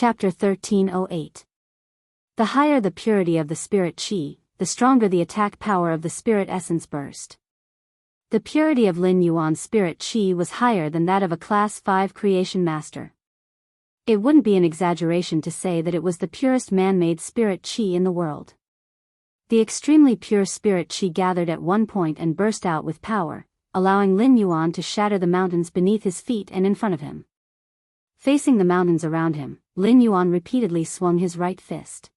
Chapter 1308. The higher the purity of the spirit qi, the stronger the attack power of the spirit essence burst. The purity of Lin Yuan's spirit qi was higher than that of a Class 5 creation master. It wouldn't be an exaggeration to say that it was the purest man-made spirit qi in the world. The extremely pure spirit qi gathered at one point and burst out with power, allowing Lin Yuan to shatter the mountains beneath his feet and in front of him. Facing the mountains around him, Lin Yuan repeatedly swung his right fist.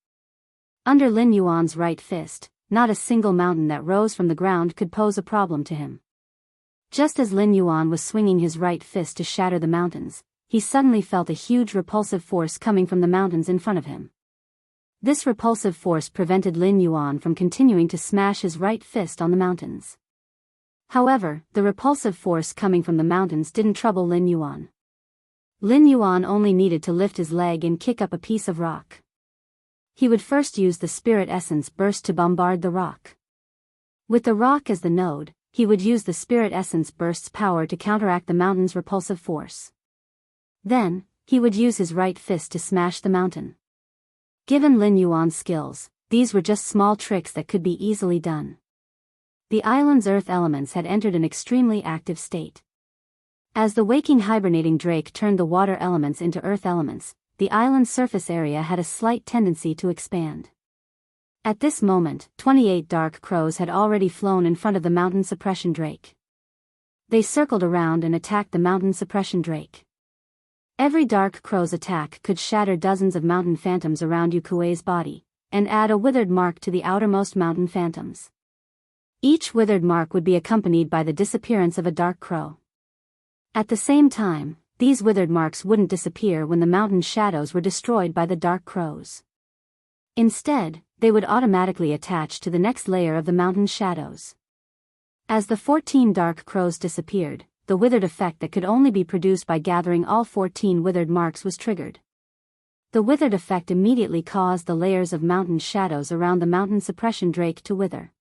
Under Lin Yuan's right fist, not a single mountain that rose from the ground could pose a problem to him. Just as Lin Yuan was swinging his right fist to shatter the mountains, he suddenly felt a huge repulsive force coming from the mountains in front of him. This repulsive force prevented Lin Yuan from continuing to smash his right fist on the mountains. However, the repulsive force coming from the mountains didn't trouble Lin Yuan. Lin Yuan only needed to lift his leg and kick up a piece of rock. He would first use the spirit essence burst to bombard the rock. With the rock as the node, he would use the spirit essence burst's power to counteract the mountain's repulsive force. Then, he would use his right fist to smash the mountain. Given Lin Yuan's skills, these were just small tricks that could be easily done. The island's earth elements had entered an extremely active state. As the waking hibernating drake turned the water elements into earth elements, the island's surface area had a slight tendency to expand. At this moment, 28 dark crows had already flown in front of the mountain suppression drake. They circled around and attacked the mountain suppression drake. Every dark crow's attack could shatter dozens of mountain phantoms around Yu Kuei's body, and add a withered mark to the outermost mountain phantoms. Each withered mark would be accompanied by the disappearance of a dark crow. At the same time, these withered marks wouldn't disappear when the mountain shadows were destroyed by the dark crows. Instead, they would automatically attach to the next layer of the mountain shadows. As the 14 dark crows disappeared, the withered effect that could only be produced by gathering all 14 withered marks was triggered. The withered effect immediately caused the layers of mountain shadows around the mountain suppression drake to wither.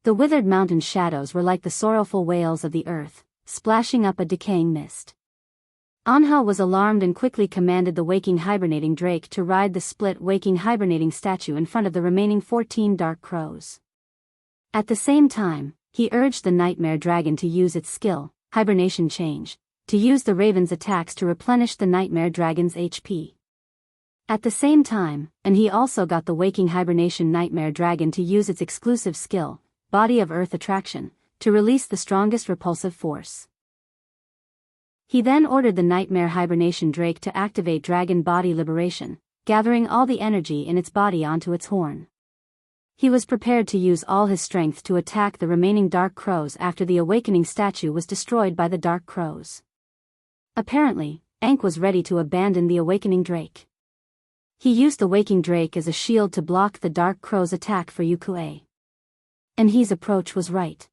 The withered mountain shadows were like the sorrowful wails of the earth, splashing up a decaying mist. Anha was alarmed and quickly commanded the waking hibernating drake to ride the split waking hibernating statue in front of the remaining 14 dark crows. At the same time, he urged the nightmare dragon to use its skill, hibernation change, to use the raven's attacks to replenish the nightmare dragon's HP. At the same time, and he also got the waking hibernation nightmare dragon to use its exclusive skill, body of earth attraction, to release the strongest repulsive force. He then ordered the nightmare hibernation drake to activate dragon body liberation, gathering all the energy in its body onto its horn. He was prepared to use all his strength to attack the remaining dark crows after the awakening statue was destroyed by the dark crows. Apparently, Ankh was ready to abandon the awakening drake. He used the waking drake as a shield to block the dark crow's attack for Yu Kuei. And his approach was right.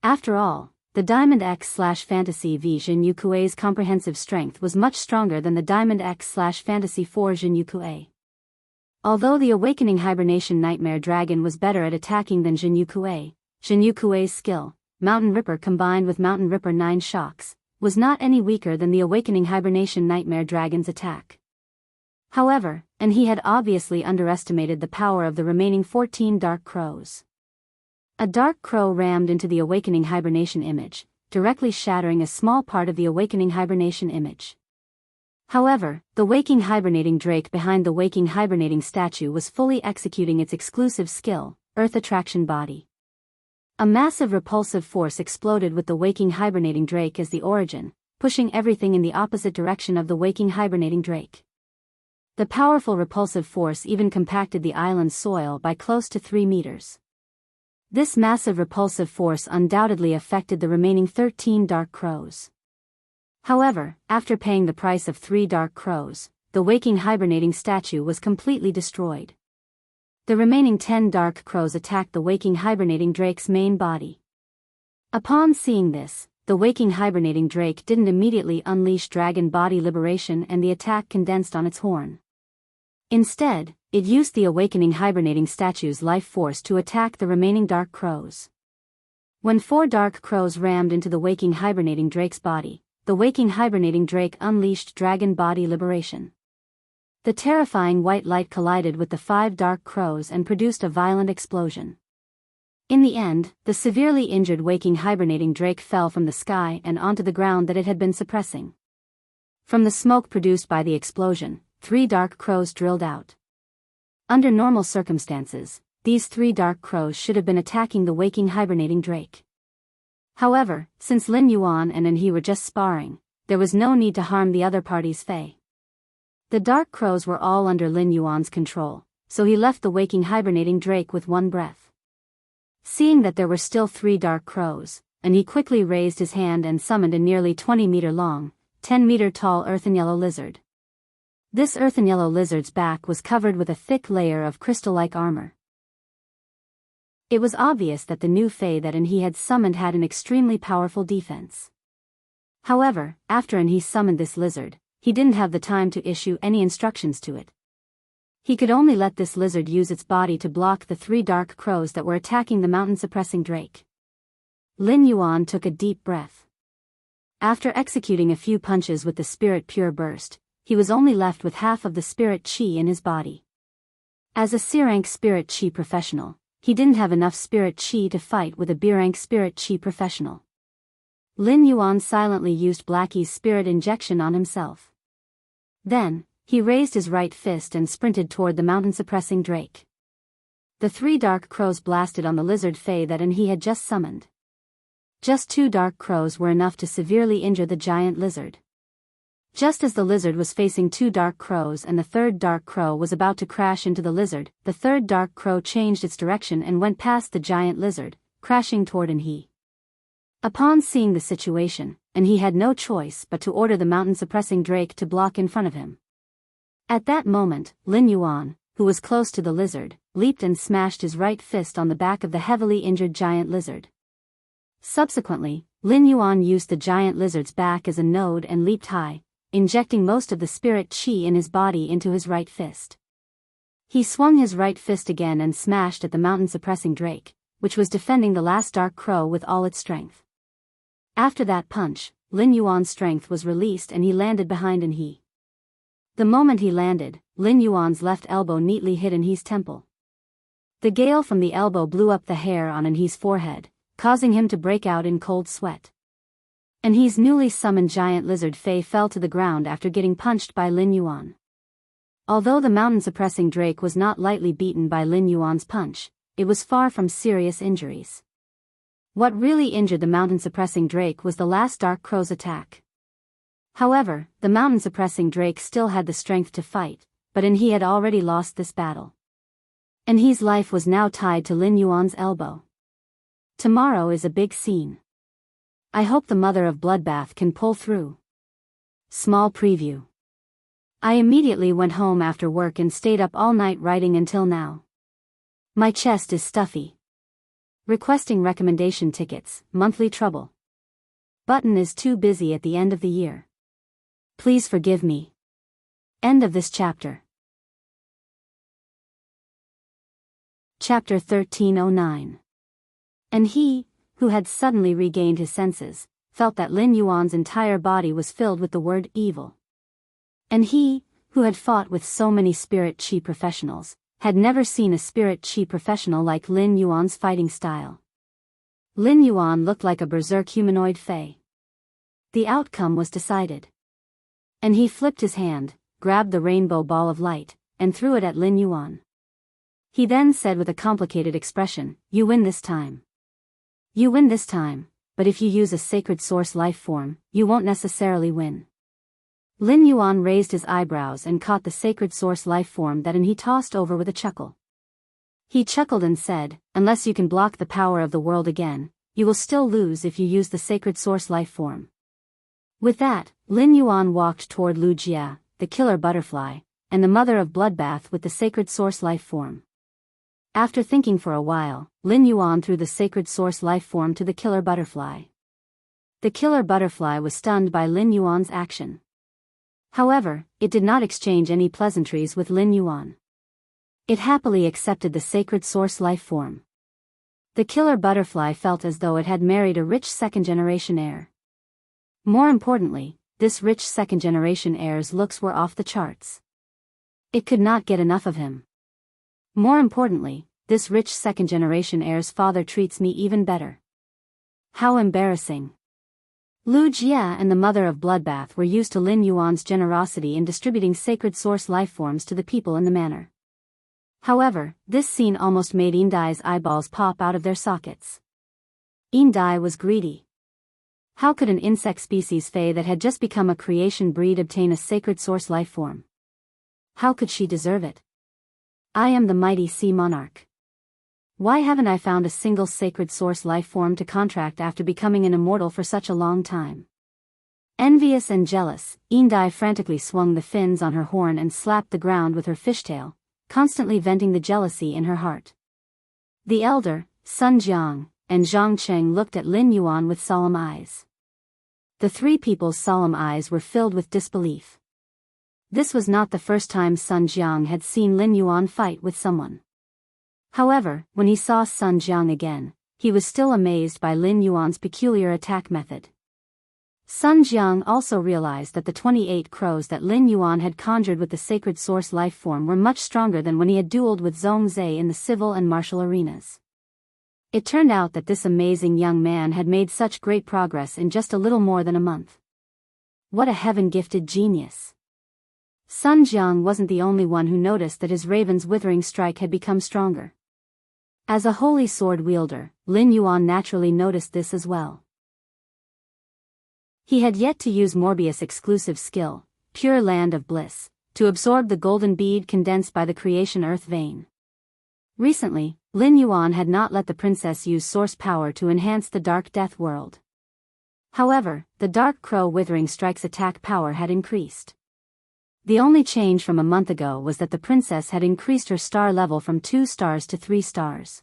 After all, the Diamond X/Fantasy V Jin Yu Kuei's comprehensive strength was much stronger than the Diamond X/Fantasy 4 Jin Yu Kuei. Although the awakening hibernation nightmare dragon was better at attacking than Jin Yu Kuei's skill, Mountain Ripper combined with Mountain Ripper 9 shocks, was not any weaker than the awakening hibernation nightmare dragon's attack. However, and he had obviously underestimated the power of the remaining 14 dark crows. A dark crow rammed into the awakening hibernation image, directly shattering a small part of the awakening hibernation image. However, the waking hibernating drake behind the waking hibernating statue was fully executing its exclusive skill, Earth Attraction Body. A massive repulsive force exploded with the waking hibernating drake as the origin, pushing everything in the opposite direction of the waking hibernating drake. The powerful repulsive force even compacted the island's soil by close to 3 meters. This massive repulsive force undoubtedly affected the remaining 13 dark crows. However, after paying the price of 3 dark crows, the waking hibernating statue was completely destroyed. The remaining 10 dark crows attacked the waking hibernating drake's main body. Upon seeing this, the waking hibernating drake didn't immediately unleash dragon body liberation and the attack condensed on its horn. Instead, it used the awakening hibernating statue's life force to attack the remaining dark crows. When 4 dark crows rammed into the waking hibernating drake's body, the waking hibernating drake unleashed dragon body liberation. The terrifying white light collided with the 5 dark crows and produced a violent explosion. In the end, the severely injured waking hibernating drake fell from the sky and onto the ground that it had been suppressing. From the smoke produced by the explosion, 3 dark crows drilled out. Under normal circumstances, these 3 dark crows should have been attacking the waking hibernating drake. However, since Lin Yuan and he were just sparring, there was no need to harm the other party's fae. The dark crows were all under Lin Yuan's control, so he left the waking hibernating drake with one breath. Seeing that there were still 3 dark crows, and he quickly raised his hand and summoned a nearly 20-meter-long, 10-meter-tall earthen yellow lizard. This earthen yellow lizard's back was covered with a thick layer of crystal-like armor. It was obvious that the new fae that he had summoned had an extremely powerful defense. However, after he summoned this lizard, he didn't have the time to issue any instructions to it. He could only let this lizard use its body to block the 3 dark crows that were attacking the mountain-suppressing drake. Lin Yuan took a deep breath. After executing a few punches with the spirit pure burst, he was only left with half of the spirit chi in his body. As a C-rank spirit chi professional, he didn't have enough spirit chi to fight with a B-rank spirit chi professional. Lin Yuan silently used Blackie's spirit injection on himself. Then, he raised his right fist and sprinted toward the mountain-suppressing drake. The 3 dark crows blasted on the lizard fae that he had just summoned. Just 2 dark crows were enough to severely injure the giant lizard. Just as the lizard was facing 2 dark crows and the 3rd dark crow was about to crash into the lizard, the 3rd dark crow changed its direction and went past the giant lizard, crashing toward he. Upon seeing the situation, he had no choice but to order the mountain-suppressing drake to block in front of him. At that moment, Lin Yuan, who was close to the lizard, leaped and smashed his right fist on the back of the heavily injured giant lizard. Subsequently, Lin Yuan used the giant lizard's back as a node and leaped high, injecting most of the spirit chi in his body into his right fist. He swung his right fist again and smashed at the mountain-suppressing drake, which was defending the last dark crow with all its strength. After that punch, Lin Yuan's strength was released and he landed behind he. The moment he landed, Lin Yuan's left elbow neatly hit he's temple. The gale from the elbow blew up the hair on he's forehead, causing him to break out in cold sweat. He's newly summoned giant lizard fae fell to the ground after getting punched by Lin Yuan. Although the mountain-suppressing drake was not lightly beaten by Lin Yuan's punch, it was far from serious injuries. What really injured the mountain-suppressing drake was the last dark crow's attack. However, the mountain-suppressing drake still had the strength to fight, but he had already lost this battle. He's life was now tied to Lin Yuan's elbow. Tomorrow is a big scene. I hope the mother of Bloodbath can pull through. Small preview. I immediately went home after work and stayed up all night writing until now. My chest is stuffy. Requesting recommendation tickets, monthly trouble. Button is too busy at the end of the year. Please forgive me. End of this chapter. Chapter 1309. He, who had suddenly regained his senses, felt that Lin Yuan's entire body was filled with the word evil. He, who had fought with so many spirit chi professionals, had never seen a spirit chi professional like Lin Yuan's fighting style. Lin Yuan looked like a berserk humanoid fae. The outcome was decided. He flipped his hand, grabbed the rainbow ball of light, and threw it at Lin Yuan. He then said with a complicated expression, "You win this time. You win this time, but if you use a sacred source life form, you won't necessarily win." Lin Yuan raised his eyebrows and caught the sacred source life form that he tossed over with a chuckle. He chuckled and said, "Unless you can block the power of the world again, you will still lose if you use the sacred source life form." With that, Lin Yuan walked toward Lu Jia, the killer butterfly, and the mother of Bloodbath with the sacred source life form. After thinking for a while, Lin Yuan threw the sacred source life form to the killer butterfly. The killer butterfly was stunned by Lin Yuan's action. However, it did not exchange any pleasantries with Lin Yuan. It happily accepted the sacred source life form. The killer butterfly felt as though it had married a rich second-generation heir. More importantly, this rich second-generation heir's looks were off the charts. It could not get enough of him. More importantly, this rich second-generation heir's father treats me even better. How embarrassing. Lu Jia and the mother of Bloodbath were used to Lin Yuan's generosity in distributing sacred source lifeforms to the people in the manor. However, this scene almost made Indai's eyeballs pop out of their sockets. Indai was greedy. How could an insect species Fae that had just become a creation breed obtain a sacred source lifeform? How could she deserve it? I am the mighty sea monarch. Why haven't I found a single sacred source lifeform to contract after becoming an immortal for such a long time? Envious and jealous, Indai frantically swung the fins on her horn and slapped the ground with her fishtail, constantly venting the jealousy in her heart. The elder, Sun Jiang, and Zhang Cheng looked at Lin Yuan with solemn eyes. The three people's solemn eyes were filled with disbelief. This was not the first time Sun Jiang had seen Lin Yuan fight with someone. However, when he saw Sun Jiang again, he was still amazed by Lin Yuan's peculiar attack method. Sun Jiang also realized that the 28 crows that Lin Yuan had conjured with the sacred source life form were much stronger than when he had dueled with Zhongzhe in the civil and martial arenas. It turned out that this amazing young man had made such great progress in just a little more than a month. What a heaven-gifted genius! Sun Jiang wasn't the only one who noticed that his raven's withering strike had become stronger. As a holy sword wielder, Lin Yuan naturally noticed this as well. He had yet to use Morbius' exclusive skill, Pure Land of Bliss, to absorb the golden bead condensed by the creation earth vein. Recently, Lin Yuan had not let the princess use source power to enhance the Dark Death world. However, the Dark Crow Withering Strike's attack power had increased. The only change from a month ago was that the princess had increased her star level from 2 stars to 3 stars.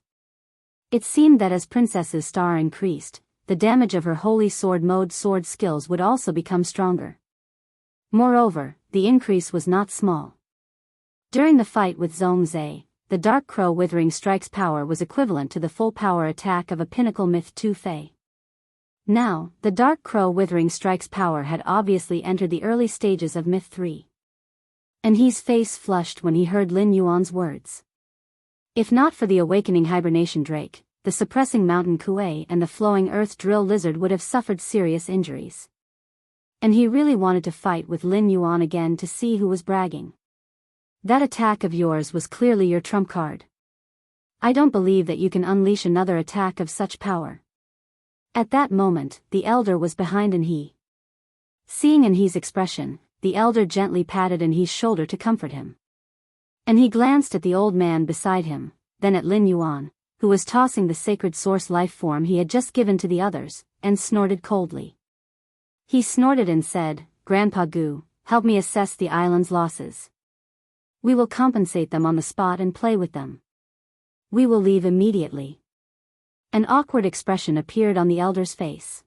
It seemed that as princess's star increased, the damage of her holy sword mode sword skills would also become stronger. Moreover, the increase was not small. During the fight with Zhongzhe, the Dark Crow Withering Strike's power was equivalent to the full power attack of a Pinnacle Myth 2 Fae. Now, the Dark Crow Withering Strike's power had obviously entered the early stages of Myth 3. And his face flushed when he heard Lin Yuan's words. If not for the awakening hibernation drake, the suppressing mountain kuei and the flowing earth drill lizard would have suffered serious injuries. And he really wanted to fight with Lin Yuan again to see who was bragging. That attack of yours was clearly your trump card. I don't believe that you can unleash another attack of such power. At that moment, the elder was behind Enhe. Seeing Enhe's expression, the elder gently patted Enhe's shoulder to comfort him. And he glanced at the old man beside him, then at Lin Yuan, who was tossing the sacred source life form he had just given to the others, and snorted coldly. He snorted and said, "Grandpa Gu, help me assess the island's losses. We will compensate them on the spot and play with them. We will leave immediately." An awkward expression appeared on the elder's face.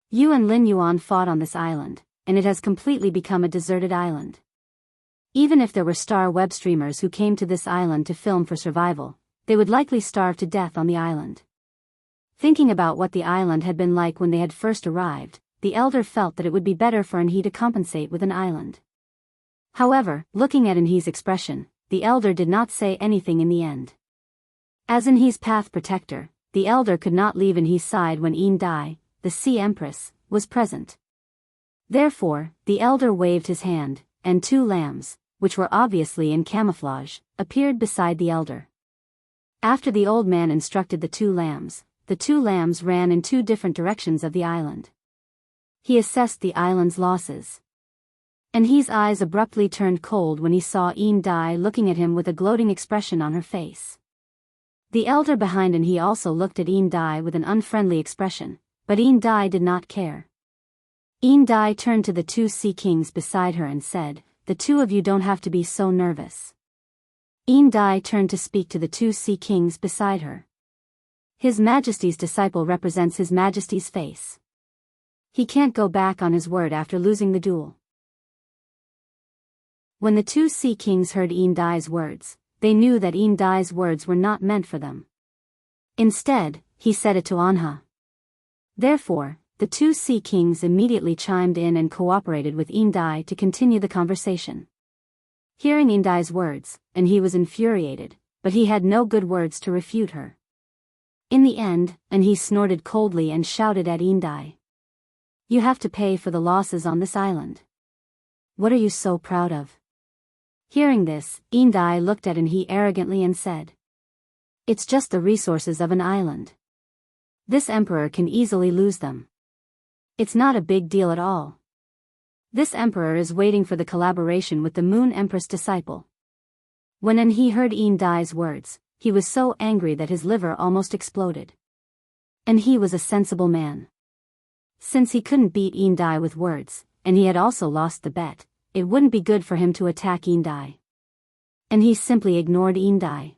You and Lin Yuan fought on this island, and it has completely become a deserted island. Even if there were star web streamers who came to this island to film for survival, they would likely starve to death on the island. Thinking about what the island had been like when they had first arrived, the elder felt that it would be better for Enhe to compensate with an island. However, looking at Enhe's expression, the elder did not say anything in the end. As Enhe's path protector, the elder could not leave Enhe's side when Dai, the Sea Empress, was present. Therefore, the elder waved his hand, and 2 lambs, which were obviously in camouflage, appeared beside the elder. After the old man instructed the 2 lambs ran in 2 different directions of the island. He assessed the island's losses. Enhe's eyes abruptly turned cold when he saw Dai looking at him with a gloating expression on her face. The elder behind Enhe also looked at Dai with an unfriendly expression, but Dai did not care. Dai turned to the 2 sea kings beside her and said, "The 2 of you don't have to be so nervous." Dai turned to speak to the 2 sea kings beside her. His Majesty's disciple represents His Majesty's face. He can't go back on his word after losing the duel. When the 2 sea kings heard Dai's words, they knew that Dai's words were not meant for them. Instead, he said it to Anha. Therefore, the 2 sea kings immediately chimed in and cooperated with Dai to continue the conversation. Hearing Indai's words, and he was infuriated, but he had no good words to refute her. In the end, and he snorted coldly and shouted at Indai. You have to pay for the losses on this island. What are you so proud of? Hearing this, Indai looked at he arrogantly and said. It's just the resources of an island. This emperor can easily lose them. It's not a big deal at all. This emperor is waiting for the collaboration with the Moon Empress disciple. When he heard Indai's words, he was so angry that his liver almost exploded. And he was a sensible man. Since he couldn't beat Indai with words, and he had also lost the bet, it wouldn't be good for him to attack Indai. And he simply ignored Indai.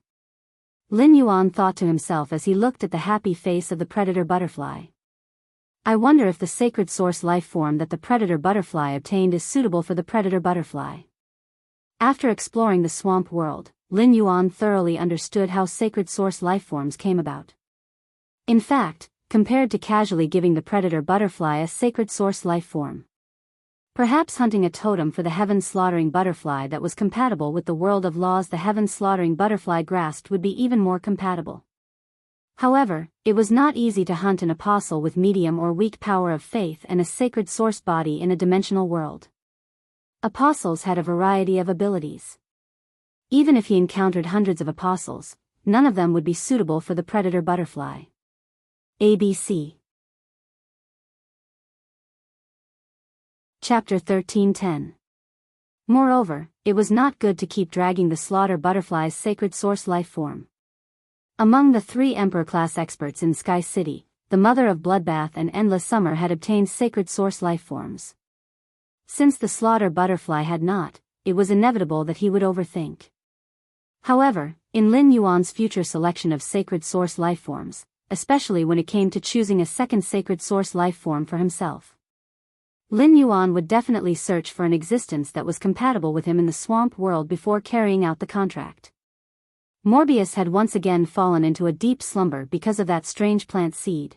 Lin Yuan thought to himself as he looked at the happy face of the predator butterfly. I wonder if the sacred source life form that the predator butterfly obtained is suitable for the predator butterfly. After exploring the swamp world, Lin Yuan thoroughly understood how sacred source life forms came about. In fact, compared to casually giving the predator butterfly a sacred source life form, perhaps hunting a totem for the heaven-slaughtering butterfly that was compatible with the world of laws the heaven-slaughtering butterfly grasped would be even more compatible. However, it was not easy to hunt an apostle with medium or weak power of faith and a sacred source body in a dimensional world. Apostles had a variety of abilities. Even if he encountered hundreds of apostles, none of them would be suitable for the predator butterfly. ABC. Chapter 13:10. Moreover, it was not good to keep dragging the slaughter butterfly's sacred source life form. Among the 3 Emperor-class experts in Sky City, the Mother of Bloodbath and Endless Summer had obtained sacred source life forms. Since the slaughter butterfly had not, it was inevitable that he would overthink. However, in Lin Yuan's future selection of sacred source life forms, especially when it came to choosing a second sacred source life form for himself, Lin Yuan would definitely search for an existence that was compatible with him in the swamp world before carrying out the contract. Morbius had once again fallen into a deep slumber because of that strange plant seed.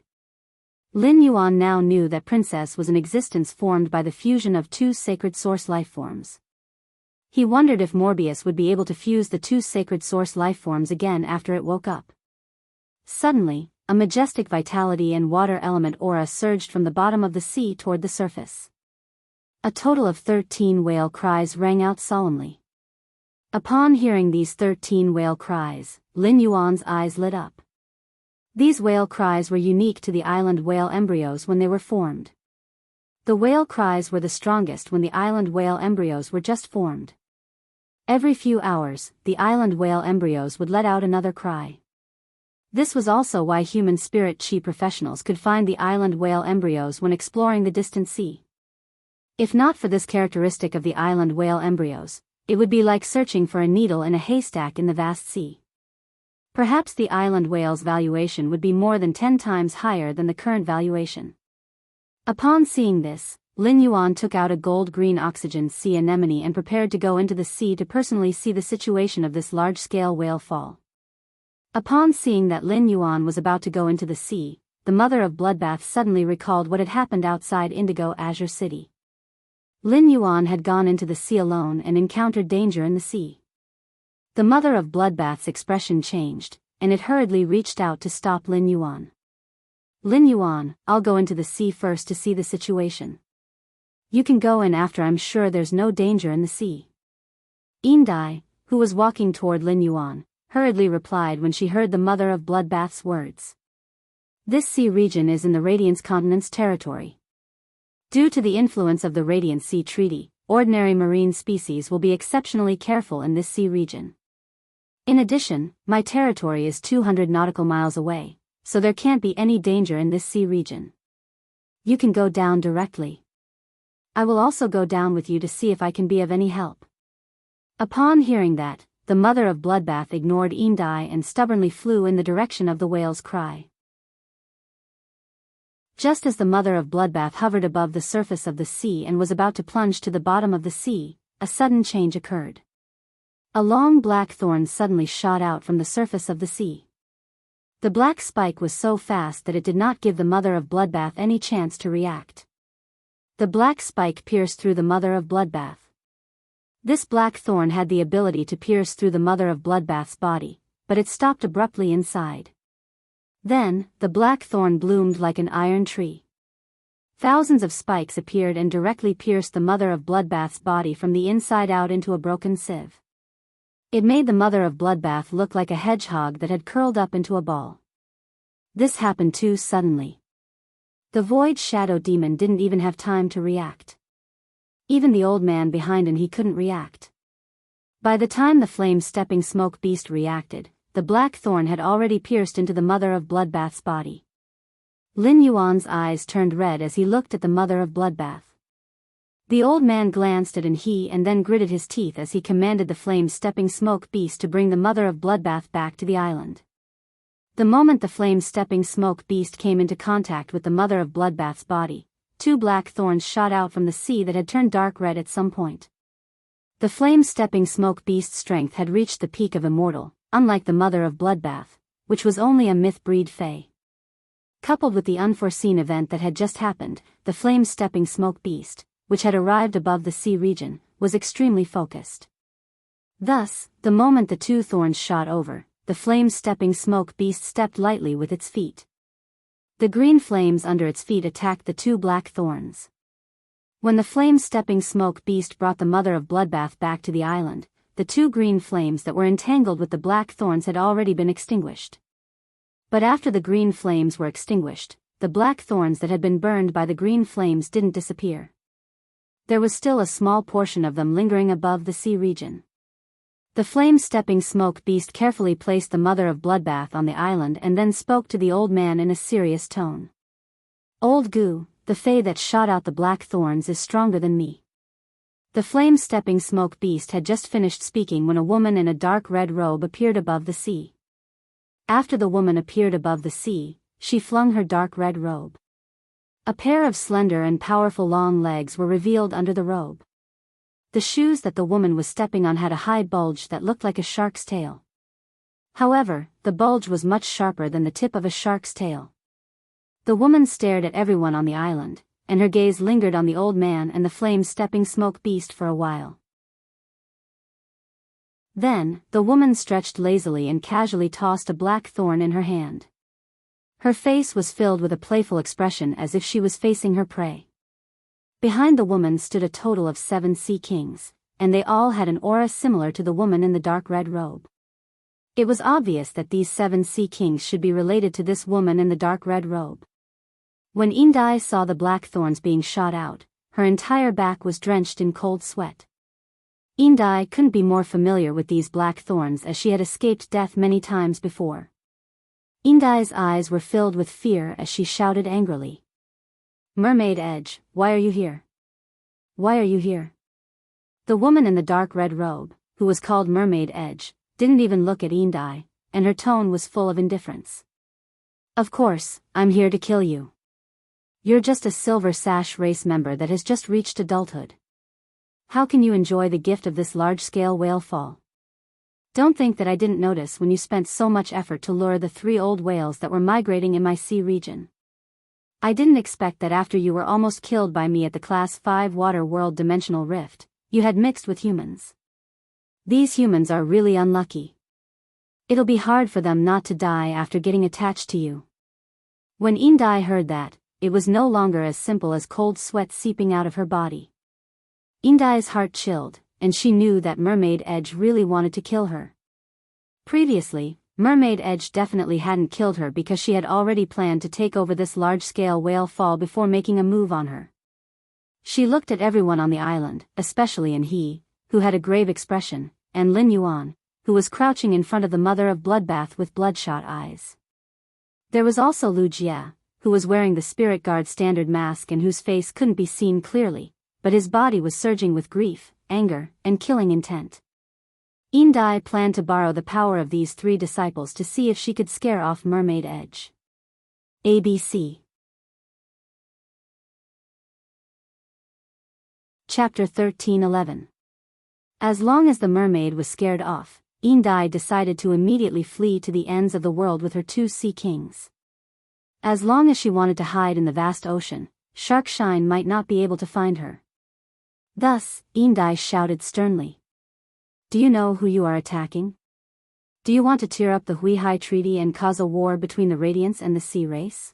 Lin Yuan now knew that Princess was an existence formed by the fusion of 2 sacred source life forms. He wondered if Morbius would be able to fuse the 2 sacred source life forms again after it woke up. Suddenly, a majestic vitality and water element aura surged from the bottom of the sea toward the surface. A total of 13 whale cries rang out solemnly. Upon hearing these 13 whale cries, Lin Yuan's eyes lit up. These whale cries were unique to the island whale embryos when they were formed. The whale cries were the strongest when the island whale embryos were just formed. Every few hours, the island whale embryos would let out another cry. This was also why human spirit chi professionals could find the island whale embryos when exploring the distant sea. If not for this characteristic of the island whale embryos, it would be like searching for a needle in a haystack in the vast sea. Perhaps the island whale's valuation would be more than 10 times higher than the current valuation. Upon seeing this, Lin Yuan took out a gold-green oxygen sea anemone and prepared to go into the sea to personally see the situation of this large-scale whale fall. Upon seeing that Lin Yuan was about to go into the sea, the Mother of Bloodbath suddenly recalled what had happened outside Indigo Azure City. Lin Yuan had gone into the sea alone and encountered danger in the sea. The Mother of Bloodbath's expression changed, and it hurriedly reached out to stop Lin Yuan. Lin Yuan, I'll go into the sea first to see the situation. You can go in after I'm sure there's no danger in the sea. Indai, who was walking toward Lin Yuan, hurriedly replied when she heard the Mother of Bloodbath's words. This sea region is in the Radiance Continent's territory. Due to the influence of the Radiant Sea Treaty, ordinary marine species will be exceptionally careful in this sea region. In addition, my territory is 200 nautical miles away, so there can't be any danger in this sea region. You can go down directly. I will also go down with you to see if I can be of any help. Upon hearing that, the Mother of Bloodbath ignored Indai and stubbornly flew in the direction of the whale's cry. Just as the Mother of Bloodbath hovered above the surface of the sea and was about to plunge to the bottom of the sea, a sudden change occurred. A long black thorn suddenly shot out from the surface of the sea. The black spike was so fast that it did not give the Mother of Bloodbath any chance to react. The black spike pierced through the Mother of Bloodbath. This black thorn had the ability to pierce through the Mother of Bloodbath's body, but it stopped abruptly inside. Then, the black thorn bloomed like an iron tree. Thousands of spikes appeared and directly pierced the Mother of Bloodbath's body from the inside out into a broken sieve. It made the Mother of Bloodbath look like a hedgehog that had curled up into a ball. This happened too suddenly. The Void Shadow Demon didn't even have time to react. Even the old man behind him, he couldn't react. By the time the flame-stepping smoke beast reacted, the black thorn had already pierced into the Mother of Bloodbath's body. Lin Yuan's eyes turned red as he looked at the Mother of Bloodbath. The old man glanced at he and then gritted his teeth as he commanded the flame-stepping smoke beast to bring the Mother of Bloodbath back to the island. The moment the flame-stepping smoke beast came into contact with the Mother of Bloodbath's body, two black thorns shot out from the sea that had turned dark red at some point. The flame-stepping smoke beast's strength had reached the peak of immortal, unlike the Mother of Bloodbath, which was only a myth-breed fae. Coupled with the unforeseen event that had just happened, the flame-stepping smoke beast, which had arrived above the sea region, was extremely focused. Thus, the moment the two thorns shot over, the flame-stepping smoke beast stepped lightly with its feet. The green flames under its feet attacked the two black thorns. When the flame-stepping smoke beast brought the Mother of Bloodbath back to the island, the two green flames that were entangled with the black thorns had already been extinguished. But after the green flames were extinguished, the black thorns that had been burned by the green flames didn't disappear. There was still a small portion of them lingering above the sea region. The flame-stepping smoke beast carefully placed the Mother of Bloodbath on the island and then spoke to the old man in a serious tone. "Old Gu, the fae that shot out the black thorns is stronger than me." The flame-stepping smoke beast had just finished speaking when a woman in a dark red robe appeared above the sea. After the woman appeared above the sea, she flung her dark red robe. A pair of slender and powerful long legs were revealed under the robe. The shoes that the woman was stepping on had a high bulge that looked like a shark's tail. However, the bulge was much sharper than the tip of a shark's tail. The woman stared at everyone on the island, and her gaze lingered on the old man and the flame-stepping smoke beast for a while. Then, the woman stretched lazily and casually tossed a black thorn in her hand. Her face was filled with a playful expression as if she was facing her prey. Behind the woman stood a total of 7 sea kings, and they all had an aura similar to the woman in the dark red robe. It was obvious that these 7 sea kings should be related to this woman in the dark red robe. When Indai saw the black thorns being shot out, her entire back was drenched in cold sweat. Indai couldn't be more familiar with these black thorns as she had escaped death many times before. Indai's eyes were filled with fear as she shouted angrily. "Mermaid Edge, why are you here? Why are you here?" The woman in the dark red robe, who was called Mermaid Edge, didn't even look at Indai, and her tone was full of indifference. "Of course, I'm here to kill you. You're just a Silver Sash race member that has just reached adulthood. How can you enjoy the gift of this large-scale whale fall? Don't think that I didn't notice when you spent so much effort to lure the 3 old whales that were migrating in my sea region. I didn't expect that after you were almost killed by me at the Class 5 Water World Dimensional Rift, you had mixed with humans. These humans are really unlucky. It'll be hard for them not to die after getting attached to you." When Indai heard that, it was no longer as simple as cold sweat seeping out of her body. Indai's heart chilled, and she knew that Mermaid Edge really wanted to kill her. Previously, Mermaid Edge definitely hadn't killed her because she had already planned to take over this large-scale whale fall before making a move on her. She looked at everyone on the island, especially he, who had a grave expression, and Lin Yuan, who was crouching in front of the Mother of Bloodbath with bloodshot eyes. There was also Lu Jie, who was wearing the Spirit Guard standard mask and whose face couldn't be seen clearly, but his body was surging with grief, anger, and killing intent. Indai planned to borrow the power of these 3 disciples to see if she could scare off Mermaid Edge. ABC. Chapter 13:11. As long as the mermaid was scared off, Indai decided to immediately flee to the ends of the world with her 2 sea kings. As long as she wanted to hide in the vast ocean, Sharkshine might not be able to find her. Thus, Indai shouted sternly. Do you know who you are attacking? Do you want to tear up the Huihai Treaty and cause a war between the Radiants and the Sea Race?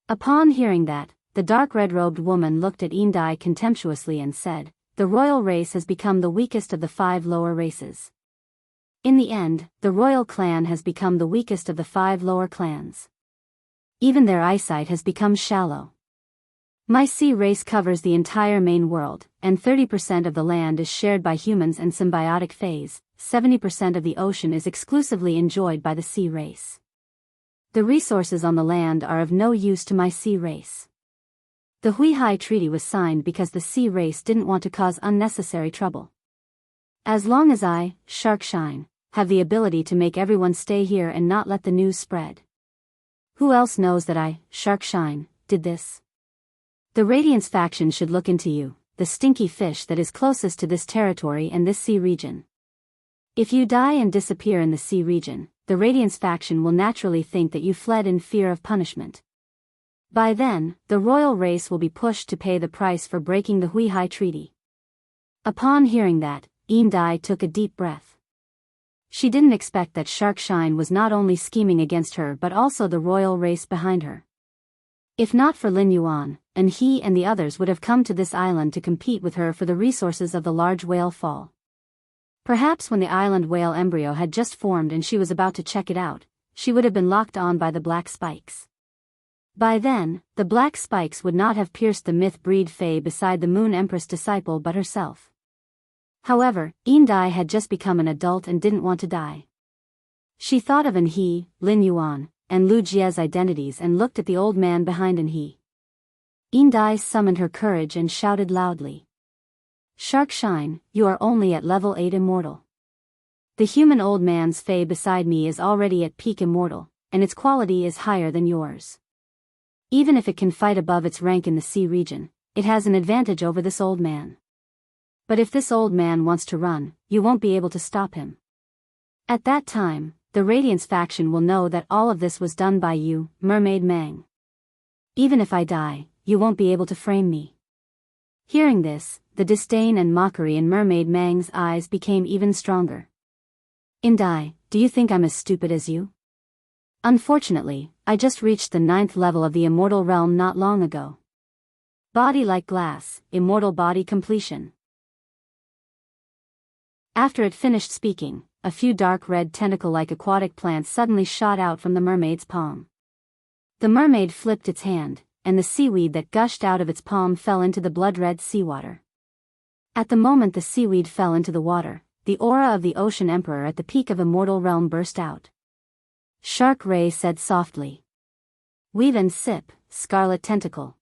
Upon hearing that, the dark red-robed woman looked at Indai contemptuously and said, the royal race has become the weakest of the 5 lower races. In the end, the royal clan has become the weakest of the 5 lower clans. Even their eyesight has become shallow. My sea race covers the entire main world, and 30% of the land is shared by humans and symbiotic phase, 70% of the ocean is exclusively enjoyed by the sea race. The resources on the land are of no use to my sea race. The Huihai Treaty was signed because the sea race didn't want to cause unnecessary trouble. As long as I, Sharkshine, have the ability to make everyone stay here and not let the news spread. Who else knows that I, Sharkshine, did this? The Radiance faction should look into you, the stinky fish that is closest to this territory and this sea region. If you die and disappear in the sea region, the Radiance faction will naturally think that you fled in fear of punishment. By then, the royal race will be pushed to pay the price for breaking the Huihai Treaty. Upon hearing that, Indai took a deep breath. She didn't expect that Sharkshine was not only scheming against her but also the royal race behind her. If not for Lin Yuan, and he and the others would have come to this island to compete with her for the resources of the large whale fall. Perhaps when the island whale embryo had just formed and she was about to check it out, she would have been locked on by the black spikes. By then, the black spikes would not have pierced the myth-breed Fae beside the Moon Empress disciple but herself. However, Indai had just become an adult and didn't want to die. She thought of Anhe, Lin Yuan, and Lu Jie's identities and looked at the old man behind Anhe. Indai summoned her courage and shouted loudly. Sharkshine, you are only at level 8 immortal. The human old man's Fae beside me is already at peak immortal, and its quality is higher than yours. Even if it can fight above its rank in the sea region, it has an advantage over this old man. But if this old man wants to run, you won't be able to stop him. At that time, the Radiance faction will know that all of this was done by you, Mermaid Mang. Even if I die, you won't be able to frame me. Hearing this, the disdain and mockery in Mermaid Mang's eyes became even stronger. Indai, do you think I'm as stupid as you? Unfortunately, I just reached the 9th level of the immortal realm not long ago. Body like glass, immortal body completion. After it finished speaking, a few dark red tentacle-like aquatic plants suddenly shot out from the mermaid's palm. The mermaid flipped its hand, and the seaweed that gushed out of its palm fell into the blood-red seawater. At the moment the seaweed fell into the water, the aura of the Ocean Emperor at the peak of Immortal Realm burst out. Shark Ray said softly. Weave and sip, scarlet tentacle.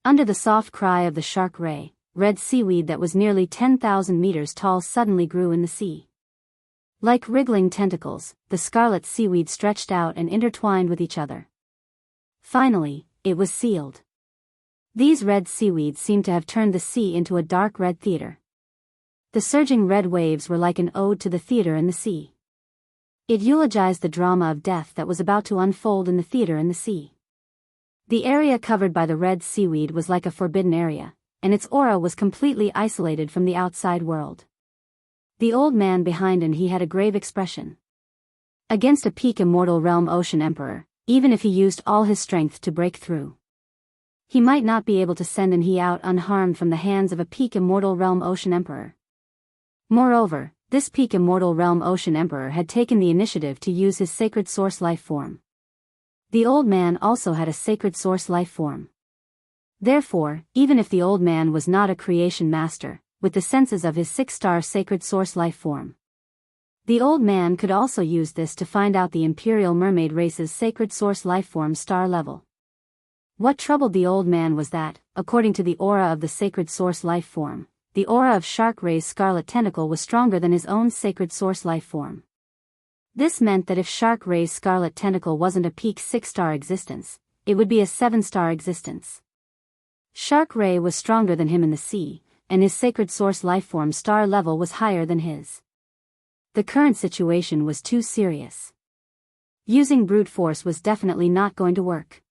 Under the soft cry of the Shark Ray, red seaweed that was nearly 10,000 meters tall suddenly grew in the sea. Like wriggling tentacles, the scarlet seaweed stretched out and intertwined with each other. Finally, it was sealed. These red seaweeds seemed to have turned the sea into a dark red theater. The surging red waves were like an ode to the theater in the sea. It eulogized the drama of death that was about to unfold in the theater in the sea. The area covered by the red seaweed was like a forbidden area, and its aura was completely isolated from the outside world. The old man behind he had a grave expression. Against a peak immortal realm Ocean Emperor, even if he used all his strength to break through, he might not be able to send he out unharmed from the hands of a peak immortal realm Ocean Emperor. Moreover, this peak immortal realm Ocean Emperor had taken the initiative to use his sacred source life form. The old man also had a sacred source life form. Therefore, even if the old man was not a creation master, with the senses of his 6-star sacred source life form, the old man could also use this to find out the Imperial Mermaid race's sacred source life form star level. What troubled the old man was that, according to the aura of the sacred source life form, the aura of Shark Ray's scarlet tentacle was stronger than his own sacred source life form. This meant that if Shark Ray's scarlet tentacle wasn't a peak 6-star existence, it would be a 7-star existence. Shark Ray was stronger than him in the sea, and his sacred source lifeform star level was higher than his. The current situation was too serious. Using brute force was definitely not going to work.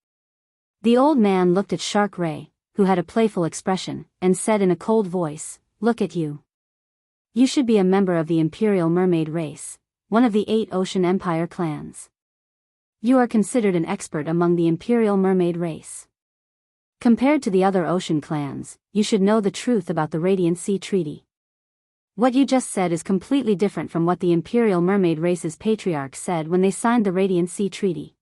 The old man looked at Shark Ray, who had a playful expression, and said in a cold voice, "Look at you. You should be a member of the Imperial Mermaid race, one of the 8 Ocean Empire clans. You are considered an expert among the Imperial Mermaid race. Compared to the other ocean clans, you should know the truth about the Radiant Sea Treaty. What you just said is completely different from what the Imperial Mermaid race's patriarch said when they signed the Radiant Sea Treaty.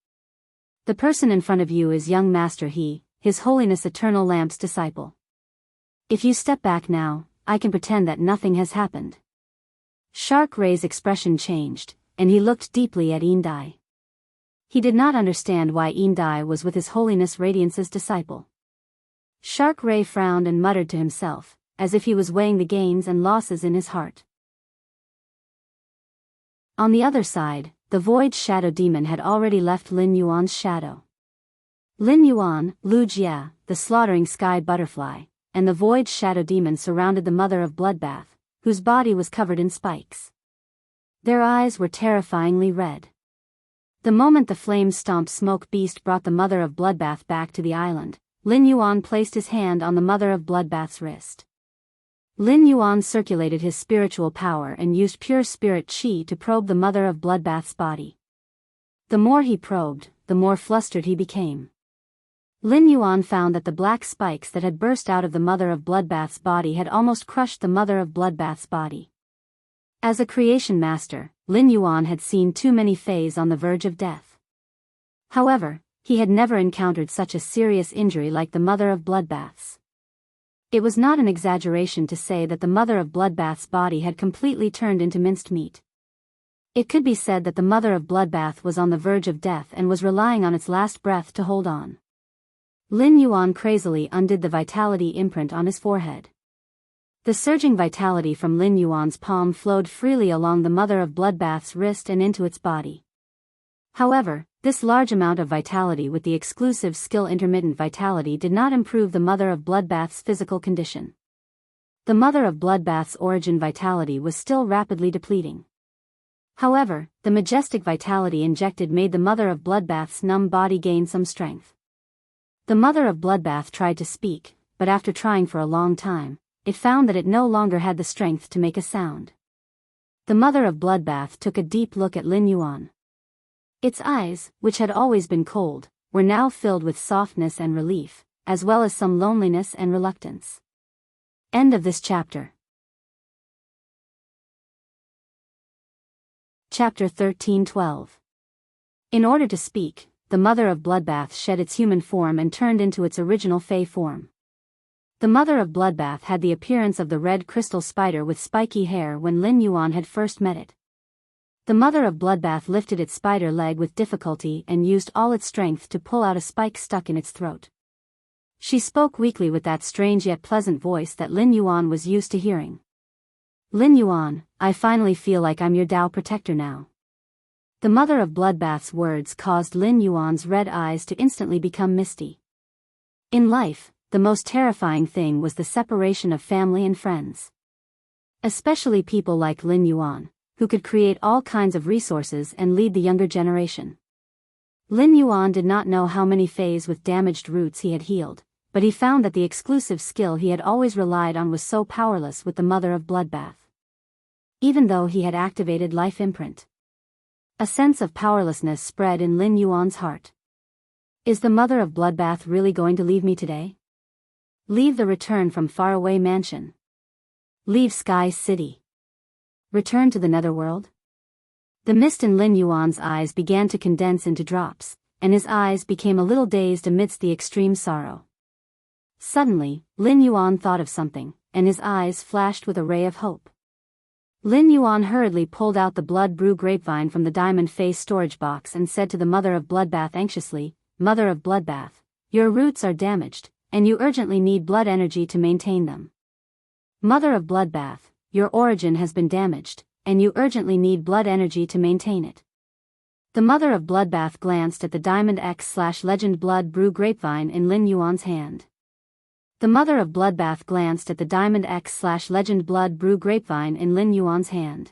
The person in front of you is young Master He, His Holiness Eternal Lamp's disciple. If you step back now, I can pretend that nothing has happened." Shark Ray's expression changed, and he looked deeply at Indai. He did not understand why Indai was with His Holiness Radiance's disciple. Shark Ray frowned and muttered to himself, as if he was weighing the gains and losses in his heart. On the other side, the Void Shadow Demon had already left Lin Yuan's shadow. Lin Yuan, Lu Jia, the slaughtering sky butterfly, and the Void Shadow Demon surrounded the Mother of Bloodbath, whose body was covered in spikes. Their eyes were terrifyingly red. The moment the flame-stomped smoke beast brought the Mother of Bloodbath back to the island, Lin Yuan placed his hand on the Mother of Bloodbath's wrist. Lin Yuan circulated his spiritual power and used pure spirit qi to probe the Mother of Bloodbath's body. The more he probed, the more flustered he became. Lin Yuan found that the black spikes that had burst out of the Mother of Bloodbath's body had almost crushed the Mother of Bloodbath's body. As a creation master, Lin Yuan had seen too many fays on the verge of death. However, he had never encountered such a serious injury like the Mother of Bloodbath's. It was not an exaggeration to say that the Mother of Bloodbath's body had completely turned into minced meat. It could be said that the Mother of Bloodbath was on the verge of death and was relying on its last breath to hold on. Lin Yuan crazily undid the vitality imprint on his forehead. The surging vitality from Lin Yuan's palm flowed freely along the Mother of Bloodbath's wrist and into its body. However, this large amount of vitality with the exclusive skill intermittent vitality did not improve the Mother of Bloodbath's physical condition. The Mother of Bloodbath's origin vitality was still rapidly depleting. However, the majestic vitality injected made the Mother of Bloodbath's numb body gain some strength. The Mother of Bloodbath tried to speak, but after trying for a long time, it found that it no longer had the strength to make a sound. The Mother of Bloodbath took a deep look at Lin Yuan. Its eyes, which had always been cold, were now filled with softness and relief, as well as some loneliness and reluctance. End of this chapter. Chapter 13:12. In order to speak, the Mother of Bloodbath shed its human form and turned into its original fey form. The Mother of Bloodbath had the appearance of the red crystal spider with spiky hair when Lin Yuan had first met it. The Mother of Bloodbath lifted its spider leg with difficulty and used all its strength to pull out a spike stuck in its throat. She spoke weakly with that strange yet pleasant voice that Lin Yuan was used to hearing. "Lin Yuan, I finally feel like I'm your Tao protector now." The Mother of Bloodbath's words caused Lin Yuan's red eyes to instantly become misty. In life, the most terrifying thing was the separation of family and friends. Especially people like Lin Yuan, who could create all kinds of resources and lead the younger generation. Lin Yuan did not know how many fays with damaged roots he had healed, but he found that the exclusive skill he had always relied on was so powerless with the Mother of Bloodbath. Even though he had activated Life Imprint, a sense of powerlessness spread in Lin Yuan's heart. Is the Mother of Bloodbath really going to leave me today? Leave the return from faraway mansion. Leave Sky City. Return to the netherworld? The mist in Lin Yuan's eyes began to condense into drops, and his eyes became a little dazed amidst the extreme sorrow. Suddenly, Lin Yuan thought of something, and his eyes flashed with a ray of hope. Lin Yuan hurriedly pulled out the blood brew grapevine from the diamond face storage box and said to the Mother of Bloodbath anxiously, "Mother of Bloodbath, your roots are damaged, and you urgently need blood energy to maintain them. Mother of Bloodbath, your origin has been damaged, and you urgently need blood energy to maintain it." The Mother of Bloodbath glanced at the Diamond X/Legend Blood Brew grapevine in Lin Yuan's hand. The Mother of Bloodbath glanced at the Diamond X/Legend Blood Brew grapevine in Lin Yuan's hand.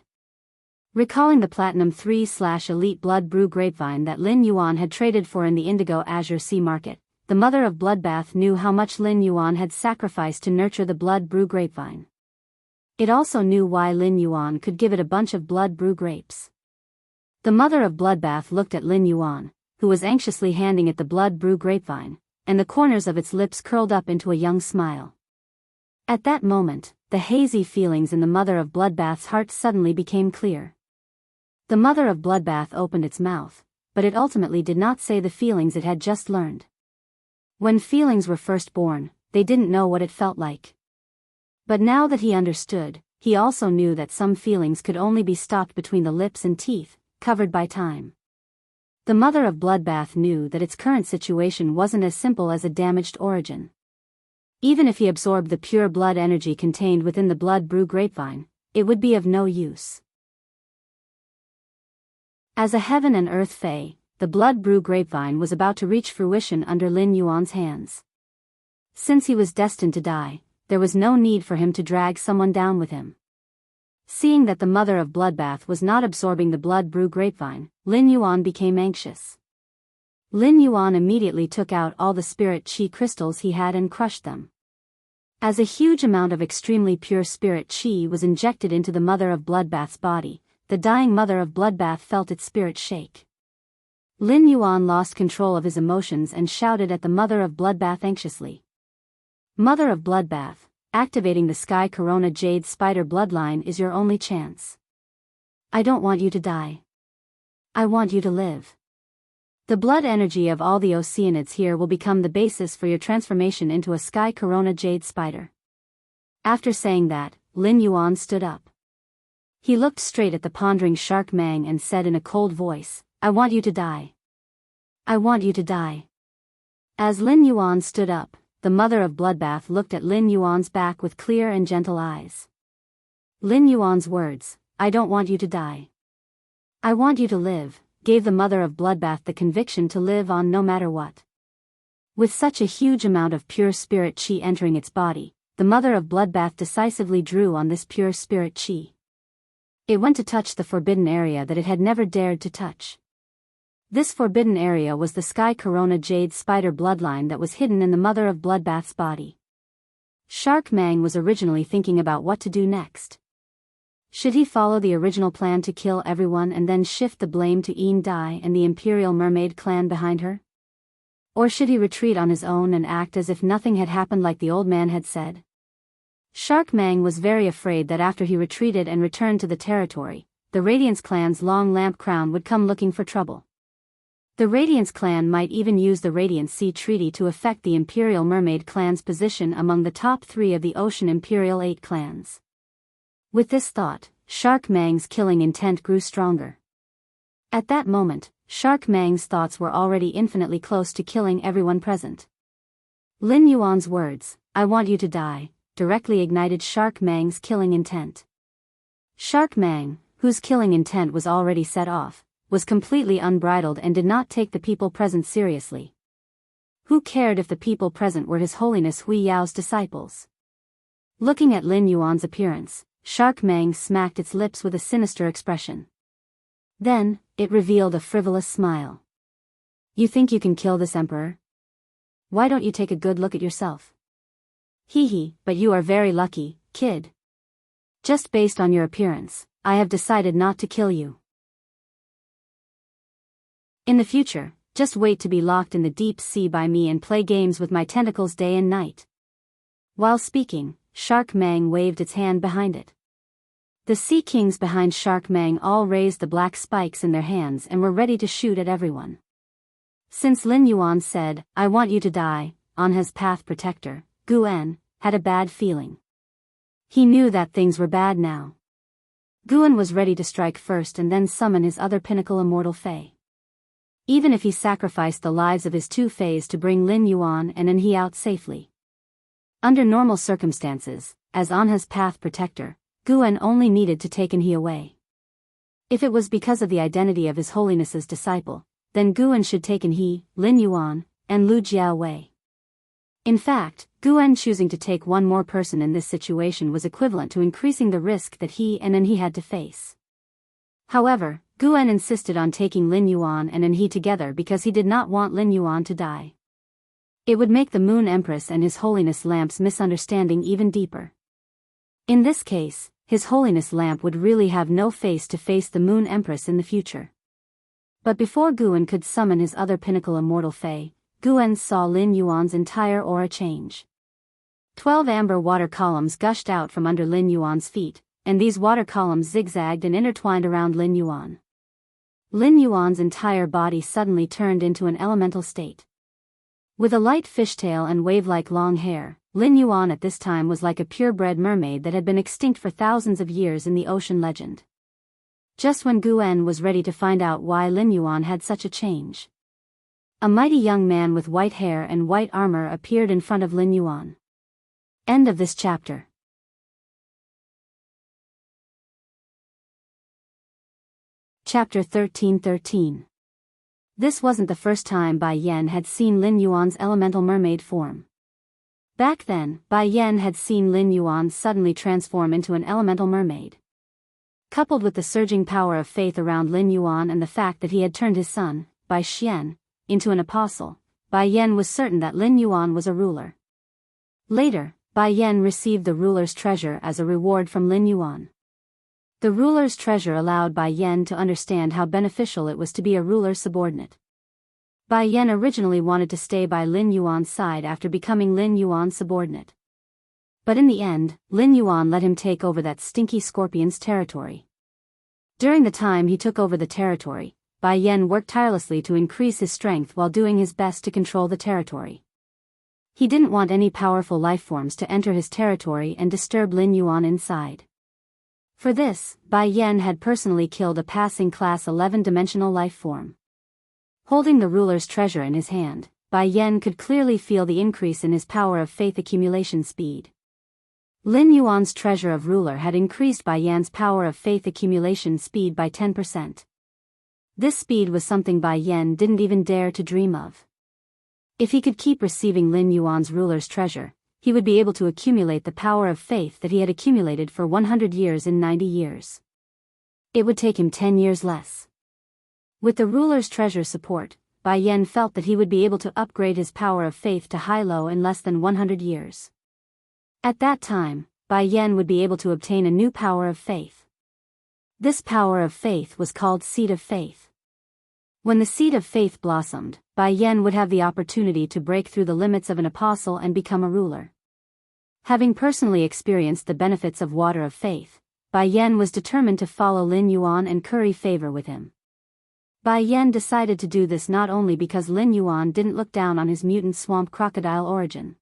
Recalling the Platinum 3/Elite Blood Brew grapevine that Lin Yuan had traded for in the Indigo Azure Sea Market, the mother of Bloodbath knew how much Lin Yuan had sacrificed to nurture the blood brew grapevine. It also knew why Lin Yuan could give it a bunch of blood brew grapes. The mother of Bloodbath looked at Lin Yuan, who was anxiously handing it the blood brew grapevine, and the corners of its lips curled up into a young smile. At that moment, the hazy feelings in the mother of Bloodbath's heart suddenly became clear. The mother of Bloodbath opened its mouth, but it ultimately did not say the feelings it had just learned. When feelings were first born, they didn't know what it felt like. But now that he understood, he also knew that some feelings could only be stopped between the lips and teeth, covered by time. The mother of Bloodbath knew that its current situation wasn't as simple as a damaged origin. Even if he absorbed the pure blood energy contained within the blood brew grapevine, it would be of no use. As a heaven and earth fae, the blood brew grapevine was about to reach fruition under Lin Yuan's hands. Since he was destined to die, there was no need for him to drag someone down with him. Seeing that the mother of Bloodbath was not absorbing the blood brew grapevine, Lin Yuan became anxious. Lin Yuan immediately took out all the spirit chi crystals he had and crushed them. As a huge amount of extremely pure spirit chi was injected into the mother of Bloodbath's body, the dying mother of Bloodbath felt its spirit shake. Lin Yuan lost control of his emotions and shouted at the mother of Bloodbath anxiously. Mother of Bloodbath, activating the Sky Corona Jade Spider bloodline is your only chance. I don't want you to die. I want you to live. The blood energy of all the Oceanids here will become the basis for your transformation into a Sky Corona Jade Spider. After saying that, Lin Yuan stood up. He looked straight at the pondering Shark Mang and said in a cold voice, I want you to die. I want you to die. As Lin Yuan stood up, the mother of Bloodbath looked at Lin Yuan's back with clear and gentle eyes. Lin Yuan's words, I don't want you to die. I want you to live, gave the mother of Bloodbath the conviction to live on no matter what. With such a huge amount of pure spirit chi entering its body, the mother of Bloodbath decisively drew on this pure spirit chi. It went to touch the forbidden area that it had never dared to touch. This forbidden area was the Sky Corona Jade Spider bloodline that was hidden in the mother of Bloodbath's body. Shark Mang was originally thinking about what to do next. Should he follow the original plan to kill everyone and then shift the blame to Een Dai and the Imperial Mermaid clan behind her? Or should he retreat on his own and act as if nothing had happened like the old man had said? Shark Mang was very afraid that after he retreated and returned to the territory, the Radiance clan's Long Lamp Crown would come looking for trouble. The Radiance clan might even use the Radiant Sea Treaty to affect the Imperial Mermaid clan's position among the top 3 of the Ocean Imperial 8 clans. With this thought, Shark Mang's killing intent grew stronger. At that moment, Shark Mang's thoughts were already infinitely close to killing everyone present. Lin Yuan's words, I want you to die, directly ignited Shark Mang's killing intent. Shark Mang, whose killing intent was already set off, was completely unbridled and did not take the people present seriously. Who cared if the people present were His Holiness Hui Yao's disciples? Looking at Lin Yuan's appearance, Shark Mang smacked its lips with a sinister expression. Then, it revealed a frivolous smile. You think you can kill this emperor? Why don't you take a good look at yourself? Hee, but you are very lucky, kid. Just based on your appearance, I have decided not to kill you. In the future, just wait to be locked in the deep sea by me and play games with my tentacles day and night. While speaking, Shark Mang waved its hand behind it. The Sea Kings behind Shark Mang all raised the black spikes in their hands and were ready to shoot at everyone. Since Lin Yuan said, I want you to die, Anha's path protector, Guan, had a bad feeling. He knew that things were bad now. Guan was ready to strike first and then summon his other pinnacle immortal fae. Even if he sacrificed the lives of his 2 fays to bring Lin Yuan and Anhe out safely. Under normal circumstances, as Anha's path protector, Guan only needed to take Anhe away. If it was because of the identity of His Holiness's disciple, then Guan should take Anhe, Lin Yuan, and Lu Jiao away. In fact, Guan choosing to take one more person in this situation was equivalent to increasing the risk that he and Anhe had to face. However, Guan insisted on taking Lin Yuan and Anhe together because he did not want Lin Yuan to die. It would make the Moon Empress and His Holiness Lamp's misunderstanding even deeper. In this case, His Holiness Lamp would really have no face to face the Moon Empress in the future. But before Guan could summon his other pinnacle immortal Fae, Guan saw Lin Yuan's entire aura change. 12 amber water columns gushed out from under Lin Yuan's feet, and these water columns zigzagged and intertwined around Lin Yuan. Lin Yuan's entire body suddenly turned into an elemental state. With a light fishtail and wave-like long hair, Lin Yuan at this time was like a purebred mermaid that had been extinct for thousands of years in the ocean legend. Just when Guan was ready to find out why Lin Yuan had such a change, a mighty young man with white hair and white armor appeared in front of Lin Yuan. End of this chapter. Chapter 13:13. This wasn't the first time Bai Yan had seen Lin Yuan's elemental mermaid form. Back then, Bai Yan had seen Lin Yuan suddenly transform into an elemental mermaid. Coupled with the surging power of faith around Lin Yuan and the fact that he had turned his son, Bai Xian, into an apostle, Bai Yan was certain that Lin Yuan was a ruler. Later, Bai Yan received the ruler's treasure as a reward from Lin Yuan. The ruler's treasure allowed Bai Yan to understand how beneficial it was to be a ruler's subordinate. Bai Yan originally wanted to stay by Lin Yuan's side after becoming Lin Yuan's subordinate. But in the end, Lin Yuan let him take over that stinky scorpion's territory. During the time he took over the territory, Bai Yan worked tirelessly to increase his strength while doing his best to control the territory. He didn't want any powerful lifeforms to enter his territory and disturb Lin Yuan inside. For this, Bai Yan had personally killed a passing class 11-dimensional lifeform. Holding the ruler's treasure in his hand, Bai Yan could clearly feel the increase in his power of faith accumulation speed. Lin Yuan's treasure of ruler had increased Bai Yan's power of faith accumulation speed by 10%. This speed was something Bai Yan didn't even dare to dream of. If he could keep receiving Lin Yuan's ruler's treasure, he would be able to accumulate the power of faith that he had accumulated for 100 years in 90 years. It would take him 10 years less. With the ruler's treasure support, Bai Yan felt that he would be able to upgrade his power of faith to high-low in less than 100 years. At that time, Bai Yan would be able to obtain a new power of faith. This power of faith was called Seed of Faith. When the seed of faith blossomed, Bai Yan would have the opportunity to break through the limits of an apostle and become a ruler. Having personally experienced the benefits of water of faith, Bai Yan was determined to follow Lin Yuan and curry favor with him. Bai Yan decided to do this not only because Lin Yuan didn't look down on his mutant swamp crocodile origin.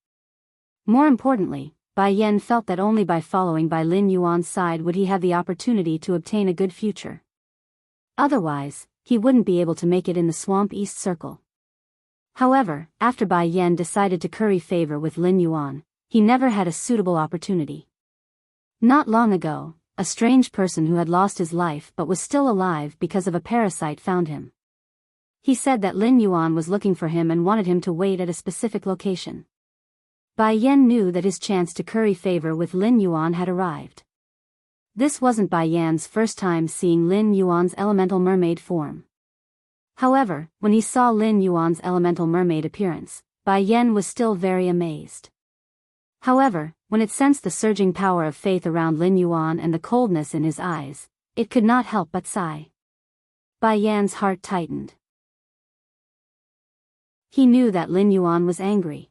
More importantly, Bai Yan felt that only by following Bai Lin Yuan's side would he have the opportunity to obtain a good future. Otherwise, he wouldn't be able to make it in the Swamp East Circle. However, after Bai Yan decided to curry favor with Lin Yuan, he never had a suitable opportunity. Not long ago, a strange person who had lost his life but was still alive because of a parasite found him. He said that Lin Yuan was looking for him and wanted him to wait at a specific location. Bai Yan knew that his chance to curry favor with Lin Yuan had arrived. This wasn't Bai Yan's first time seeing Lin Yuan's elemental mermaid form. However, when he saw Lin Yuan's elemental mermaid appearance, Bai Yan was still very amazed. However, when it sensed the surging power of faith around Lin Yuan and the coldness in his eyes, it could not help but sigh. Bai Yan's heart tightened. He knew that Lin Yuan was angry.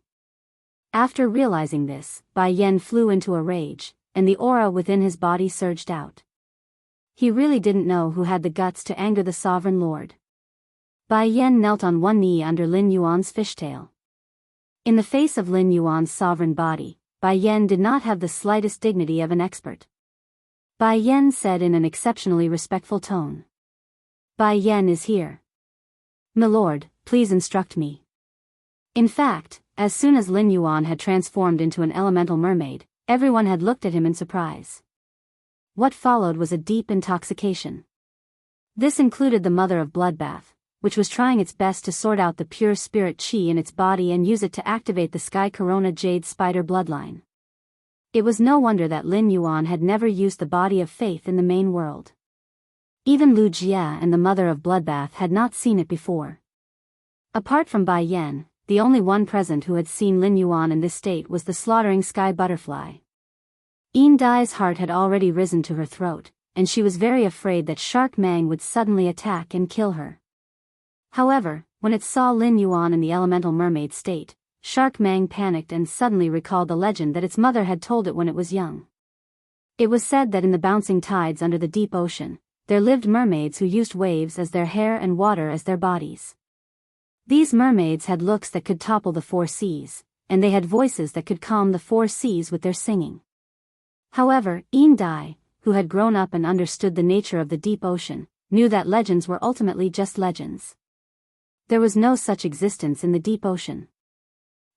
After realizing this, Bai Yan flew into a rage, and the aura within his body surged out. He really didn't know who had the guts to anger the sovereign lord. Bai Yan knelt on one knee under Lin Yuan's fishtail. In the face of Lin Yuan's sovereign body, Bai Yan did not have the slightest dignity of an expert. Bai Yan said in an exceptionally respectful tone. Bai Yan is here. Milord, please instruct me. In fact, as soon as Lin Yuan had transformed into an elemental mermaid, everyone had looked at him in surprise. What followed was a deep intoxication. This included the mother of Bloodbath, which was trying its best to sort out the pure spirit chi in its body and use it to activate the Sky Corona Jade Spider bloodline. It was no wonder that Lin Yuan had never used the body of faith in the main world. Even Lu Jia and the mother of Bloodbath had not seen it before. Apart from Bai Yan, the only one present who had seen Lin Yuan in this state was the slaughtering sky butterfly. Yin Dai's heart had already risen to her throat, and she was very afraid that Shark Mang would suddenly attack and kill her. However, when it saw Lin Yuan in the elemental mermaid state, Shark Mang panicked and suddenly recalled the legend that its mother had told it when it was young. It was said that in the bouncing tides under the deep ocean, there lived mermaids who used waves as their hair and water as their bodies. These mermaids had looks that could topple the four seas, and they had voices that could calm the four seas with their singing. However, Yin Dai, who had grown up and understood the nature of the deep ocean, knew that legends were ultimately just legends. There was no such existence in the deep ocean.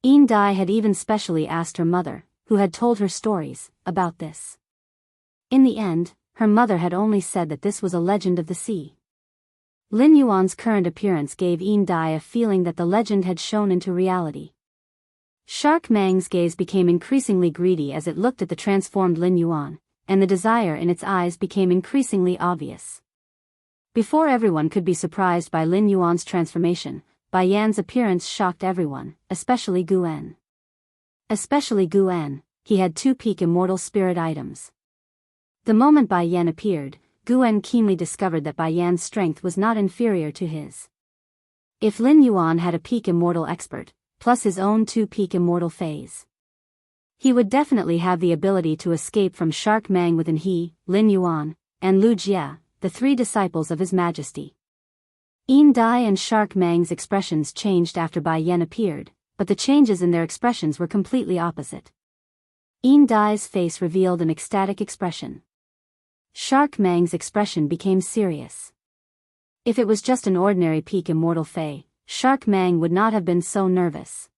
Yin Dai had even specially asked her mother, who had told her stories, about this. In the end, her mother had only said that this was a legend of the sea. Lin Yuan's current appearance gave Yin Dai a feeling that the legend had shown into reality. Shark Mang's gaze became increasingly greedy as it looked at the transformed Lin Yuan, and the desire in its eyes became increasingly obvious. Before everyone could be surprised by Lin Yuan's transformation, Bai Yan's appearance shocked everyone, especially Guan. He had 2 peak immortal spirit items. The moment Bai Yan appeared, Guan keenly discovered that Bai Yan's strength was not inferior to his. If Lin Yuan had a peak immortal expert, plus his own 2 peak immortal phase, he would definitely have the ability to escape from Shark Mang within he, Lin Yuan, and Lu Jie, the 3 disciples of His Majesty. Yin Dai and Shark Mang's expressions changed after Bai Yan appeared, but the changes in their expressions were completely opposite. Yin Dai's face revealed an ecstatic expression. Shark Mang's expression became serious. If it was just an ordinary peak immortal Fae, Shark Mang would not have been so nervous.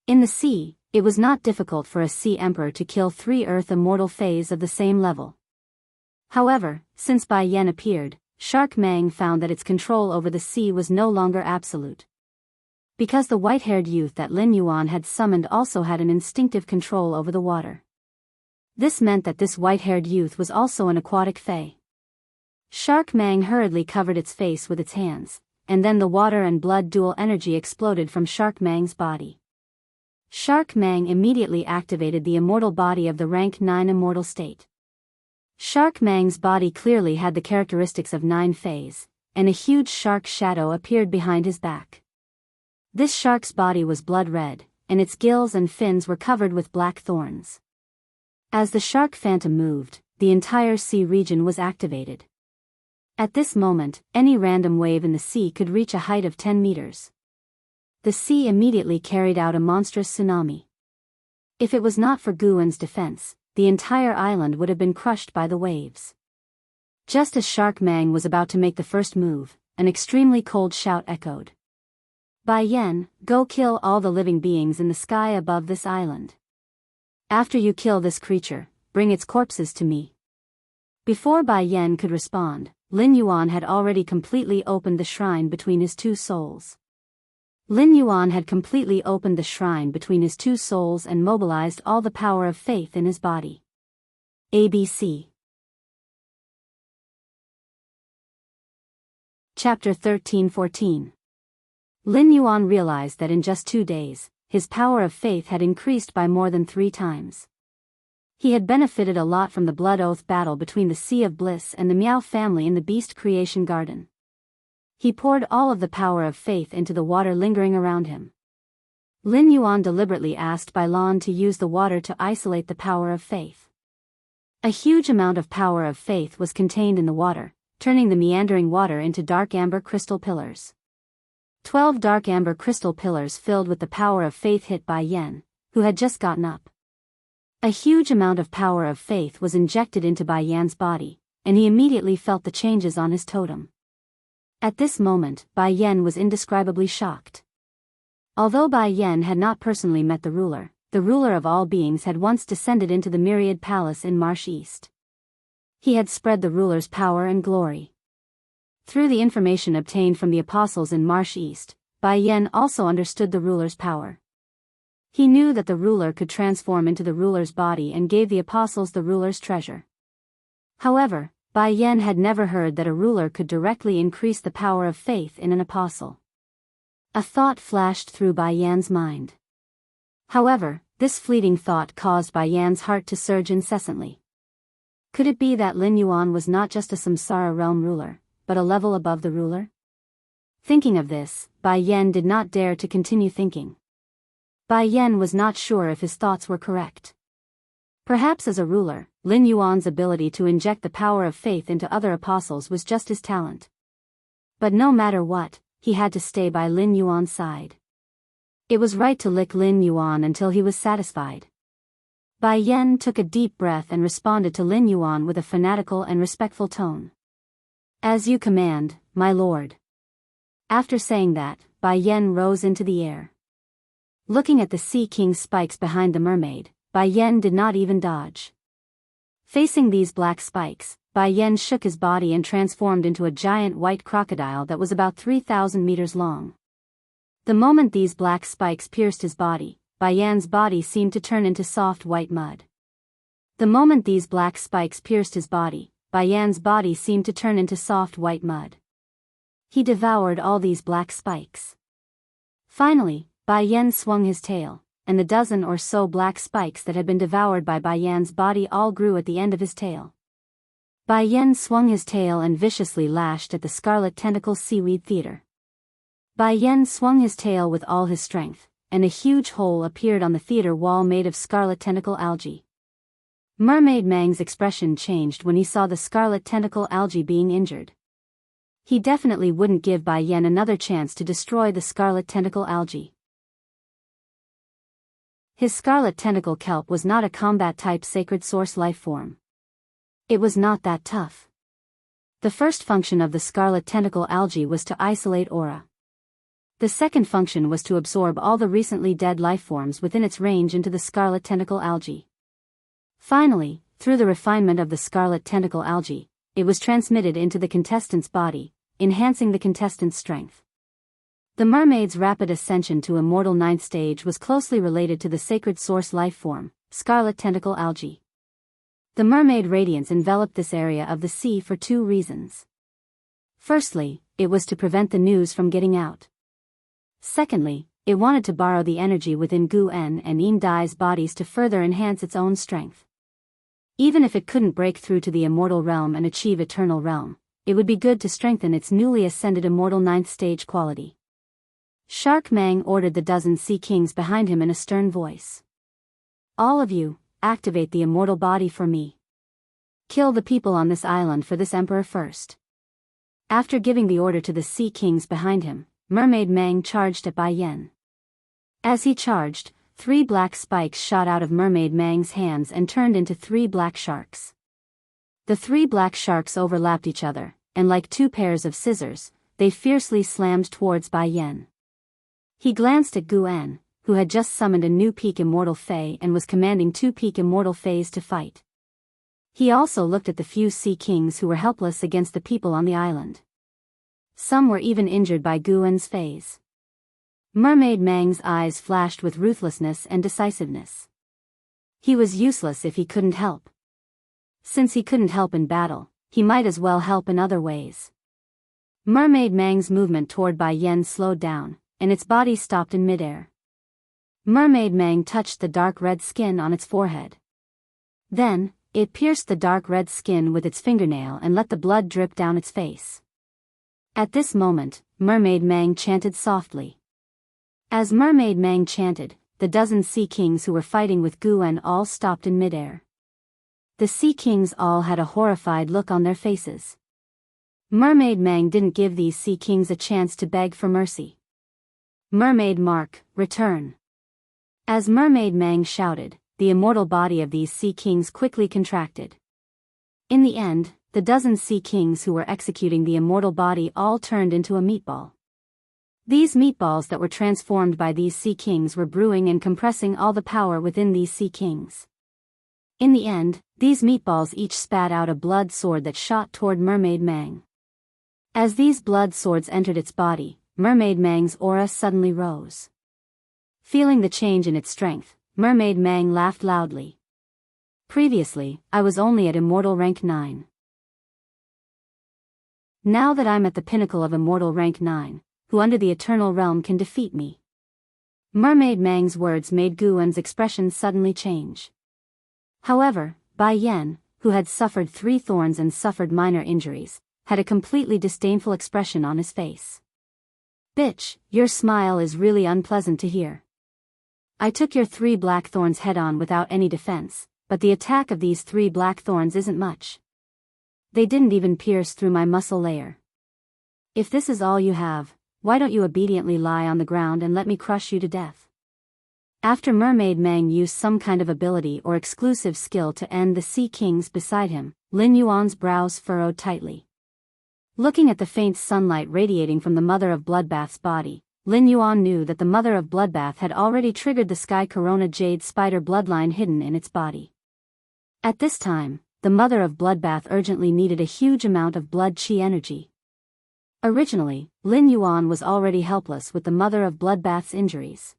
In the sea, it was not difficult for a sea emperor to kill 3 earth immortal Faes of the same level. However, since Bai Yan appeared, Shark Mang found that its control over the sea was no longer absolute. Because the white-haired youth that Lin Yuan had summoned also had an instinctive control over the water. This meant that this white-haired youth was also an aquatic Fae. Shark Mang hurriedly covered its face with its hands, and then the water and blood dual energy exploded from Shark Mang's body. Shark Mang immediately activated the immortal body of the rank 9 immortal state. Shark Mang's body clearly had the characteristics of 9 Faes, and a huge shark shadow appeared behind his back. This shark's body was blood red, and its gills and fins were covered with black thorns. As the shark phantom moved, the entire sea region was activated. At this moment, any random wave in the sea could reach a height of 10 meters. The sea immediately carried out a monstrous tsunami. If it was not for Guan's defense, the entire island would have been crushed by the waves. Just as Shark Mang was about to make the first move, an extremely cold shout echoed. Bai Yan, go kill all the living beings in the sky above this island. After you kill this creature, bring its corpses to me. Before Bai Yan could respond, Lin Yuan had already completely opened the shrine between his 2 souls. Lin Yuan had completely opened the shrine between his 2 souls and mobilized all the power of faith in his body. ABC. Chapter 13-14. Lin Yuan realized that in just 2 days, his power of faith had increased by more than 3 times. He had benefited a lot from the blood oath battle between the Sea of Bliss and the Miao family in the Beast Creation Garden. He poured all of the power of faith into the water lingering around him. Lin Yuan deliberately asked Bai Lan to use the water to isolate the power of faith. A huge amount of power of faith was contained in the water, turning the meandering water into dark amber crystal pillars. 12 dark amber crystal pillars filled with the power of faith hit Bai Yan, who had just gotten up. A huge amount of power of faith was injected into Bai Yan's body, and he immediately felt the changes on his totem. At this moment, Bai Yan was indescribably shocked. Although Bai Yan had not personally met the ruler of all beings had once descended into the Myriad Palace in Marsh East. He had spread the ruler's power and glory. Through the information obtained from the apostles in Marsh East, Bai Yan also understood the ruler's power. He knew that the ruler could transform into the ruler's body and gave the apostles the ruler's treasure. However, Bai Yan had never heard that a ruler could directly increase the power of faith in an apostle. A thought flashed through Bai Yan's mind. However, this fleeting thought caused Bai Yan's heart to surge incessantly. Could it be that Lin Yuan was not just a samsara realm ruler, but a level above the ruler? Thinking of this, Bai Yan did not dare to continue thinking. Bai Yan was not sure if his thoughts were correct. Perhaps as a ruler, Lin Yuan's ability to inject the power of faith into other apostles was just his talent. But no matter what, he had to stay by Lin Yuan's side. It was right to lick Lin Yuan until he was satisfied. Bai Yan took a deep breath and responded to Lin Yuan with a fanatical and respectful tone. "As you command, my lord." After saying that, Bai Yan rose into the air. Looking at the Sea King's spikes behind the mermaid, Bai Yan did not even dodge. Facing these black spikes, Bai Yan shook his body and transformed into a giant white crocodile that was about 3,000 meters long. The moment these black spikes pierced his body, Bai Yan's body seemed to turn into soft white mud. The moment these black spikes pierced his body, Bai Yan's body seemed to turn into soft white mud. He devoured all these black spikes. Finally, Bai Yan swung his tail, and the dozen or so black spikes that had been devoured by Bai Yan's body all grew at the end of his tail. Bai Yan swung his tail and viciously lashed at the Scarlet Tentacle Seaweed Theater. Bai Yan swung his tail with all his strength, and a huge hole appeared on the theater wall made of scarlet tentacle algae. Mermaid Mang's expression changed when he saw the scarlet tentacle algae being injured. He definitely wouldn't give Bai Yan another chance to destroy the scarlet tentacle algae. His scarlet tentacle kelp was not a combat-type sacred source life form. It was not that tough. The first function of the scarlet tentacle algae was to isolate aura. The second function was to absorb all the recently dead life forms within its range into the scarlet tentacle algae. Finally, through the refinement of the scarlet tentacle algae, it was transmitted into the contestant's body, enhancing the contestant's strength. The mermaid's rapid ascension to immortal 9th stage was closely related to the sacred source life form, scarlet tentacle algae. The mermaid radiance enveloped this area of the sea for two reasons. Firstly, it was to prevent the news from getting out. Secondly, it wanted to borrow the energy within Gu En and Yin Dai's bodies to further enhance its own strength. Even if it couldn't break through to the immortal realm and achieve eternal realm, it would be good to strengthen its newly ascended immortal 9th stage quality. Shark Mang ordered the dozen sea kings behind him in a stern voice. "All of you, activate the immortal body for me. Kill the people on this island for this emperor first." After giving the order to the sea kings behind him, Mermaid Mang charged at Bai Yan. As he charged, 3 black spikes shot out of Mermaid Mang's hands and turned into 3 black sharks. The 3 black sharks overlapped each other, and like 2 pairs of scissors, they fiercely slammed towards Bai Yan. He glanced at Gu En, who had just summoned a new peak immortal Fae and was commanding 2 peak immortal Faes to fight. He also looked at the few sea kings who were helpless against the people on the island. Some were even injured by Gu En's Faes. Mermaid Mang's eyes flashed with ruthlessness and decisiveness. He was useless if he couldn't help. Since he couldn't help in battle, he might as well help in other ways. Mermaid Mang's movement toward Bai Yan slowed down, and its body stopped in midair. Mermaid Mang touched the dark red skin on its forehead. Then, it pierced the dark red skin with its fingernail and let the blood drip down its face. At this moment, Mermaid Mang chanted softly. As Mermaid Mang chanted, the dozen sea kings who were fighting with Gu En all stopped in midair. The sea kings all had a horrified look on their faces. Mermaid Mang didn't give these sea kings a chance to beg for mercy. "Mermaid Mark, return." As Mermaid Mang shouted, the immortal body of these sea kings quickly contracted. In the end, the dozen sea kings who were executing the immortal body all turned into a meatball. These meatballs that were transformed by these sea kings were brewing and compressing all the power within these sea kings. In the end, these meatballs each spat out a blood sword that shot toward Mermaid Mang. As these blood swords entered its body, Mermaid Mang's aura suddenly rose. Feeling the change in its strength, Mermaid Mang laughed loudly. "Previously, I was only at immortal rank 9. Now that I'm at the pinnacle of immortal rank 9, who under the eternal realm can defeat me?" Mermaid Mang's words made Guan's expression suddenly change. However, Bai Yan, who had suffered 3 thorns and suffered minor injuries, had a completely disdainful expression on his face. "Bitch, your smile is really unpleasant to hear. I took your 3 black thorns head-on without any defense, but the attack of these 3 black thorns isn't much. They didn't even pierce through my muscle layer. If this is all you have, why don't you obediently lie on the ground and let me crush you to death?" After Mermaid Mang used some kind of ability or exclusive skill to end the Sea Kings beside him, Lin Yuan's brows furrowed tightly. Looking at the faint sunlight radiating from the Mother of Bloodbath's body, Lin Yuan knew that the Mother of Bloodbath had already triggered the Sky Corona Jade Spider bloodline hidden in its body. At this time, the Mother of Bloodbath urgently needed a huge amount of blood chi energy. Originally, Lin Yuan was already helpless with the Mother of Bloodbath's injuries.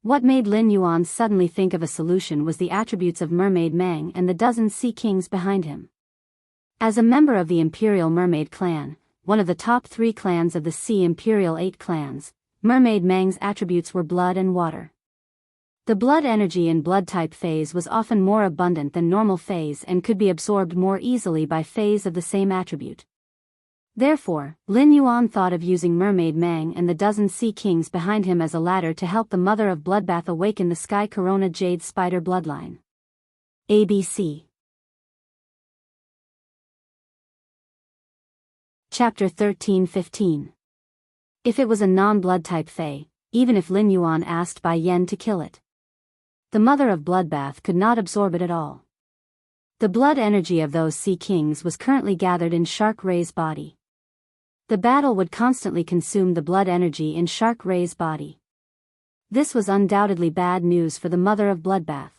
What made Lin Yuan suddenly think of a solution was the attributes of Mermaid Mang and the dozen Sea Kings behind him. As a member of the Imperial Mermaid Clan, one of the top 3 clans of the Sea Imperial 8 clans, Mermaid Mang's attributes were blood and water. The blood energy in blood-type phase was often more abundant than normal phase and could be absorbed more easily by phase of the same attribute. Therefore, Lin Yuan thought of using Mermaid Mang and the dozen Sea Kings behind him as a ladder to help the Mother of Bloodbath awaken the Sky Corona Jade Spider bloodline. ABC Chapter 13-15. If it was a non-blood type Fae, even if Lin Yuan asked Bai Yan to kill it, the Mother of Bloodbath could not absorb it at all. The blood energy of those Sea Kings was currently gathered in Shark Ray's body. The battle would constantly consume the blood energy in Shark Ray's body. This was undoubtedly bad news for the Mother of Bloodbath.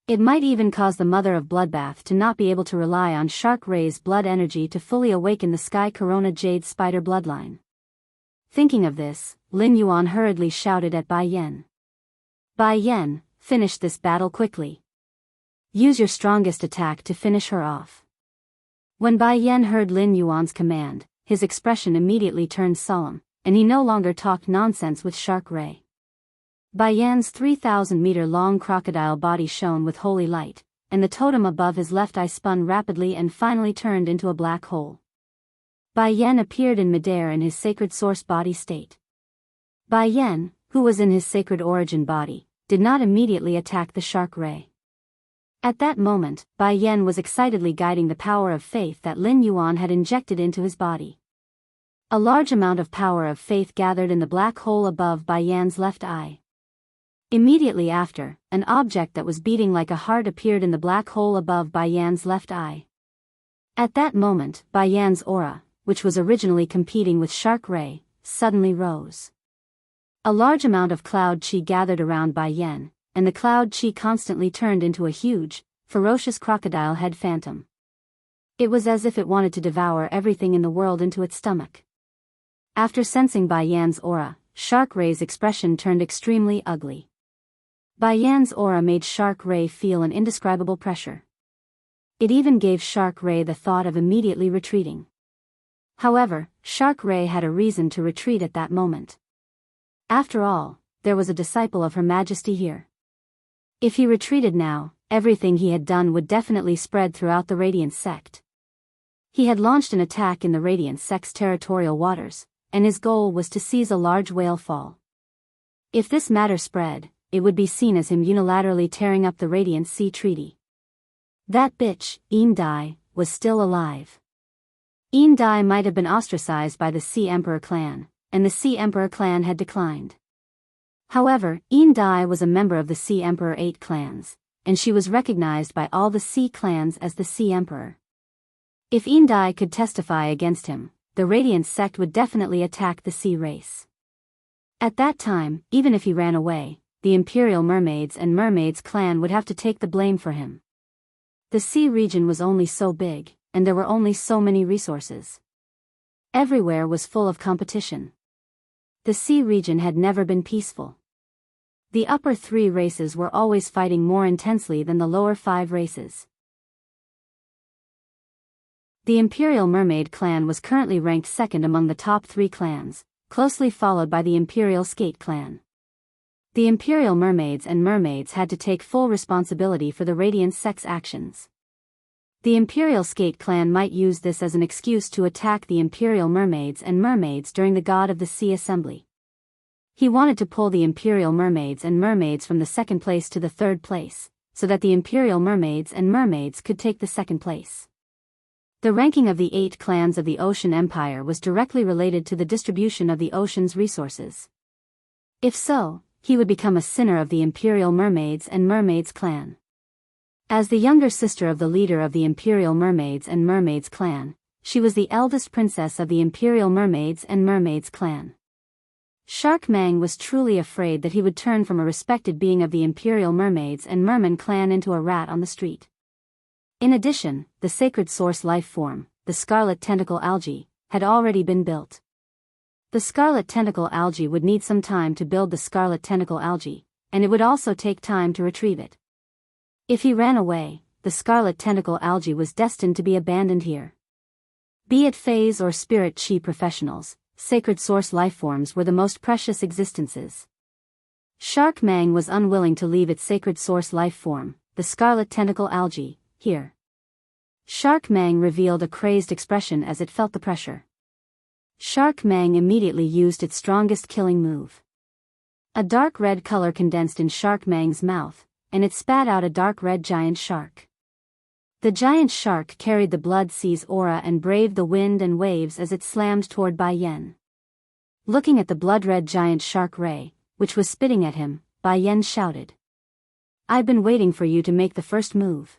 It might even cause the Mother of Bloodbath to not be able to rely on Shark Ray's blood energy to fully awaken the Sky Corona Jade Spider bloodline. Thinking of this, Lin Yuan hurriedly shouted at Bai Yan. "Bai Yan, finish this battle quickly. Use your strongest attack to finish her off." When Bai Yan heard Lin Yuan's command, his expression immediately turned solemn, and he no longer talked nonsense with Shark Ray. Bai Yan's 3,000-meter-long crocodile body shone with holy light, and the totem above his left eye spun rapidly and finally turned into a black hole. Bai Yan appeared in midair in his sacred source body state. Bai Yan, who was in his sacred origin body, did not immediately attack the Shark Ray. At that moment, Bai Yan was excitedly guiding the power of faith that Lin Yuan had injected into his body. A large amount of power of faith gathered in the black hole above Bai Yan's left eye. Immediately after, an object that was beating like a heart appeared in the black hole above Bai Yan's left eye. At that moment, Bai Yan's aura, which was originally competing with Shark Ray, suddenly rose. A large amount of cloud chi gathered around Bai Yan, and the cloud chi constantly turned into a huge, ferocious crocodile head phantom. It was as if it wanted to devour everything in the world into its stomach. After sensing Bai Yan's aura, Shark Ray's expression turned extremely ugly. Bai Yan's aura made Shark Ray feel an indescribable pressure. It even gave Shark Ray the thought of immediately retreating. However, Shark Ray had a reason to retreat at that moment. After all, there was a disciple of Her Majesty here. If he retreated now, everything he had done would definitely spread throughout the Radiant Sect. He had launched an attack in the Radiant Sect's territorial waters, and his goal was to seize a large whale fall. If this matter spread, it would be seen as him unilaterally tearing up the Radiant Sea Treaty. That bitch, Yin Dai, was still alive. Yin Dai might have been ostracized by the Sea Emperor clan, and the Sea Emperor clan had declined. However, Yin Dai was a member of the Sea Emperor 8 clans, and she was recognized by all the Sea clans as the Sea Emperor. If Yin Dai could testify against him, the Radiant Sect would definitely attack the Sea race. At that time, even if he ran away, the Imperial Mermaids and Mermaids clan would have to take the blame for him. The sea region was only so big, and there were only so many resources. Everywhere was full of competition. The sea region had never been peaceful. The upper 3 races were always fighting more intensely than the lower 5 races. The Imperial Mermaid clan was currently ranked second among the top 3 clans, closely followed by the Imperial Skate clan. The Imperial mermaids and mermaids had to take full responsibility for the Radiant sect's actions. The Imperial Skate clan might use this as an excuse to attack the Imperial mermaids and mermaids during the God of the Sea assembly. He wanted to pull the Imperial mermaids and mermaids from the second place to the third place, so that the Imperial mermaids and mermaids could take the second place. The ranking of the 8 clans of the Ocean Empire was directly related to the distribution of the ocean's resources. If so, he would become a sinner of the Imperial Mermaids and Mermaids clan. As the younger sister of the leader of the Imperial Mermaids and Mermaids clan, she was the eldest princess of the Imperial Mermaids and Mermaids clan. Shark Mang was truly afraid that he would turn from a respected being of the Imperial Mermaids and Merman clan into a rat on the street. In addition, the sacred source life form, the scarlet tentacle algae, had already been built. The scarlet tentacle algae would need some time to build the scarlet tentacle algae, and it would also take time to retrieve it. If he ran away, the scarlet tentacle algae was destined to be abandoned here. Be it phase or spirit chi professionals, sacred source lifeforms were the most precious existences. Shark Mang was unwilling to leave its sacred source life form, the scarlet tentacle algae, here. Shark Mang revealed a crazed expression as it felt the pressure. Shark Mang immediately used its strongest killing move. A dark red color condensed in Shark Mang's mouth, and it spat out a dark red giant shark. The giant shark carried the blood sea's aura and braved the wind and waves as it slammed toward Bai Yen. Looking at the blood-red giant shark ray, which was spitting at him, Bai Yen shouted, "I've been waiting for you to make the first move."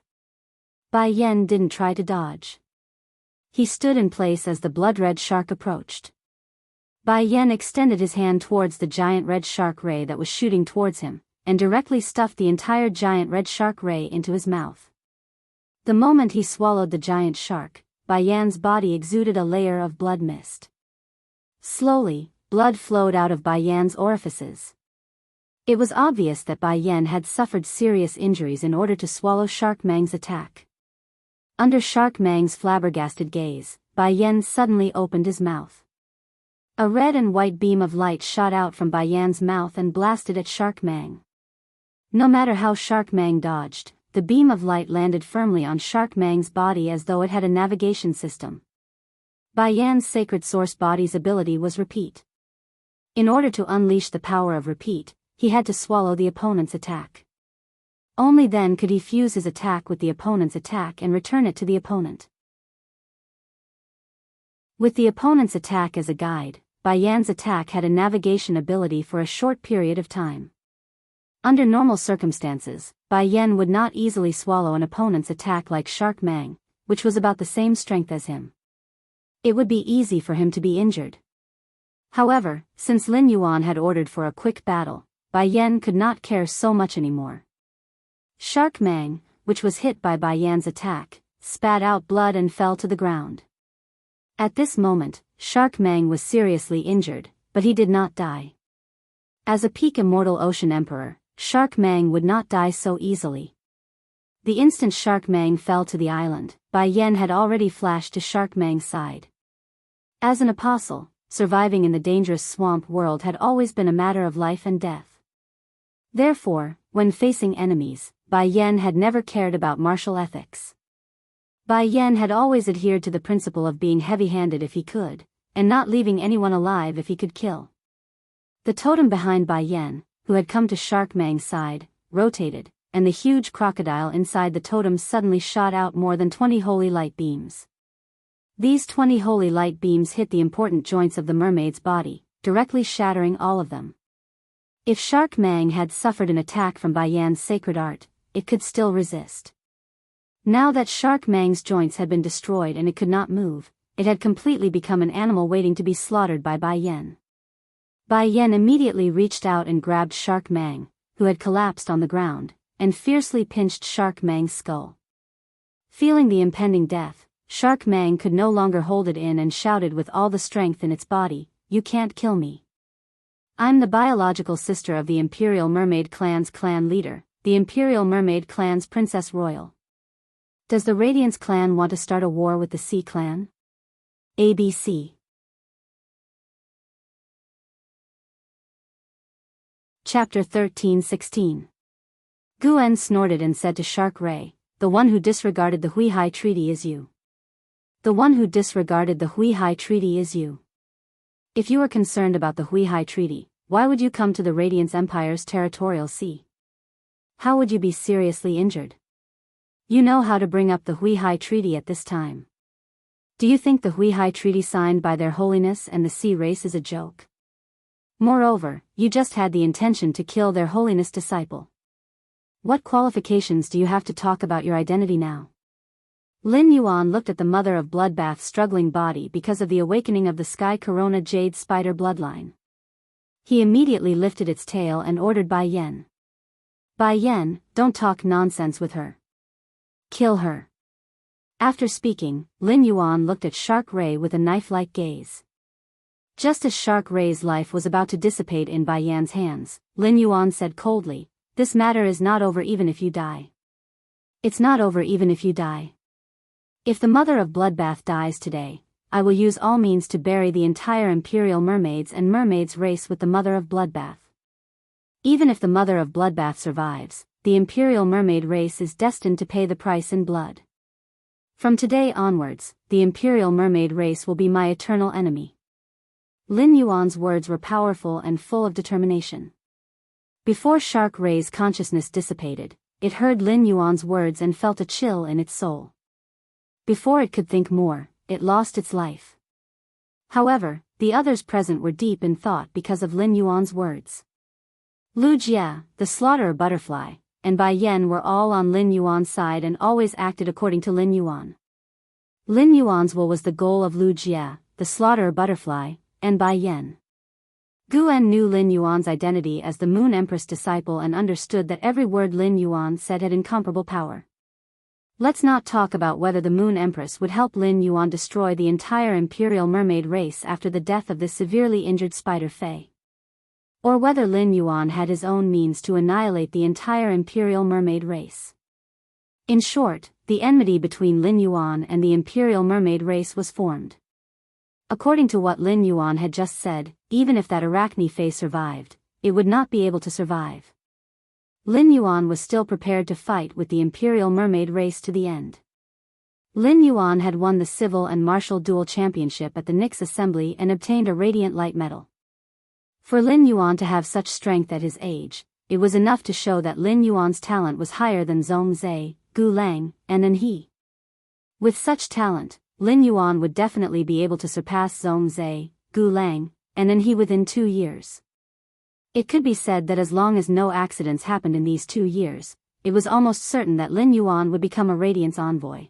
Bai Yen didn't try to dodge. He stood in place as the blood-red shark approached. Bai Yen extended his hand towards the giant red shark ray that was shooting towards him, and directly stuffed the entire giant red shark ray into his mouth. The moment he swallowed the giant shark, Bai Yan's body exuded a layer of blood mist. Slowly, blood flowed out of Bai Yan's orifices. It was obvious that Bai Yan had suffered serious injuries in order to swallow Shark Mang's attack. Under Shark Mang's flabbergasted gaze, Bai Yan suddenly opened his mouth. A red and white beam of light shot out from Bai Yan's mouth and blasted at Shark Mang. No matter how Shark Mang dodged, the beam of light landed firmly on Shark Mang's body as though it had a navigation system. Bai Yan's sacred source body's ability was repeat. In order to unleash the power of repeat, he had to swallow the opponent's attack. Only then could he fuse his attack with the opponent's attack and return it to the opponent. With the opponent's attack as a guide, Bai Yan's attack had a navigation ability for a short period of time. Under normal circumstances, Bai Yan would not easily swallow an opponent's attack like Shark Mang, which was about the same strength as him. It would be easy for him to be injured. However, since Lin Yuan had ordered for a quick battle, Bai Yan could not care so much anymore. Shark Mang, which was hit by Bai Yan's attack, spat out blood and fell to the ground. At this moment, Shark Mang was seriously injured, but he did not die. As a peak immortal ocean emperor, Shark Mang would not die so easily. The instant Shark Mang fell to the island, Bai Yan had already flashed to Shark Mang's side. As an apostle, surviving in the dangerous swamp world had always been a matter of life and death. Therefore, when facing enemies, Bai Yan had never cared about martial ethics. Bai Yan had always adhered to the principle of being heavy-handed if he could, and not leaving anyone alive if he could kill. The totem behind Bai Yan, who had come to Shark Mang's side, rotated, and the huge crocodile inside the totem suddenly shot out more than 20 holy light beams. These 20 holy light beams hit the important joints of the mermaid's body, directly shattering all of them. If Shark Mang had suffered an attack from Bai Yan's sacred art, it could still resist. Now that Shark Mang's joints had been destroyed and it could not move, it had completely become an animal waiting to be slaughtered by Bai Yan. Bai Yan immediately reached out and grabbed Shark Mang, who had collapsed on the ground, and fiercely pinched Shark Mang's skull. Feeling the impending death, Shark Mang could no longer hold it in and shouted with all the strength in its body, "You can't kill me. I'm the biological sister of the Imperial Mermaid Clan's clan leader, the Imperial Mermaid Clan's Princess Royal. Does the Radiance clan want to start a war with the Sea clan? ABC." Chapter 13-16. Guan snorted and said to Shark Ray, "The one who disregarded the Huihai Treaty is you. The one who disregarded the Huihai Treaty is you. If you were concerned about the Huihai Treaty, why would you come to the Radiance Empire's territorial sea? How would you be seriously injured? You know how to bring up the Huihai Treaty at this time. Do you think the Huihai Treaty signed by their holiness and the sea race is a joke? Moreover, you just had the intention to kill their holiness disciple. What qualifications do you have to talk about your identity now?" Lin Yuan looked at the mother of Bloodbath's struggling body because of the awakening of the Sky Corona Jade Spider bloodline. He immediately lifted its tail and ordered Bai Yan. "Bai Yan, don't talk nonsense with her. Kill her." After speaking, Lin Yuan looked at Shark Ray with a knife-like gaze. Just as Shark Ray's life was about to dissipate in Bai Yan's hands, Lin Yuan said coldly, "This matter is not over even if you die. It's not over even if you die. If the mother of Bloodbath dies today, I will use all means to bury the entire Imperial Mermaids and Mermaids race with the mother of Bloodbath. Even if the mother of Bloodbath survives, the Imperial Mermaid race is destined to pay the price in blood. From today onwards, the Imperial Mermaid race will be my eternal enemy." Lin Yuan's words were powerful and full of determination. Before Shark Ray's consciousness dissipated, it heard Lin Yuan's words and felt a chill in its soul. Before it could think more, it lost its life. However, the others present were deep in thought because of Lin Yuan's words. Lu Jia, the slaughterer butterfly, and Bai Yan were all on Lin Yuan's side and always acted according to Lin Yuan. Lin Yuan's will was the goal of Lu Jia, the slaughterer butterfly, and Bai Yan. Guan knew Lin Yuan's identity as the Moon Empress disciple and understood that every word Lin Yuan said had incomparable power. Let's not talk about whether the Moon Empress would help Lin Yuan destroy the entire Imperial Mermaid race after the death of this severely injured Spider Fae. Or whether Lin Yuan had his own means to annihilate the entire Imperial Mermaid race. In short, the enmity between Lin Yuan and the Imperial Mermaid race was formed. According to what Lin Yuan had just said, even if that Arachne Fae survived, it would not be able to survive. Lin Yuan was still prepared to fight with the Imperial Mermaid race to the end. Lin Yuan had won the Civil and Martial Duel Championship at the Nyx Assembly and obtained a Radiant Light Medal. For Lin Yuan to have such strength at his age, it was enough to show that Lin Yuan's talent was higher than Zhong Zhe, Gu Lang, and An He. With such talent, Lin Yuan would definitely be able to surpass Zhong Zhe, Gu Lang, and An He within 2 years. It could be said that as long as no accidents happened in these 2 years, it was almost certain that Lin Yuan would become a Radiance envoy.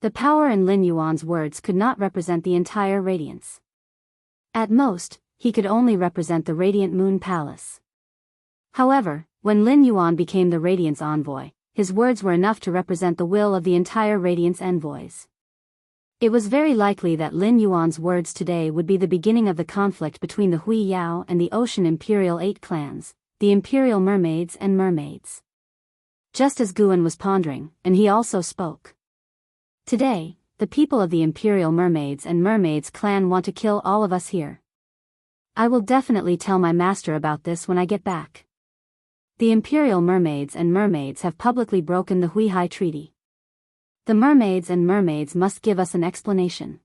The power in Lin Yuan's words could not represent the entire Radiance. At most, he could only represent the Radiant Moon Palace. However, when Lin Yuan became the Radiance envoy, his words were enough to represent the will of the entire Radiance envoys. It was very likely that Lin Yuan's words today would be the beginning of the conflict between the Biyao and the Ocean Imperial 8 clans, the Imperial Mermaids and Mermaids. Just as Guan was pondering, and he also spoke. Today, the people of the Imperial Mermaids and Mermaids clan want to kill all of us here. I will definitely tell my master about this when I get back. The Imperial Mermaids and Mermaids have publicly broken the Huihai Treaty. The Mermaids and Mermaids must give us an explanation.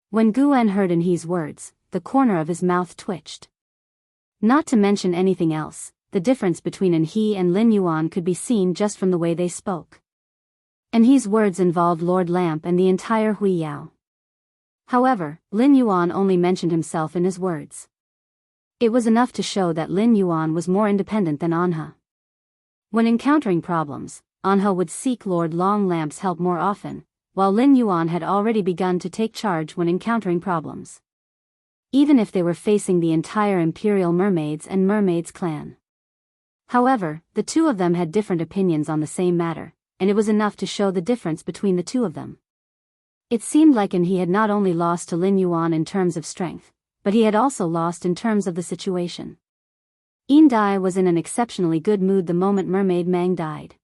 When Guan heard An He's words, the corner of his mouth twitched. Not to mention anything else, the difference between An He and Lin Yuan could be seen just from the way they spoke. An He's words involved Lord Lamp and the entire Huiyao. However, Lin Yuan only mentioned himself in his words. It was enough to show that Lin Yuan was more independent than Anha. When encountering problems, Anha would seek Lord Long Lamp's help more often, while Lin Yuan had already begun to take charge when encountering problems. Even if they were facing the entire Imperial Mermaids and Mermaids clan. However, the two of them had different opinions on the same matter, and it was enough to show the difference between the two of them. It seemed like he had not only lost to Lin Yuan in terms of strength, but he had also lost in terms of the situation. Yin Dai was in an exceptionally good mood the moment Mermaid Mang died.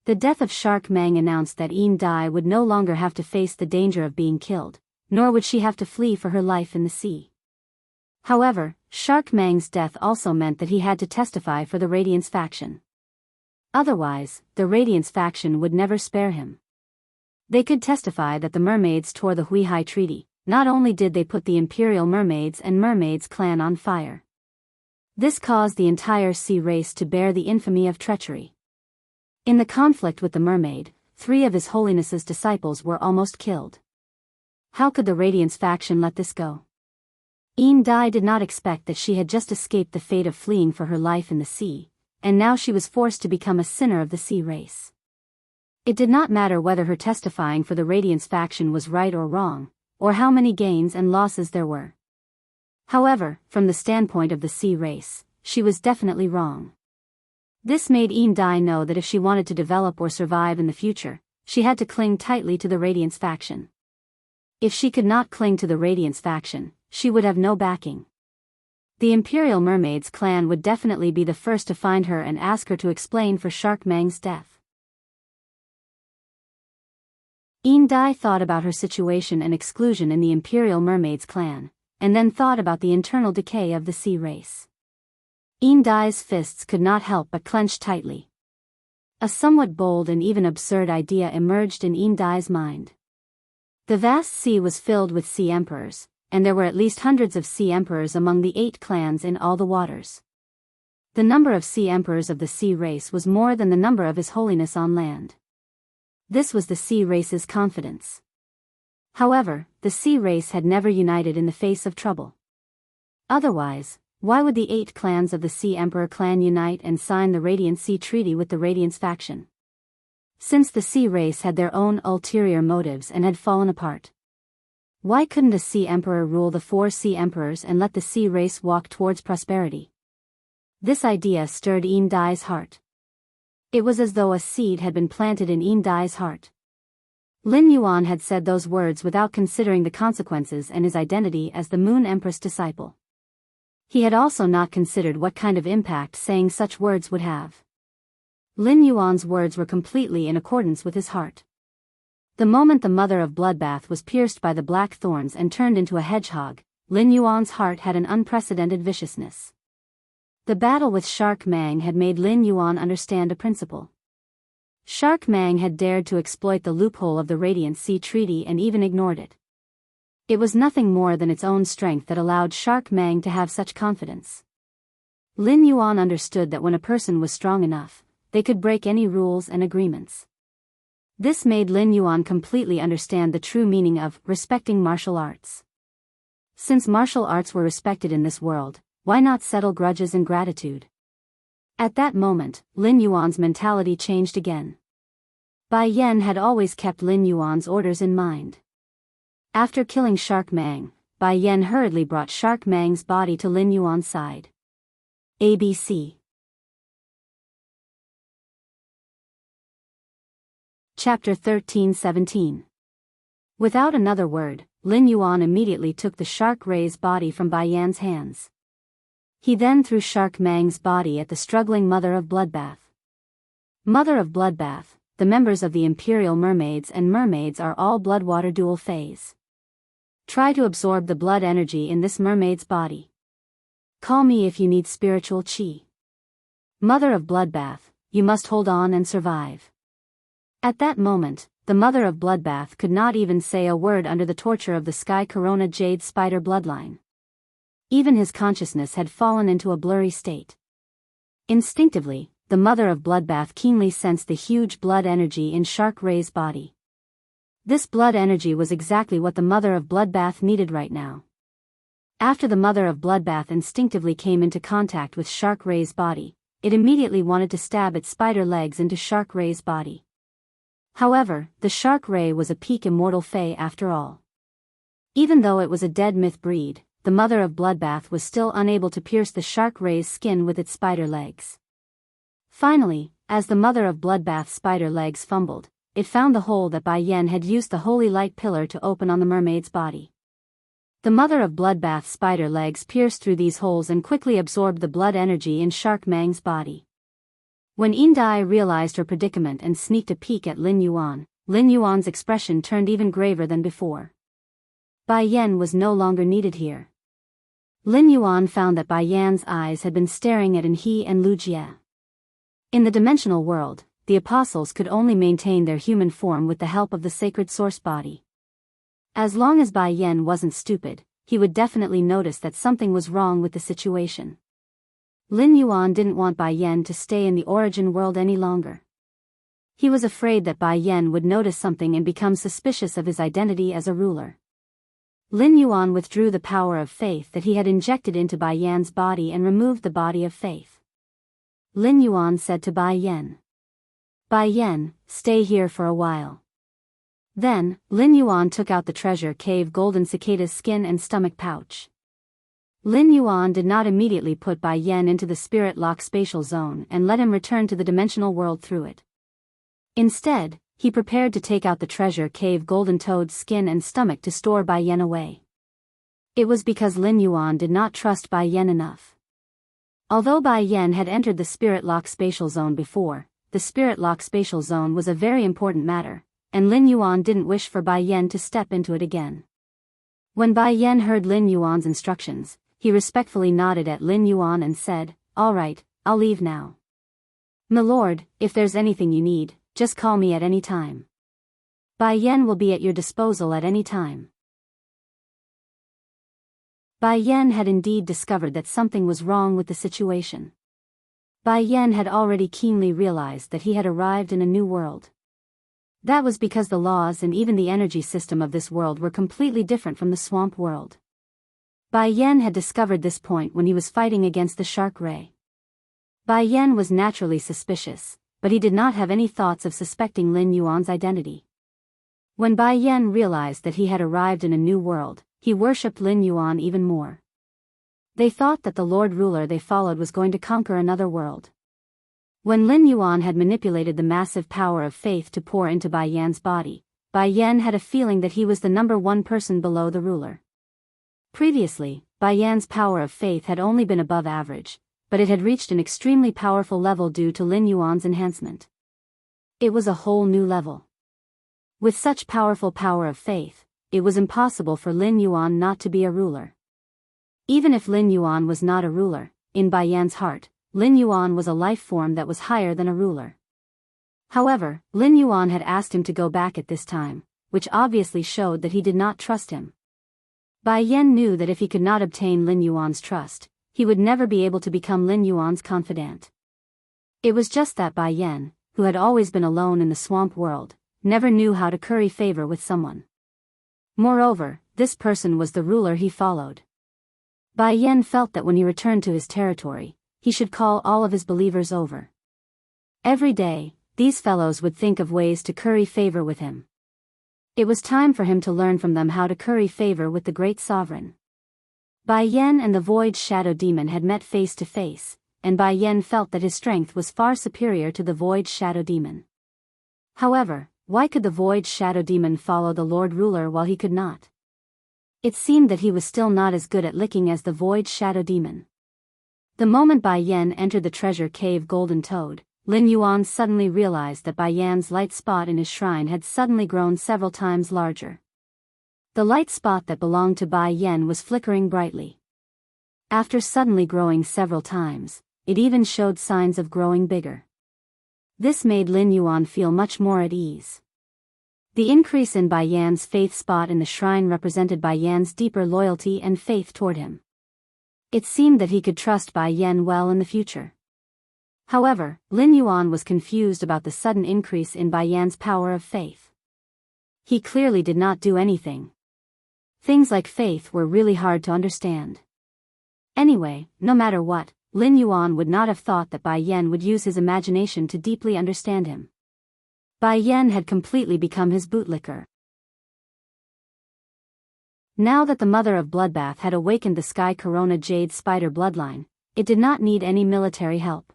The death of Shark Mang announced that Yin Dai would no longer have to face the danger of being killed, nor would she have to flee for her life in the sea. However, Shark Mang's death also meant that he had to testify for the Radiance faction. Otherwise, the Radiance faction would never spare him. They could testify that the mermaids tore the Huihai Treaty. Not only did they put the Imperial Mermaids and Mermaids clan on fire. This caused the entire sea race to bear the infamy of treachery. In the conflict with the mermaid, 3 of His Holiness's disciples were almost killed. How could the Radiance faction let this go? Yin Dai did not expect that she had just escaped the fate of fleeing for her life in the sea, and now she was forced to become a sinner of the sea race. It did not matter whether her testifying for the Radiance faction was right or wrong, or how many gains and losses there were. However, from the standpoint of the sea race, she was definitely wrong. This made Yin Dai know that if she wanted to develop or survive in the future, she had to cling tightly to the Radiance faction. If she could not cling to the Radiance faction, she would have no backing. The Imperial Mermaids clan would definitely be the first to find her and ask her to explain for Shark Mang's death. Yin Dai thought about her situation and exclusion in the Imperial Mermaids clan, and then thought about the internal decay of the sea race. Yin Dai's fists could not help but clench tightly. A somewhat bold and even absurd idea emerged in Yin Dai's mind. The vast sea was filled with sea emperors, and there were at least hundreds of sea emperors among the 8 clans in all the waters. The number of sea emperors of the sea race was more than the number of His Holiness on land. This was the sea race's confidence. However, the sea race had never united in the face of trouble. Otherwise, why would the 8 clans of the Sea Emperor clan unite and sign the Radiant Sea Treaty with the Radiance faction? Since the sea race had their own ulterior motives and had fallen apart. Why couldn't a Sea Emperor rule the 4 Sea Emperors and let the sea race walk towards prosperity? This idea stirred Yin Dai's heart. It was as though a seed had been planted in Yin Dai's heart. Lin Yuan had said those words without considering the consequences and his identity as the Moon Empress disciple. He had also not considered what kind of impact saying such words would have. Lin Yuan's words were completely in accordance with his heart. The moment the mother of Bloodbath was pierced by the black thorns and turned into a hedgehog, Lin Yuan's heart had an unprecedented viciousness. The battle with Shark Mang had made Lin Yuan understand a principle. Shark Mang had dared to exploit the loophole of the Radiant Sea Treaty and even ignored it. It was nothing more than its own strength that allowed Shark Mang to have such confidence. Lin Yuan understood that when a person was strong enough, they could break any rules and agreements. This made Lin Yuan completely understand the true meaning of respecting martial arts. Since martial arts were respected in this world, why not settle grudges and gratitude? At that moment, Lin Yuan's mentality changed again. Bai Yan had always kept Lin Yuan's orders in mind. After killing Shark Mang, Bai Yan hurriedly brought Shark Mang's body to Lin Yuan's side. ABC. Chapter 13-17. Without another word, Lin Yuan immediately took the Shark Ray's body from Bai Yan's hands. He then threw Shark Mang's body at the struggling Mother of Bloodbath. Mother of Bloodbath, the members of the Imperial Mermaids and Mermaids are all Bloodwater dual phase. Try to absorb the blood energy in this mermaid's body. Call me if you need spiritual chi. Mother of Bloodbath, you must hold on and survive. At that moment, the Mother of Bloodbath could not even say a word under the torture of the Sky Corona Jade Spider bloodline. Even his consciousness had fallen into a blurry state. Instinctively, the Mother of Bloodbath keenly sensed the huge blood energy in Shark Ray's body. This blood energy was exactly what the Mother of Bloodbath needed right now. After the Mother of Bloodbath instinctively came into contact with Shark Ray's body, it immediately wanted to stab its spider legs into Shark Ray's body. However, the Shark Ray was a peak immortal fae after all. Even though it was a dead myth breed, the Mother of Bloodbath was still unable to pierce the Shark Ray's skin with its spider legs. Finally, as the Mother of Bloodbath's spider legs fumbled, it found the hole that Bai Yan had used the holy light pillar to open on the mermaid's body. The Mother of Bloodbath's spider legs pierced through these holes and quickly absorbed the blood energy in Shark Mang's body. When Yin Dai realized her predicament and sneaked a peek at Lin Yuan's expression turned even graver than before. Bai Yan was no longer needed here. Lin Yuan found that Bai Yan's eyes had been staring at He and Lu Jie. In the dimensional world, the apostles could only maintain their human form with the help of the sacred source body. As long as Bai Yan wasn't stupid, he would definitely notice that something was wrong with the situation. Lin Yuan didn't want Bai Yan to stay in the origin world any longer. He was afraid that Bai Yan would notice something and become suspicious of his identity as a ruler. Lin Yuan withdrew the power of faith that he had injected into Bai Yan's body and removed the body of faith. Lin Yuan said to Bai Yan, "Bai Yan, stay here for a while." Then, Lin Yuan took out the treasure cave golden cicada's skin and stomach pouch. Lin Yuan did not immediately put Bai Yan into the spirit lock spatial zone and let him return to the dimensional world through it. Instead, he prepared to take out the treasure cave golden toad's skin and stomach to store Bai Yan away. It was because Lin Yuan did not trust Bai Yan enough. Although Bai Yan had entered the spirit lock spatial zone before, the spirit lock spatial zone was a very important matter, and Lin Yuan didn't wish for Bai Yan to step into it again. When Bai Yan heard Lin Yuan's instructions, he respectfully nodded at Lin Yuan and said, "All right, I'll leave now. My lord, if there's anything you need, just call me at any time. Bai Yan will be at your disposal at any time." Bai Yan had indeed discovered that something was wrong with the situation. Bai Yan had already keenly realized that he had arrived in a new world. That was because the laws and even the energy system of this world were completely different from the swamp world. Bai Yan had discovered this point when he was fighting against the shark ray. Bai Yan was naturally suspicious, but he did not have any thoughts of suspecting Lin Yuan's identity. When Bai Yan realized that he had arrived in a new world, he worshipped Lin Yuan even more. They thought that the Lord Ruler they followed was going to conquer another world. When Lin Yuan had manipulated the massive power of faith to pour into Bai Yan's body, Bai Yan had a feeling that he was the number one person below the ruler. Previously, Bai Yan's power of faith had only been above average, but it had reached an extremely powerful level due to Lin Yuan's enhancement. It was a whole new level. With such powerful power of faith, it was impossible for Lin Yuan not to be a ruler. Even if Lin Yuan was not a ruler, in Bai Yan's heart, Lin Yuan was a life form that was higher than a ruler. However, Lin Yuan had asked him to go back at this time, which obviously showed that he did not trust him. Bai Yan knew that if he could not obtain Lin Yuan's trust, he would never be able to become Lin Yuan's confidant. It was just that Bai Yan, who had always been alone in the swamp world, never knew how to curry favor with someone. Moreover, this person was the ruler he followed. Bai Yan felt that when he returned to his territory, he should call all of his believers over. Every day, these fellows would think of ways to curry favor with him. It was time for him to learn from them how to curry favor with the great sovereign. Bai Yan and the Void Shadow Demon had met face to face, and Bai Yan felt that his strength was far superior to the Void Shadow Demon. However, why could the Void Shadow Demon follow the Lord Ruler while he could not? It seemed that he was still not as good at licking as the Void Shadow Demon. The moment Bai Yan entered the treasure cave Golden Toad, Lin Yuan suddenly realized that Bai Yan's light spot in his shrine had suddenly grown several times larger. The light spot that belonged to Bai Yan was flickering brightly. After suddenly growing several times, it even showed signs of growing bigger. This made Lin Yuan feel much more at ease. The increase in Bai Yan's faith spot in the shrine represented Bai Yan's deeper loyalty and faith toward him. It seemed that he could trust Bai Yan well in the future. However, Lin Yuan was confused about the sudden increase in Bai Yan's power of faith. He clearly did not do anything. Things like faith were really hard to understand. Anyway, no matter what, Lin Yuan would not have thought that Bai Yan would use his imagination to deeply understand him. Bai Yan had completely become his bootlicker. Now that the Mother of Bloodbath had awakened the Sky Corona Jade Spider bloodline, it did not need any military help.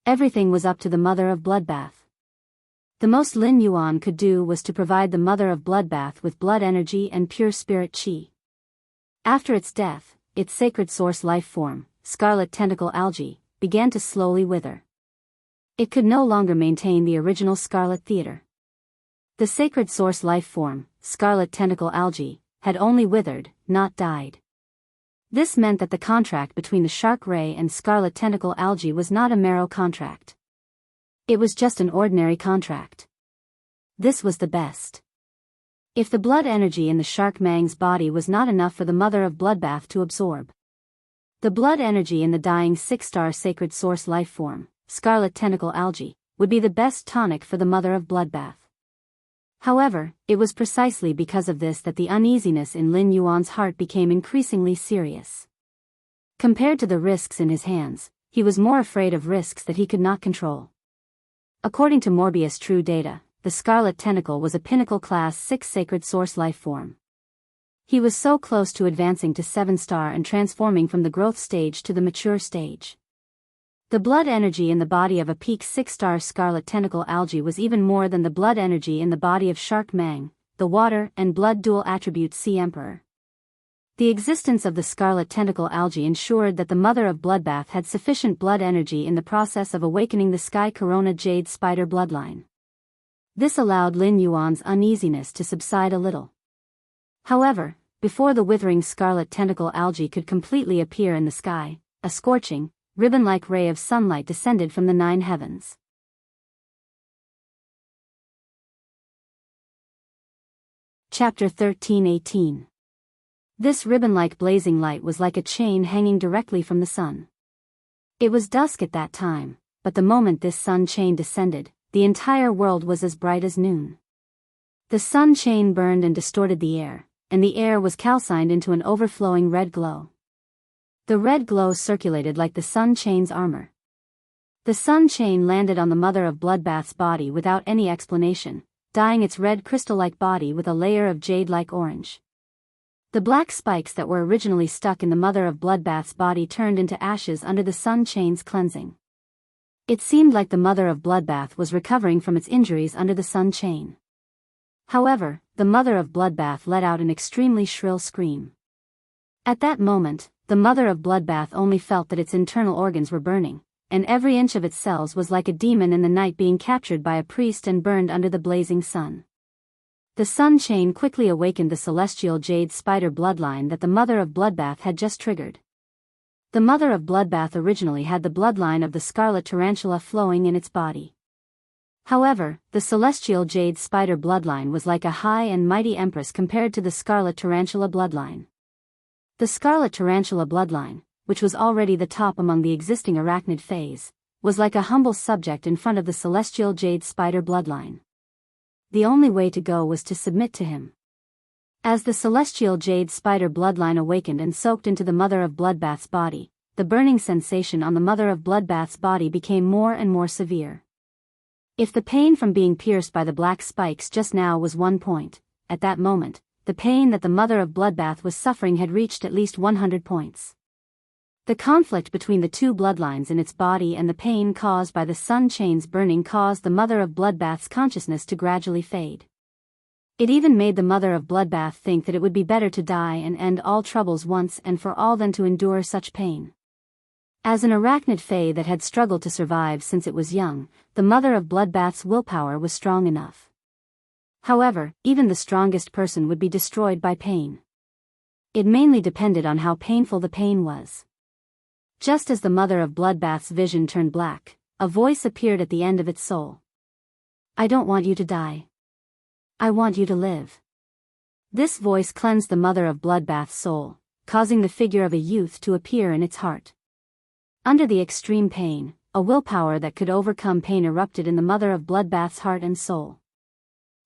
Everything was up to the Mother of Bloodbath. The most Lin Yuan could do was to provide the Mother of Bloodbath with blood energy and pure spirit qi. After its death, its sacred source life form, Scarlet Tentacle Algae, began to slowly wither. It could no longer maintain the original Scarlet Theater. The sacred source life form, Scarlet Tentacle Algae, had only withered, not died. This meant that the contract between the shark ray and scarlet tentacle algae was not a marrow contract. It was just an ordinary contract. This was the best. If the blood energy in the shark mang's body was not enough for the mother of bloodbath to absorb, the blood energy in the dying 6-star sacred source life form, scarlet tentacle algae, would be the best tonic for the mother of bloodbath. However, it was precisely because of this that the uneasiness in Lin Yuan's heart became increasingly serious. Compared to the risks in his hands, he was more afraid of risks that he could not control. According to Morbius True Data, the scarlet tentacle was a pinnacle class 6 sacred source life form. He was so close to advancing to 7-star and transforming from the growth stage to the mature stage. The blood energy in the body of a peak 6-star scarlet tentacle algae was even more than the blood energy in the body of shark mang, the water and blood dual attribute sea emperor. The existence of the scarlet tentacle algae ensured that the mother of bloodbath had sufficient blood energy in the process of awakening the sky corona jade spider bloodline. This allowed Lin Yuan's uneasiness to subside a little. However, before the withering scarlet tentacle algae could completely appear in the sky, a scorching, ribbon-like ray of sunlight descended from the 9 heavens. Chapter 13:18. This ribbon-like blazing light was like a chain hanging directly from the sun. It was dusk at that time, but the moment this sun chain descended, the entire world was as bright as noon. The sun chain burned and distorted the air, and the air was calcined into an overflowing red glow. The red glow circulated like the sun chain's armor. The sun chain landed on the mother of bloodbath's body without any explanation, dyeing its red crystal-like body with a layer of jade-like orange. The black spikes that were originally stuck in the mother of bloodbath's body turned into ashes under the sun chain's cleansing. It seemed like the mother of bloodbath was recovering from its injuries under the sun chain. However, the mother of bloodbath let out an extremely shrill scream. At that moment, the mother of bloodbath only felt that its internal organs were burning, and every inch of its cells was like a demon in the night being captured by a priest and burned under the blazing sun. The sun chain quickly awakened the celestial jade spider bloodline that the mother of bloodbath had just triggered. The mother of bloodbath originally had the bloodline of the scarlet tarantula flowing in its body. However, the celestial jade spider bloodline was like a high and mighty empress compared to the scarlet tarantula bloodline. The scarlet tarantula bloodline, which was already the top among the existing arachnid phase, was like a humble subject in front of the celestial jade spider bloodline. The only way to go was to submit to him. As the celestial jade spider bloodline awakened and soaked into the mother of bloodbath's body, the burning sensation on the mother of bloodbath's body became more and more severe. If the pain from being pierced by the black spikes just now was 1 point, at that moment, the pain that the mother of bloodbath was suffering had reached at least 100 points. The conflict between the two bloodlines in its body and the pain caused by the sun chain's burning caused the mother of bloodbath's consciousness to gradually fade. It even made the mother of bloodbath think that it would be better to die and end all troubles once and for all than to endure such pain. As an arachnid fae that had struggled to survive since it was young, the mother of bloodbath's willpower was strong enough. However, even the strongest person would be destroyed by pain. It mainly depended on how painful the pain was. Just as the mother of bloodbath's vision turned black, a voice appeared at the end of its soul. "I don't want you to die. I want you to live." This voice cleansed the mother of bloodbath's soul, causing the figure of a youth to appear in its heart. Under the extreme pain, a willpower that could overcome pain erupted in the mother of bloodbath's heart and soul.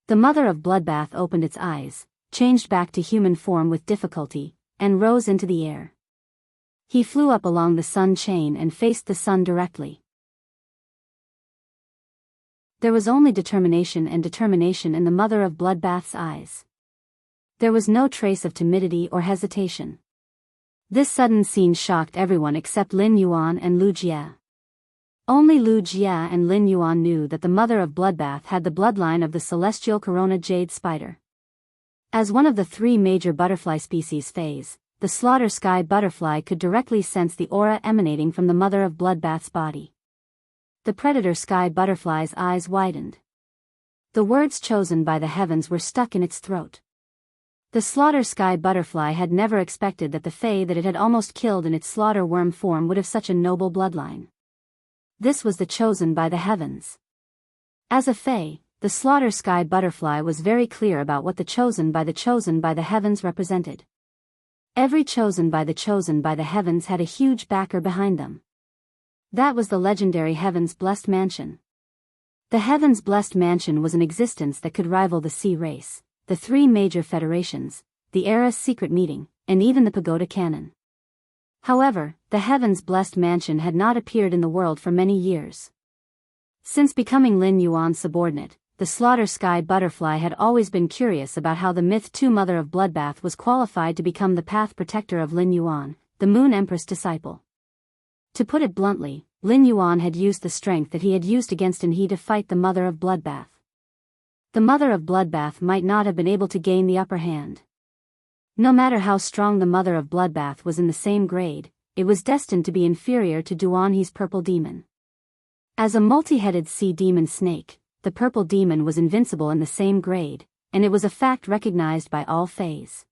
The mother of bloodbath opened its eyes, changed back to human form with difficulty, and rose into the air. He flew up along the sun chain and faced the sun directly. There was only determination and determination in the mother of bloodbath's eyes. There was no trace of timidity or hesitation. This sudden scene shocked everyone except Lin Yuan and Lu Jie. Only Lu Jie and Lin Yuan knew that the mother of bloodbath had the bloodline of the celestial corona jade spider. As one of the 3 major butterfly species phase, the slaughter sky butterfly could directly sense the aura emanating from the mother of bloodbath's body. The predator sky butterfly's eyes widened. The words chosen by the heavens were stuck in its throat. The slaughter sky butterfly had never expected that the fae that it had almost killed in its slaughter worm form would have such a noble bloodline. This was the chosen by the heavens. As a fae, the slaughter sky butterfly was very clear about what the chosen by the heavens represented. Every chosen by the heavens had a huge backer behind them. That was the legendary Heaven's Blessed Mansion. The Heaven's Blessed Mansion was an existence that could rival the Sea Race, the three major federations, the Era's secret meeting, and even the Pagoda Cannon. However, the Heaven's Blessed Mansion had not appeared in the world for many years. Since becoming Lin Yuan's subordinate, the slaughter sky butterfly had always been curious about how the Myth 2 Mother of Bloodbath was qualified to become the path protector of Lin Yuan, the Moon Empress disciple. To put it bluntly, Lin Yuan had used the strength that he had used against Anhe to fight the Mother of Bloodbath. The Mother of Bloodbath might not have been able to gain the upper hand. No matter how strong the Mother of Bloodbath was in the same grade, it was destined to be inferior to Duanhe's purple demon. As a multi-headed sea demon snake, the purple demon was invincible in the same grade, and it was a fact recognized by all faes.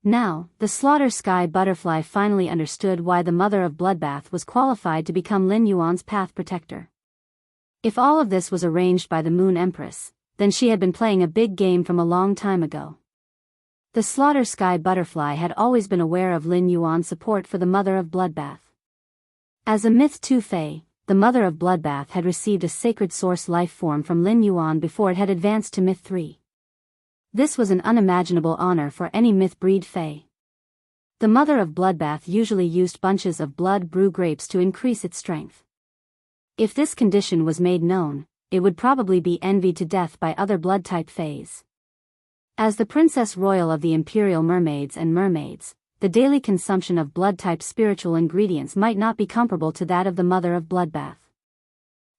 Now, the slaughter sky butterfly finally understood why the Mother of Bloodbath was qualified to become Lin Yuan's path protector. If all of this was arranged by the Moon Empress, then she had been playing a big game from a long time ago. The slaughter sky butterfly had always been aware of Lin Yuan's support for the Mother of Bloodbath. As a Myth 2 Fae, the Mother of Bloodbath had received a sacred source life form from Lin Yuan before it had advanced to Myth 3. This was an unimaginable honor for any Myth breed Fae. The Mother of Bloodbath usually used bunches of blood brew grapes to increase its strength. If this condition was made known, it would probably be envied to death by other blood-type faes. As the Princess Royal of the Imperial Mermaids and Mermaids, the daily consumption of blood-type spiritual ingredients might not be comparable to that of the Mother of Bloodbath.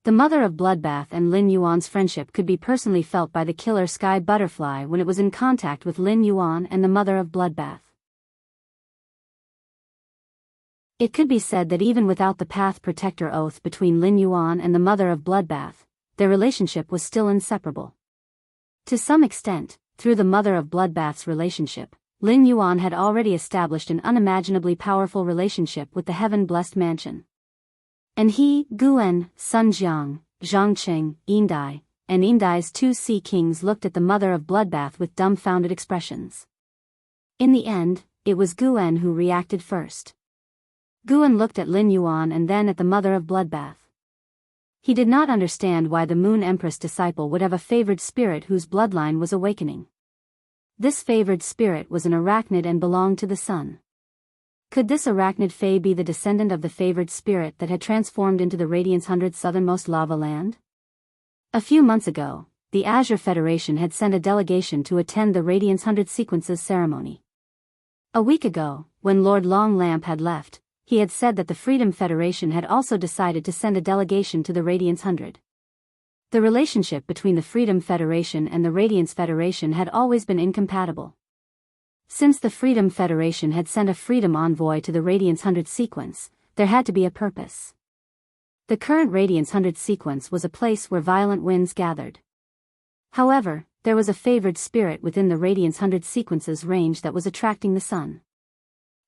The Mother of Bloodbath and Lin Yuan's friendship could be personally felt by the killer sky butterfly when it was in contact with Lin Yuan and the Mother of Bloodbath. It could be said that even without the Path Protector oath between Lin Yuan and the Mother of Bloodbath, their relationship was still inseparable. To some extent, through the Mother of Bloodbath's relationship, Lin Yuan had already established an unimaginably powerful relationship with the Heaven-Blessed Mansion. And he, Guan, Sun Jiang, Zhangqing, Yindai, and Yindai's two sea kings looked at the Mother of Bloodbath with dumbfounded expressions. In the end, it was Guan who reacted first. Guan looked at Lin Yuan and then at the Mother of Bloodbath. He did not understand why the Moon Empress disciple would have a favored spirit whose bloodline was awakening. This favored spirit was an arachnid and belonged to the sun. Could this arachnid fae be the descendant of the favored spirit that had transformed into the Radiance 100's southernmost lava land? A few months ago, the Azure Federation had sent a delegation to attend the Radiance 100 Sequences ceremony. A week ago, when Lord Long Lamp had left, he had said that the Freedom Federation had also decided to send a delegation to the Radiance 100. The relationship between the Freedom Federation and the Radiance Federation had always been incompatible. Since the Freedom Federation had sent a Freedom Envoy to the Radiance 100 sequence, there had to be a purpose. The current Radiance 100 sequence was a place where violent winds gathered. However, there was a favored spirit within the Radiance 100 sequence's range that was attracting the sun.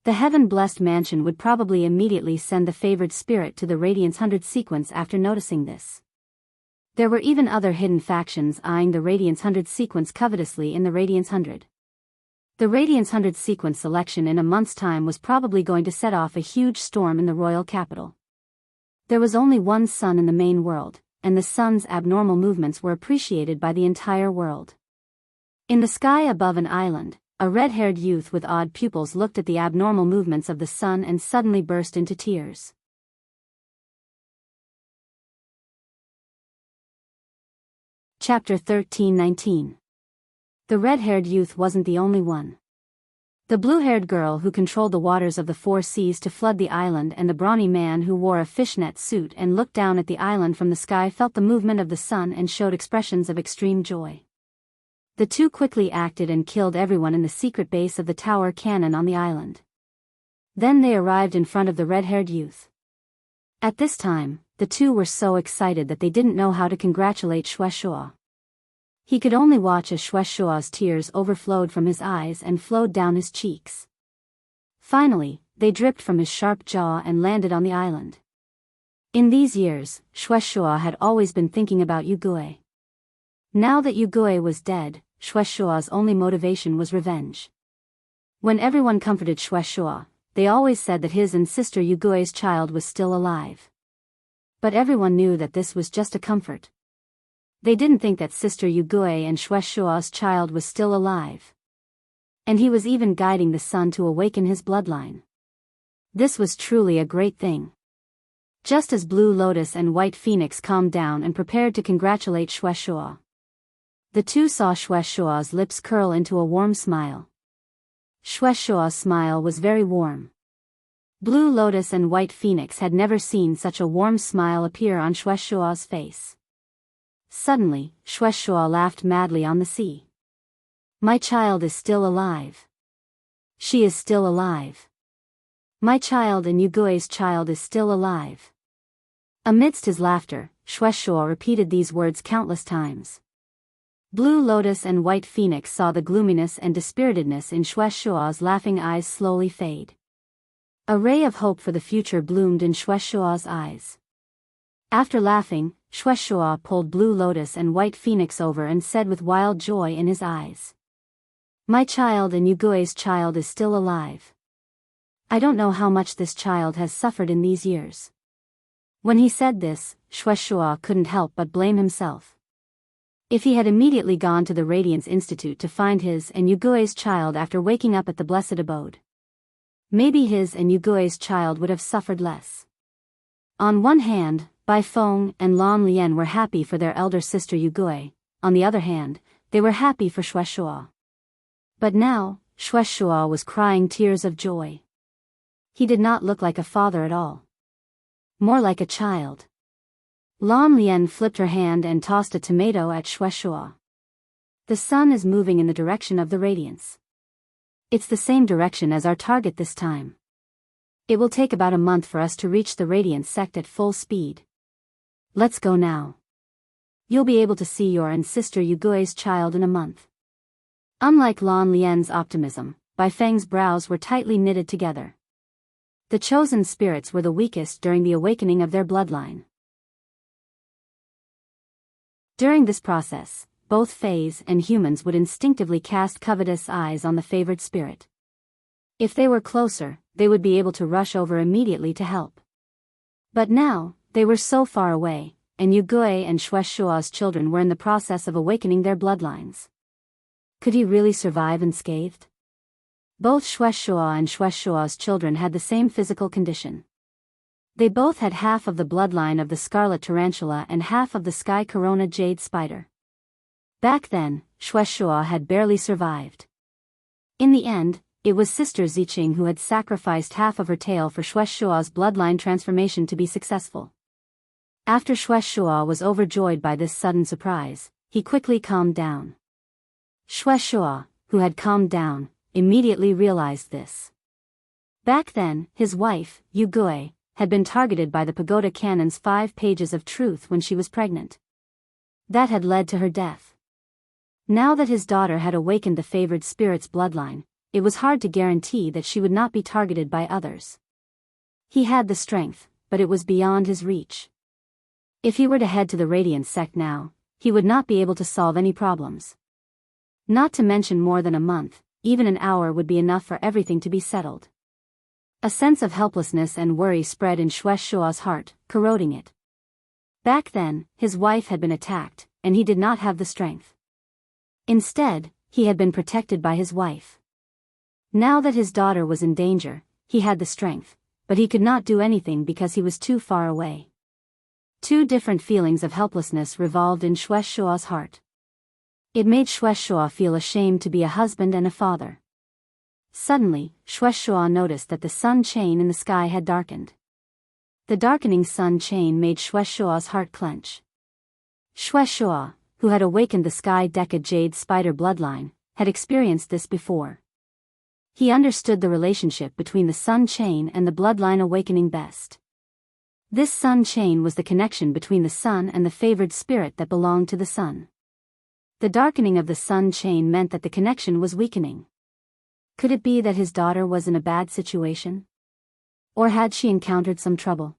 The Heaven-Blessed Mansion would probably immediately send the favored spirit to the Radiance 100 sequence after noticing this. There were even other hidden factions eyeing the Radiance 100 sequence covetously in the Radiance 100. The Radiance 100 sequence selection in a month's time was probably going to set off a huge storm in the royal capital. There was only one sun in the main world, and the sun's abnormal movements were appreciated by the entire world. In the sky above an island, a red-haired youth with odd pupils looked at the abnormal movements of the sun and suddenly burst into tears. Chapter 13:19. The red-haired youth wasn't the only one. The blue-haired girl who controlled the waters of the four seas to flood the island and the brawny man who wore a fishnet suit and looked down at the island from the sky felt the movement of the sun and showed expressions of extreme joy. The two quickly acted and killed everyone in the secret base of the tower cannon on the island. Then they arrived in front of the red-haired youth. At this time, the two were so excited that they didn't know how to congratulate Shueshua. He could only watch as Shuaishua's tears overflowed from his eyes and flowed down his cheeks. Finally, they dripped from his sharp jaw and landed on the island. In these years, Shuaishua had always been thinking about Yugue. Now that Yugue was dead, Shuaishua's only motivation was revenge. When everyone comforted Shuaishua, they always said that his and sister Yugue's child was still alive. But everyone knew that this was just a comfort. They didn't think that sister Yugue and Shuaishua's child was still alive. And he was even guiding the sun to awaken his bloodline. This was truly a great thing. Just as Blue Lotus and White Phoenix calmed down and prepared to congratulate Shuaishua, the two saw Shuaishua's lips curl into a warm smile. Shuaishua's smile was very warm. Blue Lotus and White Phoenix had never seen such a warm smile appear on Shuaishua's face. Suddenly, Shuaishua laughed madly on the sea. My child is still alive. She is still alive. My child and Yugue's child is still alive. Amidst his laughter, Shuaishua repeated these words countless times. Blue Lotus and White Phoenix saw the gloominess and dispiritedness in Shuaishua's laughing eyes slowly fade. A ray of hope for the future bloomed in Shuaishua's eyes. After laughing, Shuaishua pulled Blue Lotus and White Phoenix over and said with wild joy in his eyes, my child and Yugue's child is still alive. I don't know how much this child has suffered in these years. When he said this, Shuaishua couldn't help but blame himself. If he had immediately gone to the Radiance Institute to find his and Yugue's child after waking up at the Blessed Abode, maybe his and Yugue's child would have suffered less. On one hand, Bai Feng and Lan Lian were happy for their elder sister Yugue, on the other hand, they were happy for Shuaishua. But now, Shuaishua was crying tears of joy. He did not look like a father at all. More like a child. Lan Lian flipped her hand and tossed a tomato at Shuaishua. The sun is moving in the direction of the radiance. It's the same direction as our target this time. It will take about a month for us to reach the radiance sect at full speed. Let's go now. You'll be able to see your and sister Yugue's child in a month. Unlike Lan Lian's optimism, Bai Feng's brows were tightly knitted together. The chosen spirits were the weakest during the awakening of their bloodline. During this process, both fays and humans would instinctively cast covetous eyes on the favored spirit. If they were closer, they would be able to rush over immediately to help. But now, they were so far away, and Yugue and Shuaishua's children were in the process of awakening their bloodlines. Could he really survive unscathed? Both Shuaishua and Shuaishua's children had the same physical condition. They both had half of the bloodline of the scarlet tarantula and half of the sky corona jade spider. Back then, Shuaishua had barely survived. In the end, it was Sister Ziqing who had sacrificed half of her tail for Shuaishua's bloodline transformation to be successful. After Shuaishua was overjoyed by this sudden surprise, he quickly calmed down. Shuaishua, who had calmed down, immediately realized this. Back then, his wife, Yugue, had been targeted by the Pagoda Canon's 5 pages of truth when she was pregnant. That had led to her death. Now that his daughter had awakened the favored spirit's bloodline, it was hard to guarantee that she would not be targeted by others. He had the strength, but it was beyond his reach. If he were to head to the Radiance sect now, he would not be able to solve any problems. Not to mention more than a month, even an hour would be enough for everything to be settled. A sense of helplessness and worry spread in Shuaishua's heart, corroding it. Back then, his wife had been attacked, and he did not have the strength. Instead, he had been protected by his wife. Now that his daughter was in danger, he had the strength, but he could not do anything because he was too far away. Two different feelings of helplessness revolved in Shuaishua's heart. It made Shuaishua feel ashamed to be a husband and a father. Suddenly, Shuaishua noticed that the sun chain in the sky had darkened. The darkening sun chain made Shuaishua's heart clench. Shuaishua, who had awakened the sky decade jade spider bloodline, had experienced this before. He understood the relationship between the sun chain and the bloodline awakening best. This sun chain was the connection between the sun and the favored spirit that belonged to the sun. The darkening of the sun chain meant that the connection was weakening. Could it be that his daughter was in a bad situation? Or had she encountered some trouble?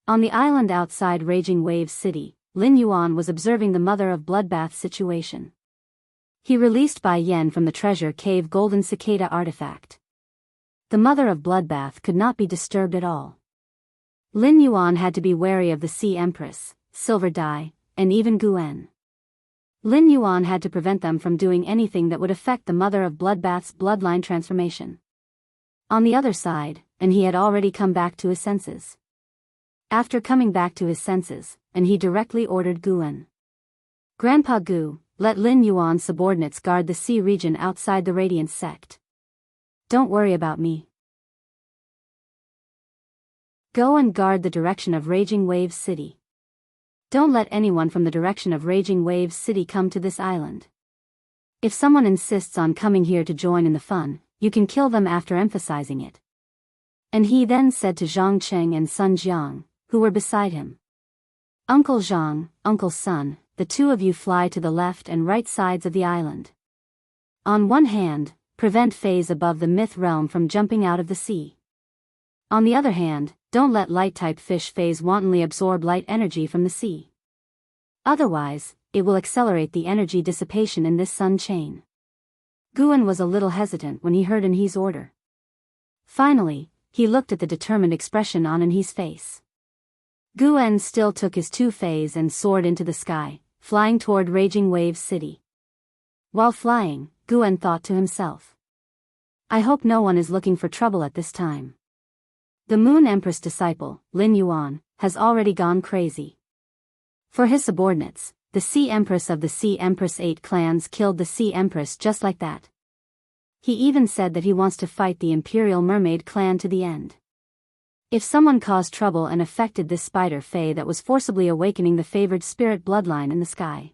On the island outside Raging Waves City, Lin Yuan was observing the Mother of Bloodbath's situation. He released Bai Yen from the treasure cave golden cicada artifact. The Mother of Bloodbath could not be disturbed at all. Lin Yuan had to be wary of the Sea Empress, Silver Dai, and even Guen. Lin Yuan had to prevent them from doing anything that would affect the Mother of Bloodbath's bloodline transformation. On the other side, and he had already come back to his senses. After coming back to his senses, and he directly ordered Guen. Grandpa Gu, let Lin Yuan's subordinates guard the sea region outside the Radiance sect. Don't worry about me. Go and guard the direction of Raging Waves City. Don't let anyone from the direction of Raging Waves City come to this island. If someone insists on coming here to join in the fun, you can kill them after emphasizing it. And he then said to Zhang Cheng and Sun Jiang, who were beside him. Uncle Zhang, Uncle Sun, the two of you fly to the left and right sides of the island. On one hand, prevent Fays above the myth realm from jumping out of the sea. On the other hand, don't let light-type fish Fays wantonly absorb light energy from the sea. Otherwise, it will accelerate the energy dissipation in this sun chain. Guen was a little hesitant when he heard Enhe's order. Finally, he looked at the determined expression on Enhe's face. Guen still took his two Fays and soared into the sky, flying toward Raging Waves City. While flying, Guen thought to himself. I hope no one is looking for trouble at this time. The Moon Empress disciple, Lin Yuan, has already gone crazy. For his subordinates, the Sea Empress of the Sea Empress 8 clans killed the Sea Empress just like that. He even said that he wants to fight the Imperial Mermaid clan to the end. If someone caused trouble and affected this spider fae that was forcibly awakening the favored spirit bloodline in the sky,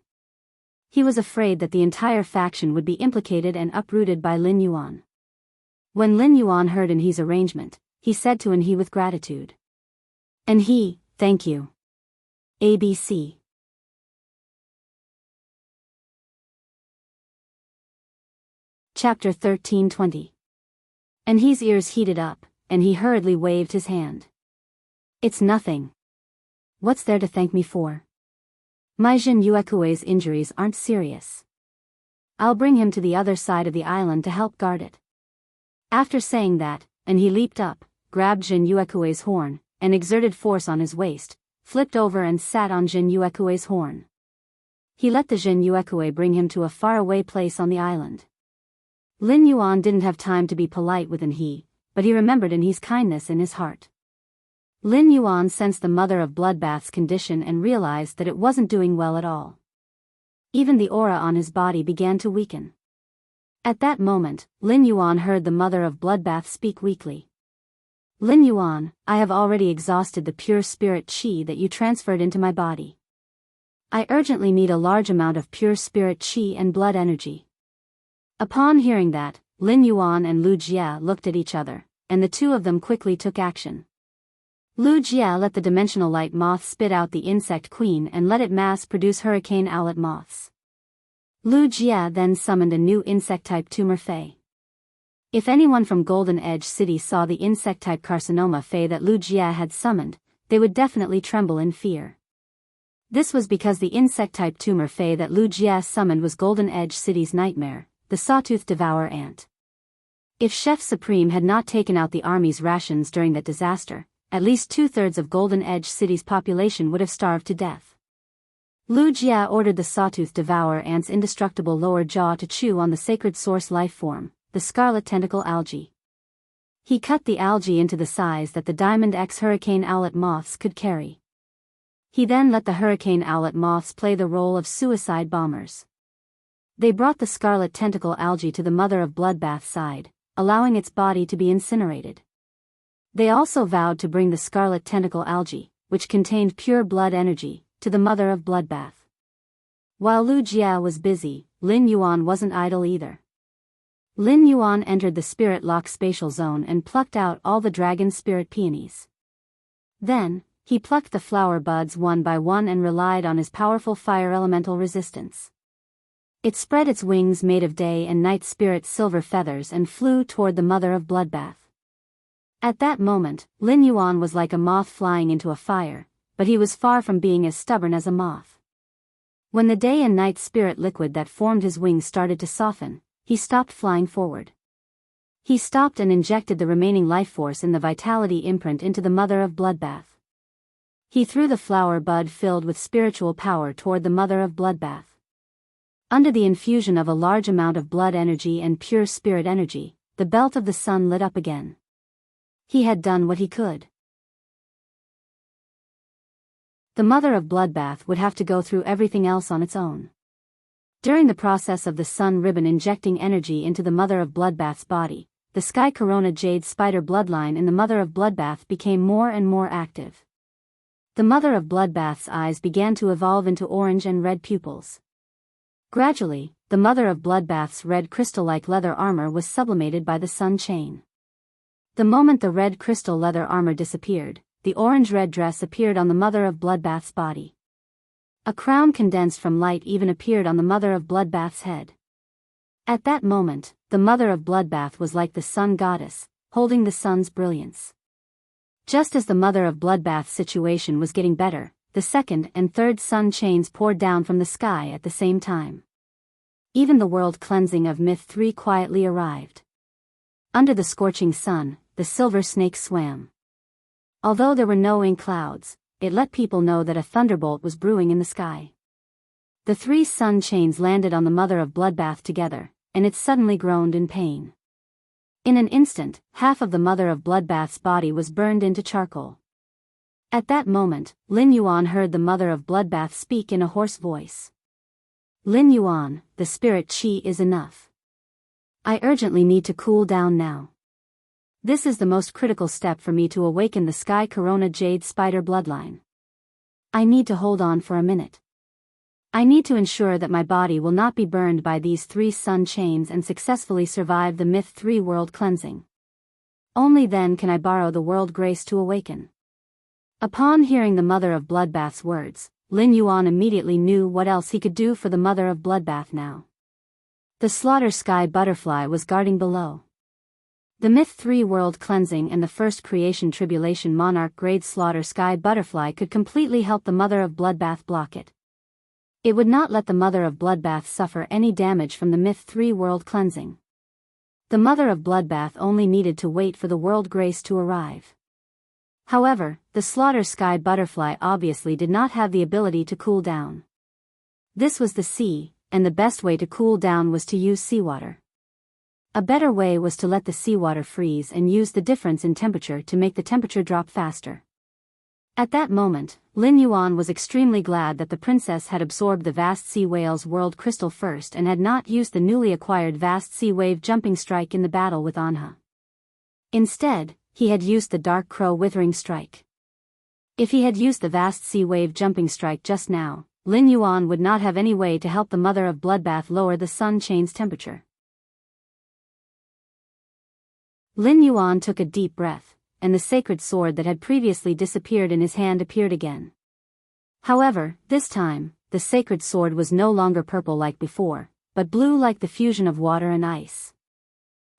he was afraid that the entire faction would be implicated and uprooted by Lin Yuan. When Lin Yuan heard Enhe's arrangement, he said to Enhe with gratitude. Enhe, thank you. ABC. Chapter 13:20. Enhe's ears heated up, and he hurriedly waved his hand. It's nothing. What's there to thank me for? My Jin Yuekue's injuries aren't serious. I'll bring him to the other side of the island to help guard it. After saying that, Enhe leaped up, grabbed Jin Yuekue's horn, and exerted force on his waist, flipped over and sat on Jin Yuekue's horn. He let the Jin Yuekue bring him to a faraway place on the island. Lin Yuan didn't have time to be polite with Enhe, but he remembered Enhe's kindness in his heart. Lin Yuan sensed the Mother of Bloodbath's condition and realized that it wasn't doing well at all. Even the aura on his body began to weaken. At that moment, Lin Yuan heard the Mother of Bloodbath speak weakly. Lin Yuan, I have already exhausted the pure spirit qi that you transferred into my body. I urgently need a large amount of pure spirit qi and blood energy. Upon hearing that, Lin Yuan and Lu Jie looked at each other, and the two of them quickly took action. Lu Jie let the dimensional light moth spit out the insect queen and let it mass-produce hurricane owlet moths. Lu Jie then summoned a new insect-type tumor fae. If anyone from Golden Edge City saw the insect-type carcinoma fae that Lu Jie had summoned, they would definitely tremble in fear. This was because the insect-type tumor fae that Lu Jie summoned was Golden Edge City's nightmare, the sawtooth devourer ant. If Chef Supreme had not taken out the army's rations during that disaster, at least 2/3 of Golden Edge City's population would have starved to death. Lu Jie ordered the sawtooth devourer ant's indestructible lower jaw to chew on the sacred source life form, the scarlet tentacle algae. He cut the algae into the size that the Diamond X hurricane owlet moths could carry. He then let the hurricane owlet moths play the role of suicide bombers. They brought the scarlet tentacle algae to the Mother of Bloodbath's side, allowing its body to be incinerated. They also vowed to bring the scarlet tentacle algae, which contained pure blood energy, to the Mother of Bloodbath. While Lu Jie was busy, Lin Yuan wasn't idle either. Lin Yuan entered the Spirit Lock spatial zone and plucked out all the dragon spirit peonies. Then, he plucked the flower buds one by one and relied on his powerful fire elemental resistance. It spread its wings made of day and night spirit silver feathers and flew toward the mother of bloodbath. At that moment, Lin Yuan was like a moth flying into a fire, but he was far from being as stubborn as a moth. When the day and night spirit liquid that formed his wings started to soften, he stopped flying forward. He stopped and injected the remaining life force in the vitality imprint into the mother of bloodbath. He threw the flower bud filled with spiritual power toward the mother of bloodbath. Under the infusion of a large amount of blood energy and pure spirit energy, the belt of the sun lit up again. He had done what he could. The mother of bloodbath would have to go through everything else on its own. During the process of the sun ribbon injecting energy into the mother of bloodbath's body, the sky corona jade spider bloodline in the mother of bloodbath became more and more active. The mother of bloodbath's eyes began to evolve into orange and red pupils. Gradually, the mother of bloodbath's red crystal-like leather armor was sublimated by the sun chain. The moment the red crystal leather armor disappeared, the orange-red dress appeared on the mother of bloodbath's body. A crown condensed from light even appeared on the mother of bloodbath's head. At that moment, the mother of bloodbath was like the sun goddess, holding the sun's brilliance. Just as the mother of bloodbath's situation was getting better, the second and third sun chains poured down from the sky at the same time. Even the world cleansing of Myth 3 quietly arrived. Under the scorching sun, the silver snake swam. Although there were no ink clouds, it let people know that a thunderbolt was brewing in the sky. The 3 sun chains landed on the mother of bloodbath together, and it suddenly groaned in pain. In an instant, half of the mother of bloodbath's body was burned into charcoal. At that moment, Lin Yuan heard the mother of bloodbath speak in a hoarse voice. Lin Yuan, the spirit qi is enough. I urgently need to cool down now. This is the most critical step for me to awaken the sky corona jade spider bloodline. I need to hold on for a minute. I need to ensure that my body will not be burned by these 3 sun chains and successfully survive the Myth 3 world cleansing. Only then can I borrow the world grace to awaken. Upon hearing the mother of bloodbath's words, Lin Yuan immediately knew what else he could do for the mother of bloodbath now. The slaughter sky butterfly was guarding below. The Myth 3 world cleansing and the first creation tribulation monarch grade slaughter sky butterfly could completely help the mother of bloodbath block it. It would not let the mother of bloodbath suffer any damage from the Myth 3 world cleansing. The mother of bloodbath only needed to wait for the world grace to arrive. However, the slaughter sky butterfly obviously did not have the ability to cool down. This was the sea, and the best way to cool down was to use seawater. A better way was to let the seawater freeze and use the difference in temperature to make the temperature drop faster. At that moment, Lin Yuan was extremely glad that the princess had absorbed the vast sea whale's world crystal first and had not used the newly acquired vast sea wave jumping strike in the battle with Anha. Instead, he had used the dark crow withering strike. If he had used the vast sea wave jumping strike just now, Lin Yuan would not have any way to help the mother of bloodbath lower the sun chain's temperature. Lin Yuan took a deep breath, and the sacred sword that had previously disappeared in his hand appeared again. However, this time, the sacred sword was no longer purple like before, but blue like the fusion of water and ice.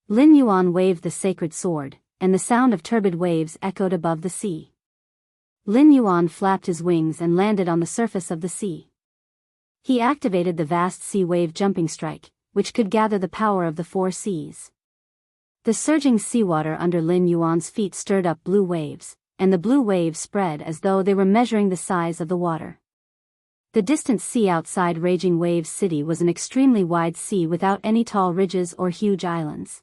Lin Yuan waved the sacred sword, and the sound of turbid waves echoed above the sea. Lin Yuan flapped his wings and landed on the surface of the sea. He activated the vast sea wave jumping strike, which could gather the power of the 4 seas. The surging seawater under Lin Yuan's feet stirred up blue waves, and the blue waves spread as though they were measuring the size of the water. The distant sea outside Raging Waves City was an extremely wide sea without any tall ridges or huge islands.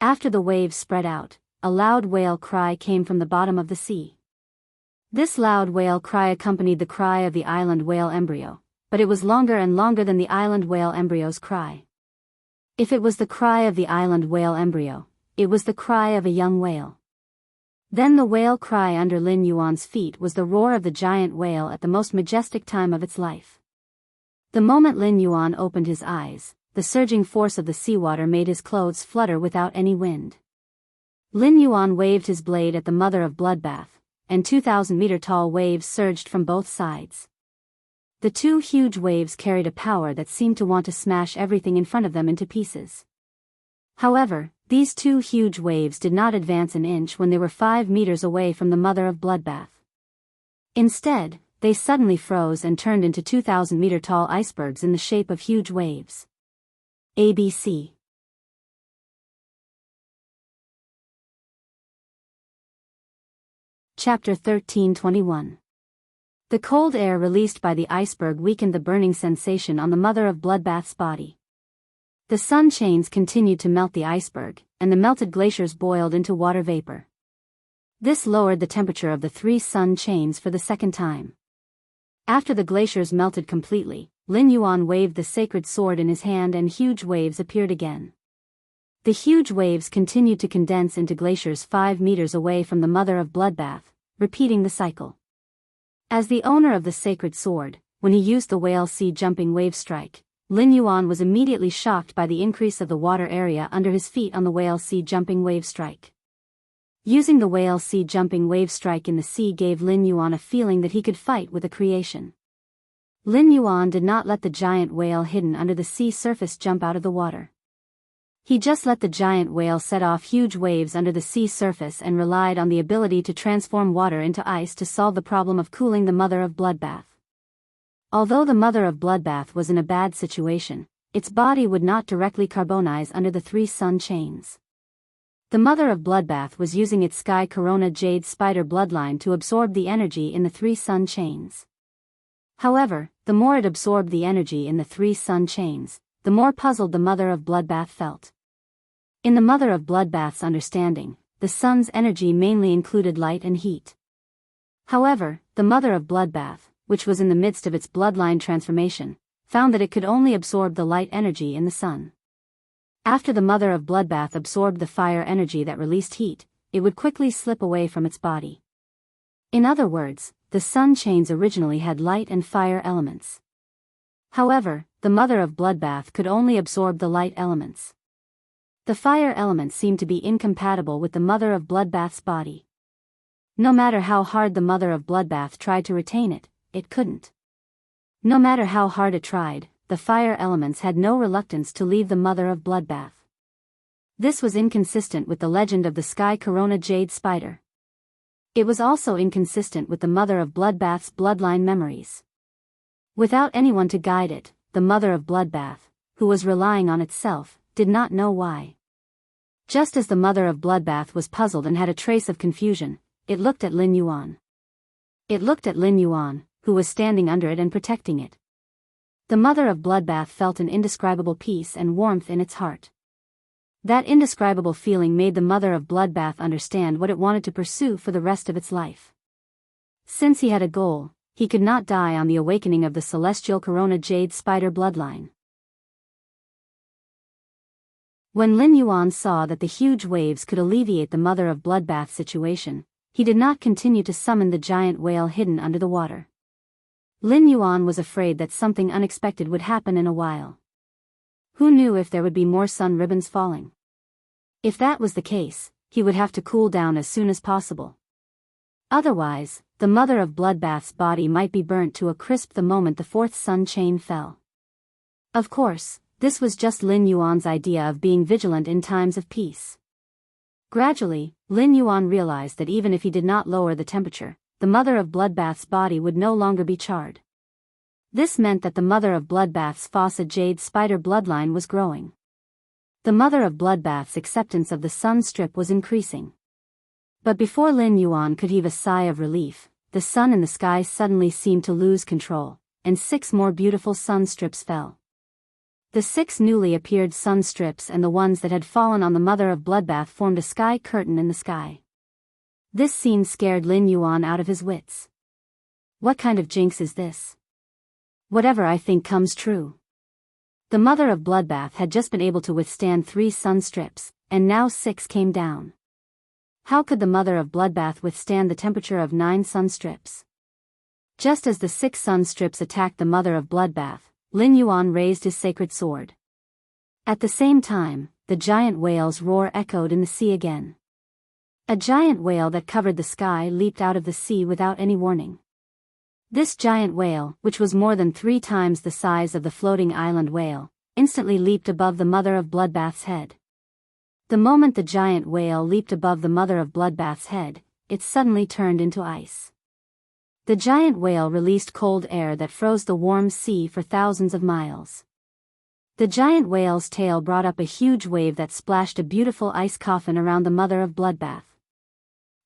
After the waves spread out, a loud whale cry came from the bottom of the sea. This loud whale cry accompanied the cry of the island whale embryo, but it was longer and longer than the island whale embryo's cry. If it was the cry of the island whale embryo, it was the cry of a young whale. Then the whale cry under Lin Yuan's feet was the roar of the giant whale at the most majestic time of its life. The moment Lin Yuan opened his eyes, the surging force of the seawater made his clothes flutter without any wind. Lin Yuan waved his blade at the mother of bloodbath, and 2,000-meter tall waves surged from both sides. The two huge waves carried a power that seemed to want to smash everything in front of them into pieces. However, these two huge waves did not advance an inch when they were 5 meters away from the mother of bloodbath. Instead, they suddenly froze and turned into 2,000-meter-tall icebergs in the shape of huge waves. ABC. Chapter 13:21. The cold air released by the iceberg weakened the burning sensation on the mother of bloodbath's body. The sun chains continued to melt the iceberg, and the melted glaciers boiled into water vapor. This lowered the temperature of the 3 sun chains for the second time. After the glaciers melted completely, Lin Yuan waved the sacred sword in his hand and huge waves appeared again. The huge waves continued to condense into glaciers 5 meters away from the mother of bloodbath, repeating the cycle. As the owner of the sacred sword, when he used the whale sea jumping wave strike, Lin Yuan was immediately shocked by the increase of the water area under his feet on the whale sea jumping wave strike. Using the whale sea jumping wave strike in the sea gave Lin Yuan a feeling that he could fight with the creation. Lin Yuan did not let the giant whale hidden under the sea surface jump out of the water. He just let the giant whale set off huge waves under the sea surface and relied on the ability to transform water into ice to solve the problem of cooling the mother of bloodbath. Although the mother of bloodbath was in a bad situation, its body would not directly carbonize under the 3 sun chains. The mother of bloodbath was using its sky corona jade spider bloodline to absorb the energy in the 3 sun chains. However, the more it absorbed the energy in the 3 sun chains, the more puzzled the mother of bloodbath felt. In the mother of bloodbath's understanding, the sun's energy mainly included light and heat. However, the mother of bloodbath, which was in the midst of its bloodline transformation, found that it could only absorb the light energy in the sun. After the mother of bloodbath absorbed the fire energy that released heat, it would quickly slip away from its body. In other words, the sun chains originally had light and fire elements. However, the mother of bloodbath could only absorb the light elements. The fire element seemed to be incompatible with the mother of bloodbath's body. No matter how hard the mother of bloodbath tried to retain it, it couldn't. No matter how hard it tried, the fire elements had no reluctance to leave the mother of bloodbath. This was inconsistent with the legend of the sky corona jade spider. It was also inconsistent with the mother of bloodbath's bloodline memories. Without anyone to guide it, the mother of bloodbath, who was relying on itself, did not know why. Just as the mother of bloodbath was puzzled and had a trace of confusion, it looked at Lin Yuan. It looked at Lin Yuan, who was standing under it and protecting it. The mother of bloodbath felt an indescribable peace and warmth in its heart. That indescribable feeling made the mother of bloodbath understand what it wanted to pursue for the rest of its life. Since he had a goal, he could not die on the awakening of the celestial corona jade spider bloodline. When Lin Yuan saw that the huge waves could alleviate the mother of bloodbath's situation, he did not continue to summon the giant whale hidden under the water. Lin Yuan was afraid that something unexpected would happen in a while. Who knew if there would be more sun ribbons falling? If that was the case, he would have to cool down as soon as possible. Otherwise, the mother of bloodbath's body might be burnt to a crisp the moment the 4th sun chain fell. Of course, this was just Lin Yuan's idea of being vigilant in times of peace. Gradually, Lin Yuan realized that even if he did not lower the temperature, the mother of bloodbath's body would no longer be charred. This meant that the mother of bloodbath's Fossa jade spider bloodline was growing. The mother of bloodbath's acceptance of the sun strip was increasing. But before Lin Yuan could heave a sigh of relief, the sun in the sky suddenly seemed to lose control, and 6 more beautiful sun strips fell. The 6 newly appeared sun strips and the ones that had fallen on the mother of bloodbath formed a sky curtain in the sky. This scene scared Lin Yuan out of his wits. What kind of jinx is this? Whatever I think comes true. The mother of bloodbath had just been able to withstand 3 sun strips, and now 6 came down. How could the mother of bloodbath withstand the temperature of 9 sun strips? Just as the 6 sun strips attacked the mother of bloodbath, Lin Yuan raised his sacred sword. At the same time, the giant whale's roar echoed in the sea again. A giant whale that covered the sky leaped out of the sea without any warning. This giant whale, which was more than 3 times the size of the floating island whale, instantly leaped above the mother of Bloodbath's head. The moment the giant whale leaped above the mother of Bloodbath's head, it suddenly turned into ice. The giant whale released cold air that froze the warm sea for thousands of miles. The giant whale's tail brought up a huge wave that splashed a beautiful ice coffin around the mother of Bloodbath.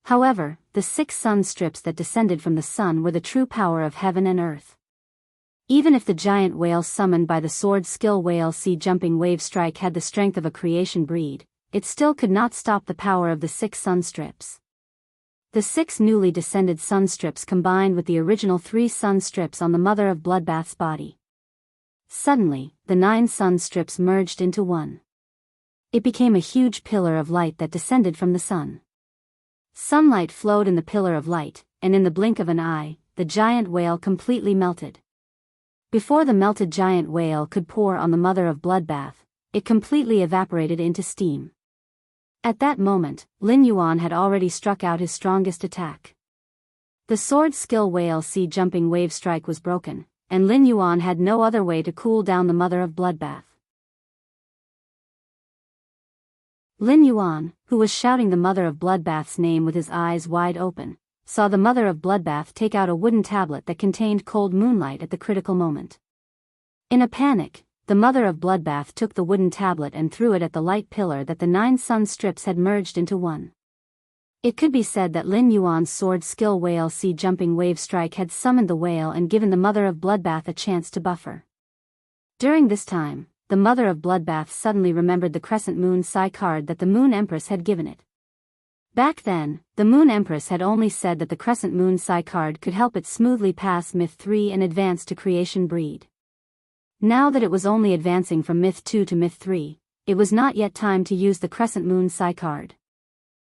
However, the 6 sun strips that descended from the sun were the true power of heaven and earth. Even if the giant whale summoned by the sword skill whale sea-jumping wave strike had the strength of a creation breed, it still could not stop the power of the 6 sun strips. The 6 newly descended sun strips combined with the original 3 sun strips on the mother of Bloodbath's body. Suddenly, the 9 sun strips merged into one. It became a huge pillar of light that descended from the sun. Sunlight flowed in the pillar of light, and in the blink of an eye, the giant whale completely melted. Before the melted giant whale could pour on the mother of Bloodbath, it completely evaporated into steam. At that moment, Lin Yuan had already struck out his strongest attack. The sword skill whale sea-jumping wave strike was broken, and Lin Yuan had no other way to cool down the mother of Bloodbath. Lin Yuan, who was shouting the mother of Bloodbath's name with his eyes wide open, saw the mother of Bloodbath take out a wooden tablet that contained cold moonlight at the critical moment. In a panic, the mother of Bloodbath took the wooden tablet and threw it at the light pillar that the 9 sun strips had merged into one. It could be said that Lin Yuan's sword skill whale sea-jumping wave strike had summoned the whale and given the mother of Bloodbath a chance to buffer. During this time, the mother of Bloodbath suddenly remembered the crescent moon Psi card that the Moon Empress had given it. Back then, the Moon Empress had only said that the crescent moon Psi card could help it smoothly pass Myth 3 and advance to creation breed. Now that it was only advancing from Myth 2 to Myth 3, it was not yet time to use the crescent moon Psi card.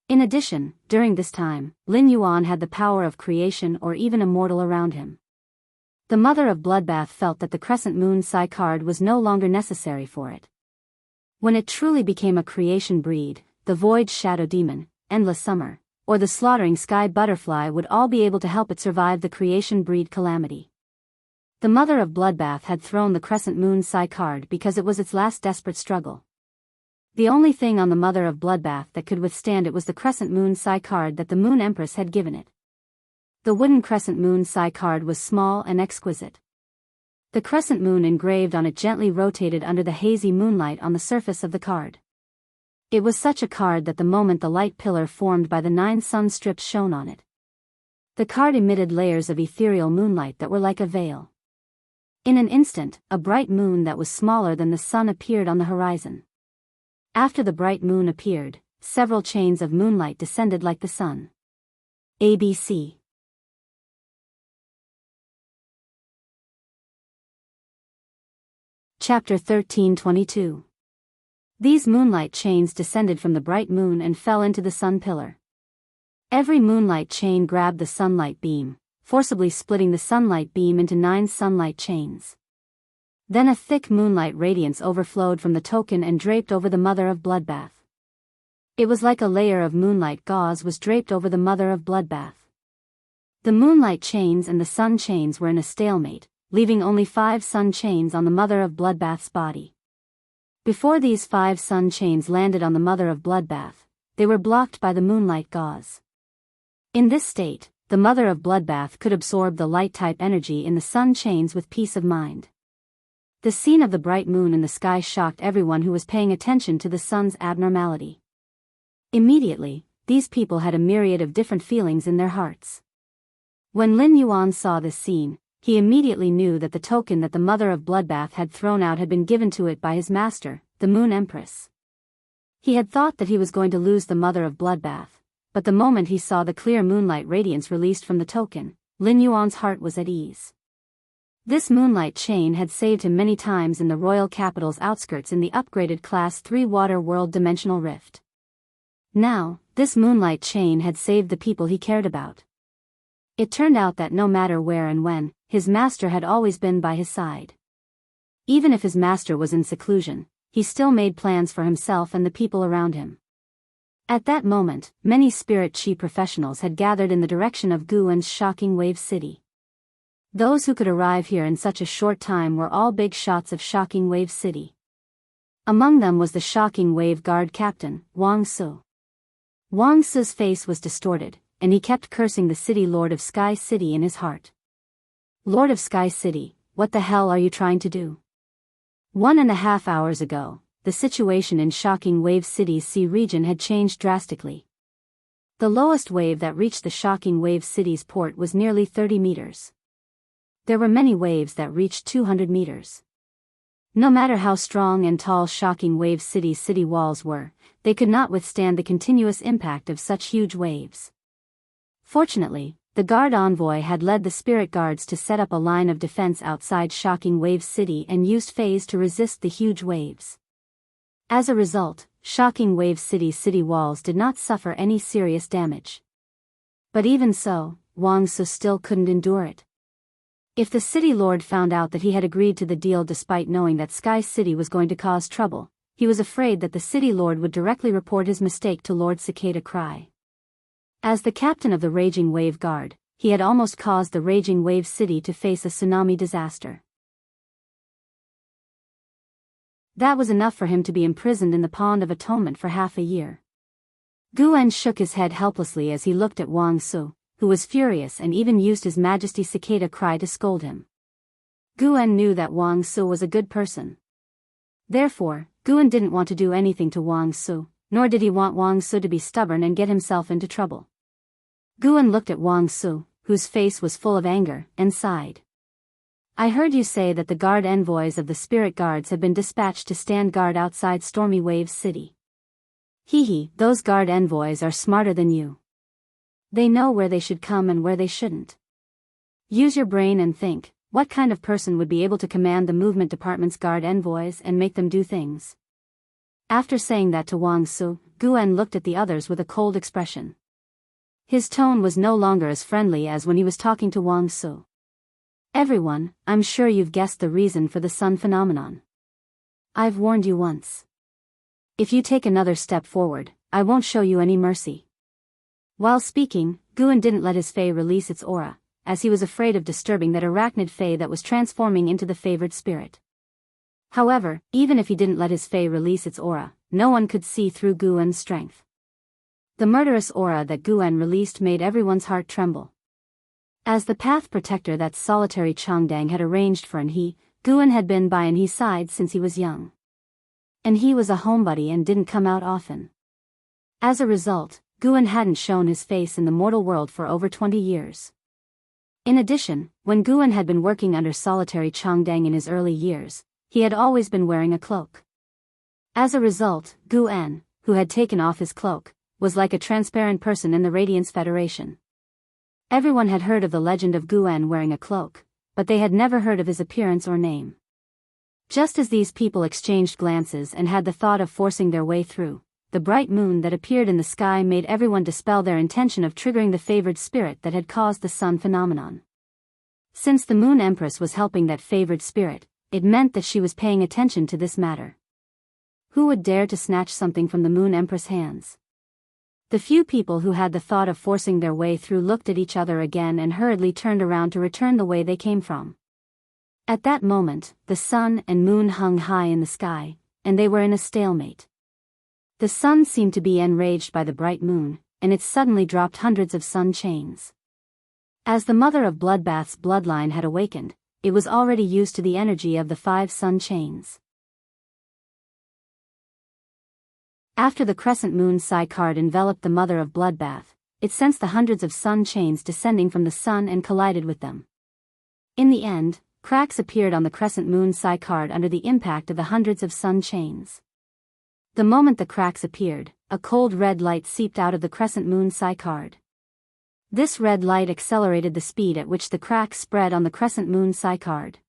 In addition, during this time, Lin Yuan had the power of creation or even immortal around him. The mother of Bloodbath felt that the crescent moon Psi card was no longer necessary for it. When it truly became a creation breed, the Void Shadow Demon, Endless Summer, or the Slaughtering Sky Butterfly would all be able to help it survive the creation breed calamity. The mother of Bloodbath had thrown the crescent moon Psi card because it was its last desperate struggle. The only thing on the mother of Bloodbath that could withstand it was the crescent moon Psi card that the Moon Empress had given it. The wooden crescent moon Psi card was small and exquisite. The crescent moon engraved on it gently rotated under the hazy moonlight on the surface of the card. It was such a card that the moment the light pillar formed by the 9 sun strips shone on it, the card emitted layers of ethereal moonlight that were like a veil. In an instant, a bright moon that was smaller than the sun appeared on the horizon. After the bright moon appeared, several chains of moonlight descended like the sun. ABC. Chapter 1322. These moonlight chains descended from the bright moon and fell into the sun pillar. Every moonlight chain grabbed the sunlight beam, forcibly splitting the sunlight beam into 9 sunlight chains. Then a thick moonlight radiance overflowed from the token and draped over the mother of Bloodbath. It was like a layer of moonlight gauze was draped over the mother of Bloodbath. The moonlight chains and the sun chains were in a stalemate, leaving only 5 sun chains on the mother of Bloodbath's body. Before these 5 sun chains landed on the mother of Bloodbath, they were blocked by the moonlight gauze. In this state, the mother of Bloodbath could absorb the light-type energy in the sun chains with peace of mind. The scene of the bright moon in the sky shocked everyone who was paying attention to the sun's abnormality. Immediately, these people had a myriad of different feelings in their hearts. When Lin Yuan saw this scene, he immediately knew that the token that the mother of Bloodbath had thrown out had been given to it by his master, the Moon Empress. He had thought that he was going to lose the mother of Bloodbath, but the moment he saw the clear moonlight radiance released from the token, Lin Yuan's heart was at ease. This moonlight chain had saved him many times in the royal capital's outskirts in the upgraded Class 3 Water World Dimensional Rift. Now, this moonlight chain had saved the people he cared about. It turned out that no matter where and when, his master had always been by his side. Even if his master was in seclusion, he still made plans for himself and the people around him. At that moment, many spirit chi professionals had gathered in the direction of Guan's shocking wave city. Those who could arrive here in such a short time were all big shots of Shocking Wave City. Among them was the Shocking Wave Guard Captain, Wang Su. Wang Su's face was distorted, and he kept cursing the city Lord of Sky City in his heart. Lord of Sky City, what the hell are you trying to do? 1.5 hours ago, the situation in Shocking Wave City's sea region had changed drastically. The lowest wave that reached the Shocking Wave City's port was nearly 30 meters. There were many waves that reached 200 meters. No matter how strong and tall Shocking Wave City's city walls were, they could not withstand the continuous impact of such huge waves. Fortunately, the guard envoy had led the spirit guards to set up a line of defense outside Shocking Wave City and used phase to resist the huge waves. As a result, Shocking Wave City's city walls did not suffer any serious damage. But even so, Wang Su still couldn't endure it. If the city lord found out that he had agreed to the deal despite knowing that Sky City was going to cause trouble, he was afraid that the city lord would directly report his mistake to Lord Cicada Cry. As the captain of the Raging Wave Guard, he had almost caused the Raging Wave City to face a tsunami disaster. That was enough for him to be imprisoned in the Pond of Atonement for half a year. Guan shook his head helplessly as he looked at Wang Su, who was furious and even used His Majesty Cicada Cry to scold him. Guan knew that Wang Su was a good person. Therefore, Guan didn't want to do anything to Wang Su, nor did he want Wang Su to be stubborn and get himself into trouble. Guan looked at Wang Su, whose face was full of anger, and sighed. I heard you say that the guard envoys of the spirit guards have been dispatched to stand guard outside Stormy Wave City. Hee, those guard envoys are smarter than you. They know where they should come and where they shouldn't. Use your brain and think, what kind of person would be able to command the movement department's guard envoys and make them do things? After saying that to Wang Su, Guan looked at the others with a cold expression. His tone was no longer as friendly as when he was talking to Wang Su. Everyone, I'm sure you've guessed the reason for the sun phenomenon. I've warned you once. If you take another step forward, I won't show you any mercy. While speaking, Guan didn't let his fae release its aura, as he was afraid of disturbing that arachnid fae that was transforming into the favored spirit. However, even if he didn't let his fae release its aura, no one could see through Guan's strength. The murderous aura that Guan released made everyone's heart tremble. As the path protector that solitary Changdang had arranged for Guan had been by Anhe's side since he was young. And he was a homebody and didn't come out often. As a result, Guan hadn't shown his face in the mortal world for over 20 years. In addition, when Guan had been working under solitary Changdang in his early years, he had always been wearing a cloak. As a result, Guan, who had taken off his cloak, was like a transparent person in the Radiance Federation. Everyone had heard of the legend of Guan wearing a cloak, but they had never heard of his appearance or name. Just as these people exchanged glances and had the thought of forcing their way through, the bright moon that appeared in the sky made everyone dispel their intention of triggering the favored spirit that had caused the sun phenomenon. Since the Moon Empress was helping that favored spirit, it meant that she was paying attention to this matter. Who would dare to snatch something from the Moon Empress' hands? The few people who had the thought of forcing their way through looked at each other again and hurriedly turned around to return the way they came from. At that moment, the sun and moon hung high in the sky, and they were in a stalemate. The sun seemed to be enraged by the bright moon, and it suddenly dropped hundreds of sun chains. As the mother of Bloodbath's bloodline had awakened, it was already used to the energy of the 5 sun chains. After the crescent moon Psi card enveloped the mother of Bloodbath, it sensed the hundreds of sun chains descending from the sun and collided with them. In the end, cracks appeared on the crescent moon Psi card under the impact of the hundreds of sun chains. The moment the cracks appeared, a cold red light seeped out of the crescent moon Psi card. This red light accelerated the speed at which the cracks spread on the crescent moon Psi card.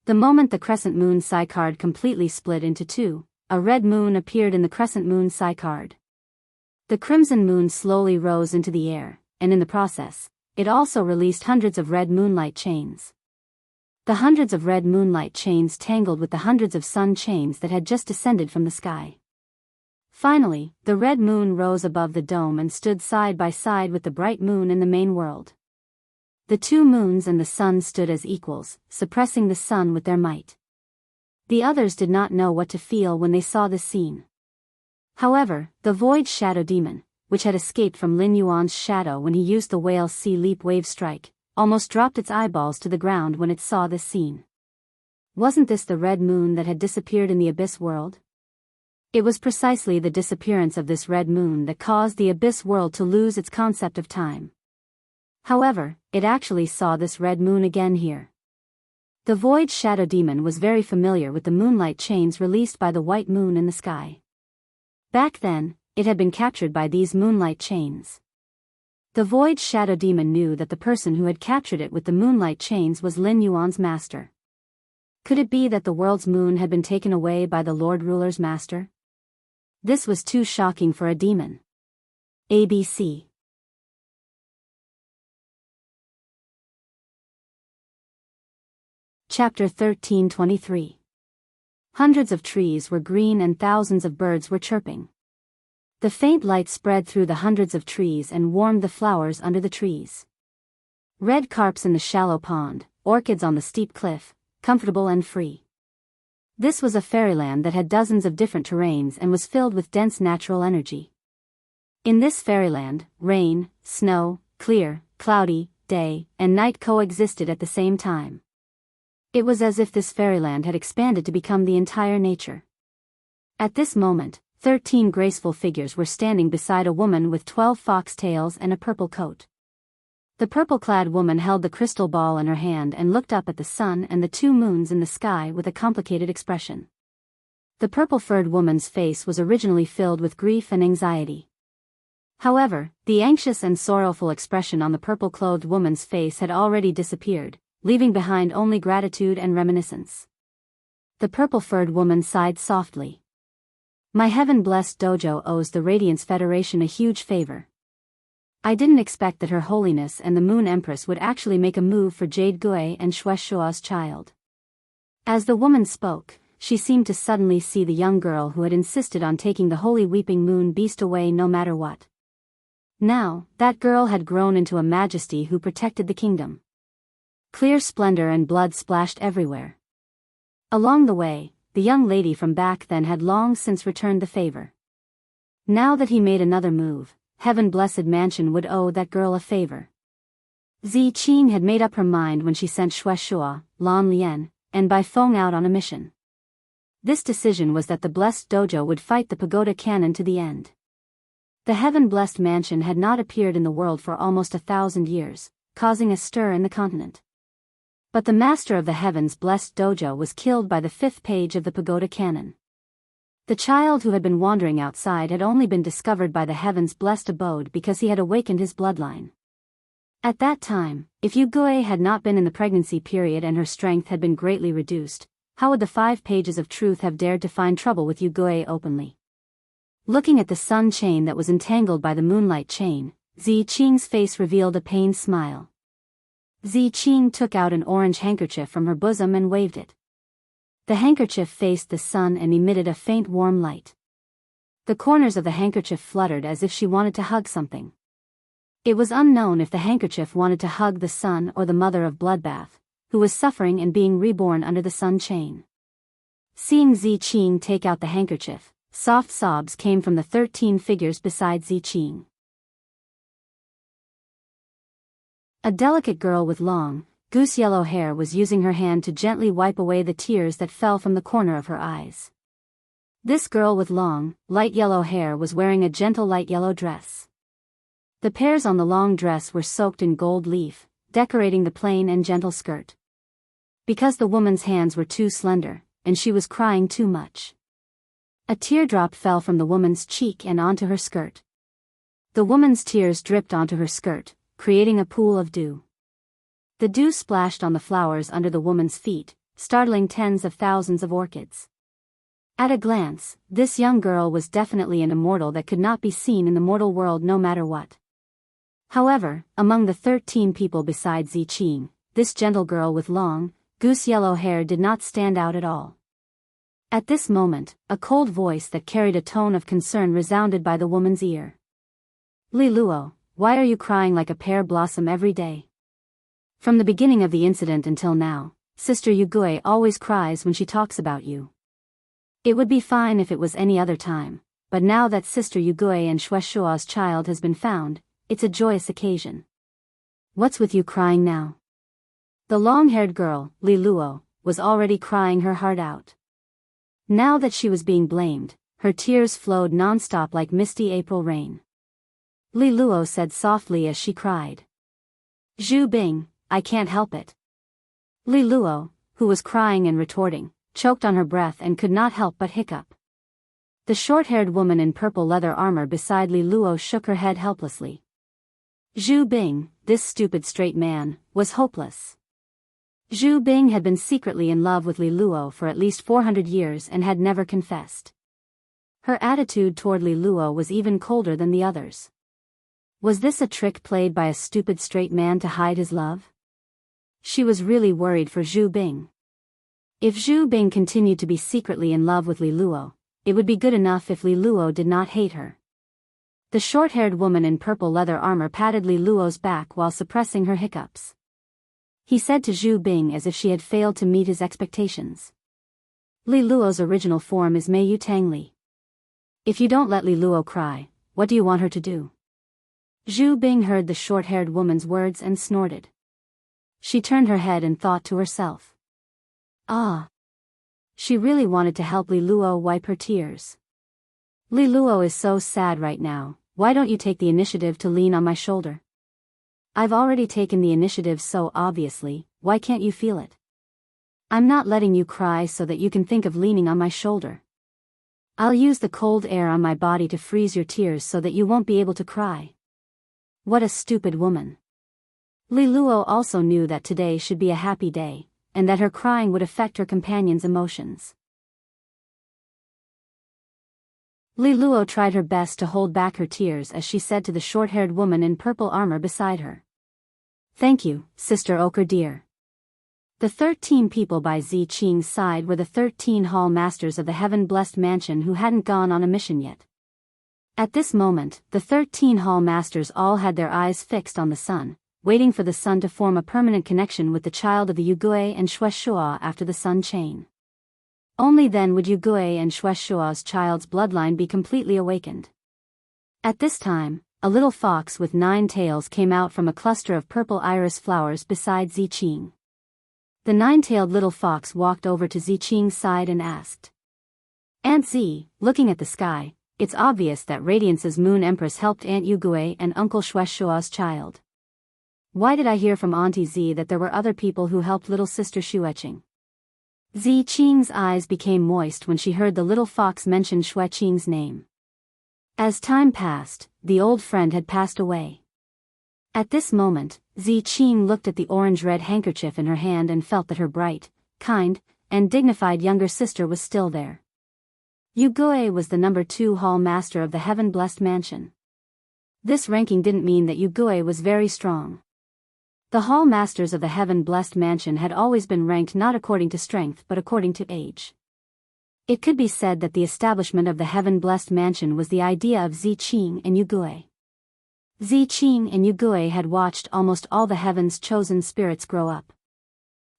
The moment the crescent moon Psi card completely split into two, a red moon appeared in the crescent moon Psi card. The crimson moon slowly rose into the air, and in the process, it also released hundreds of red moonlight chains. The hundreds of red moonlight chains tangled with the hundreds of sun chains that had just descended from the sky. Finally, the red moon rose above the dome and stood side by side with the bright moon in the main world. The 2 moons and the sun stood as equals, suppressing the sun with their might. The others did not know what to feel when they saw this scene. However, the void shadow demon, which had escaped from Lin Yuan's shadow when he used the whale sea leap wave strike, almost dropped its eyeballs to the ground when it saw this scene. Wasn't this the red moon that had disappeared in the abyss world? It was precisely the disappearance of this red moon that caused the abyss world to lose its concept of time. However, it actually saw this red moon again here. The void shadow demon was very familiar with the moonlight chains released by the white moon in the sky. Back then, it had been captured by these moonlight chains. The void shadow demon knew that the person who had captured it with the moonlight chains was Lin Yuan's master. Could it be that the world's moon had been taken away by the Lord Ruler's master? This was too shocking for a demon. ABC. Chapter 13:23. Hundreds of trees were green and thousands of birds were chirping. The faint light spread through the hundreds of trees and warmed the flowers under the trees. Red carps in the shallow pond, orchids on the steep cliff, comfortable and free. This was a fairyland that had dozens of different terrains and was filled with dense natural energy. In this fairyland, rain, snow, clear, cloudy, day, and night coexisted at the same time. It was as if this fairyland had expanded to become the entire nature. At this moment, 13 graceful figures were standing beside a woman with 12 fox tails and a purple coat. The purple-clad woman held the crystal ball in her hand and looked up at the sun and the 2 moons in the sky with a complicated expression. The purple-furred woman's face was originally filled with grief and anxiety. However, the anxious and sorrowful expression on the purple-clothed woman's face had already disappeared, leaving behind only gratitude and reminiscence. The purple-furred woman sighed softly. My heaven-blessed dojo owes the Radiance Federation a huge favor. I didn't expect that Her Holiness and the Moon Empress would actually make a move for Jade Gui and Shuaishua's child. As the woman spoke, she seemed to suddenly see the young girl who had insisted on taking the holy weeping moon beast away no matter what. Now, that girl had grown into a majesty who protected the kingdom. Clear splendor and blood splashed everywhere. Along the way, the young lady from back then had long since returned the favor. Now that he made another move, heaven-blessed mansion would owe that girl a favor. Zi Qing had made up her mind when she sent Shuaishua, Lan Lian, and Bai Feng out on a mission. This decision was that the blessed dojo would fight the pagoda cannon to the end. The heaven-blessed mansion had not appeared in the world for almost 1,000 years, causing a stir in the continent. But the master of the heavens blessed dojo was killed by the 5th page of the pagoda canon. The child who had been wandering outside had only been discovered by the heavens blessed abode because he had awakened his bloodline. At that time, if Yu Gui had not been in the pregnancy period and her strength had been greatly reduced, how would the 5 pages of truth have dared to find trouble with Yu Gui openly? Looking at the sun chain that was entangled by the moonlight chain, Zi Qing's face revealed a pained smile. Zi Qing took out an orange handkerchief from her bosom and waved it. The handkerchief faced the sun and emitted a faint warm light. The corners of the handkerchief fluttered as if she wanted to hug something. It was unknown if the handkerchief wanted to hug the sun or the mother of Bloodbath, who was suffering and being reborn under the sun chain. Seeing Zi Qing take out the handkerchief, soft sobs came from the 13 figures beside Zi Qing. A delicate girl with long, goose-yellow hair was using her hand to gently wipe away the tears that fell from the corner of her eyes. This girl with long, light yellow hair was wearing a gentle light yellow dress. The pears on the long dress were soaked in gold leaf, decorating the plain and gentle skirt. Because the woman's hands were too slender, and she was crying too much. A teardrop fell from the woman's cheek and onto her skirt. The woman's tears dripped onto her skirt, creating a pool of dew. The dew splashed on the flowers under the woman's feet, startling tens of thousands of orchids. At a glance, this young girl was definitely an immortal that could not be seen in the mortal world no matter what. However, among the 13 people besides Zi Qing, this gentle girl with long, goose-yellow hair did not stand out at all. At this moment, a cold voice that carried a tone of concern resounded by the woman's ear. Li Luo, why are you crying like a pear blossom every day? From the beginning of the incident until now, Sister Yugui always cries when she talks about you. It would be fine if it was any other time, but now that Sister Yugui and Shueshua's child has been found, it's a joyous occasion. What's with you crying now? The long-haired girl, Li Luo, was already crying her heart out. Now that she was being blamed, her tears flowed non-stop like misty April rain. Li Luo said softly as she cried. Zhu Bing, I can't help it. Li Luo, who was crying and retorting, choked on her breath and could not help but hiccup. The short-haired woman in purple leather armor beside Li Luo shook her head helplessly. Zhu Bing, this stupid straight man, was hopeless. Zhu Bing had been secretly in love with Li Luo for at least 400 years and had never confessed. Her attitude toward Li Luo was even colder than the others. Was this a trick played by a stupid straight man to hide his love? She was really worried for Zhu Bing. If Zhu Bing continued to be secretly in love with Li Luo, it would be good enough if Li Luo did not hate her. The short-haired woman in purple leather armor patted Li Luo's back while suppressing her hiccups. He said to Zhu Bing as if she had failed to meet his expectations. Li Luo's original form is Mei Yu Tangli. If you don't let Li Luo cry, what do you want her to do? Zhu Bing heard the short-haired woman's words and snorted. She turned her head and thought to herself. Ah. She really wanted to help Li Luo wipe her tears. Li Luo is so sad right now, why don't you take the initiative to lean on my shoulder? I've already taken the initiative so obviously, why can't you feel it? I'm not letting you cry so that you can think of leaning on my shoulder. I'll use the cold air on my body to freeze your tears so that you won't be able to cry. What a stupid woman. Li Luo also knew that today should be a happy day, and that her crying would affect her companion's emotions. Li Luo tried her best to hold back her tears as she said to the short-haired woman in purple armor beside her. Thank you, Sister Ochre dear. The 13 people by Zi Qing's side were the 13 hall masters of the heaven-blessed mansion who hadn't gone on a mission yet. At this moment, the 13 hall masters all had their eyes fixed on the sun, waiting for the sun to form a permanent connection with the child of the Yugui and Shueshua after the sun chain. Only then would Yugui and Shueshua's child's bloodline be completely awakened. At this time, a little fox with 9 tails came out from a cluster of purple iris flowers beside Zi Qing. The 9-tailed little fox walked over to Zi Qing's side and asked. Aunt Zi, looking at the sky, it's obvious that Radiance's Moon Empress helped Aunt Yugui and Uncle Shueshua's child. Why did I hear from Auntie Zi that there were other people who helped little sister Xueqing? Zi Qing's eyes became moist when she heard the little fox mention Xueqing's name. As time passed, the old friend had passed away. At this moment, Zi Qing looked at the orange-red handkerchief in her hand and felt that her bright, kind, and dignified younger sister was still there. Yugui was the number 2 hall master of the heaven-blessed mansion. This ranking didn't mean that Yugui was very strong. The hall masters of the heaven-blessed mansion had always been ranked not according to strength but according to age. It could be said that the establishment of the heaven-blessed mansion was the idea of Zi Qing and Yugui. Zi Qing and Yugui had watched almost all the heaven's chosen spirits grow up.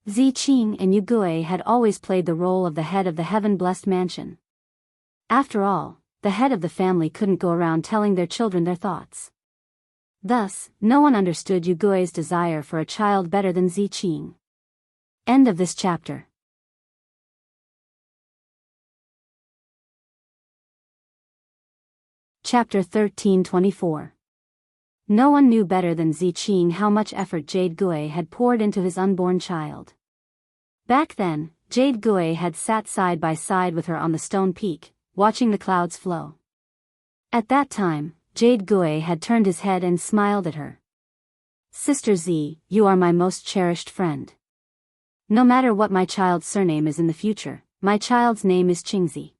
Zi Qing and Yugui had always played the role of the head of the heaven-blessed mansion. After all, the head of the family couldn't go around telling their children their thoughts. Thus, no one understood Yugui's desire for a child better than Zi Qing. End of this chapter. Chapter 1324. No one knew better than Zi Qing how much effort Jade Gui had poured into his unborn child. Back then, Jade Gui had sat side by side with her on the stone peak, watching the clouds flow. At that time, Jade Gui had turned his head and smiled at her. Sister Zi, you are my most cherished friend. No matter what my child's surname is in the future, my child's name is Qingzi.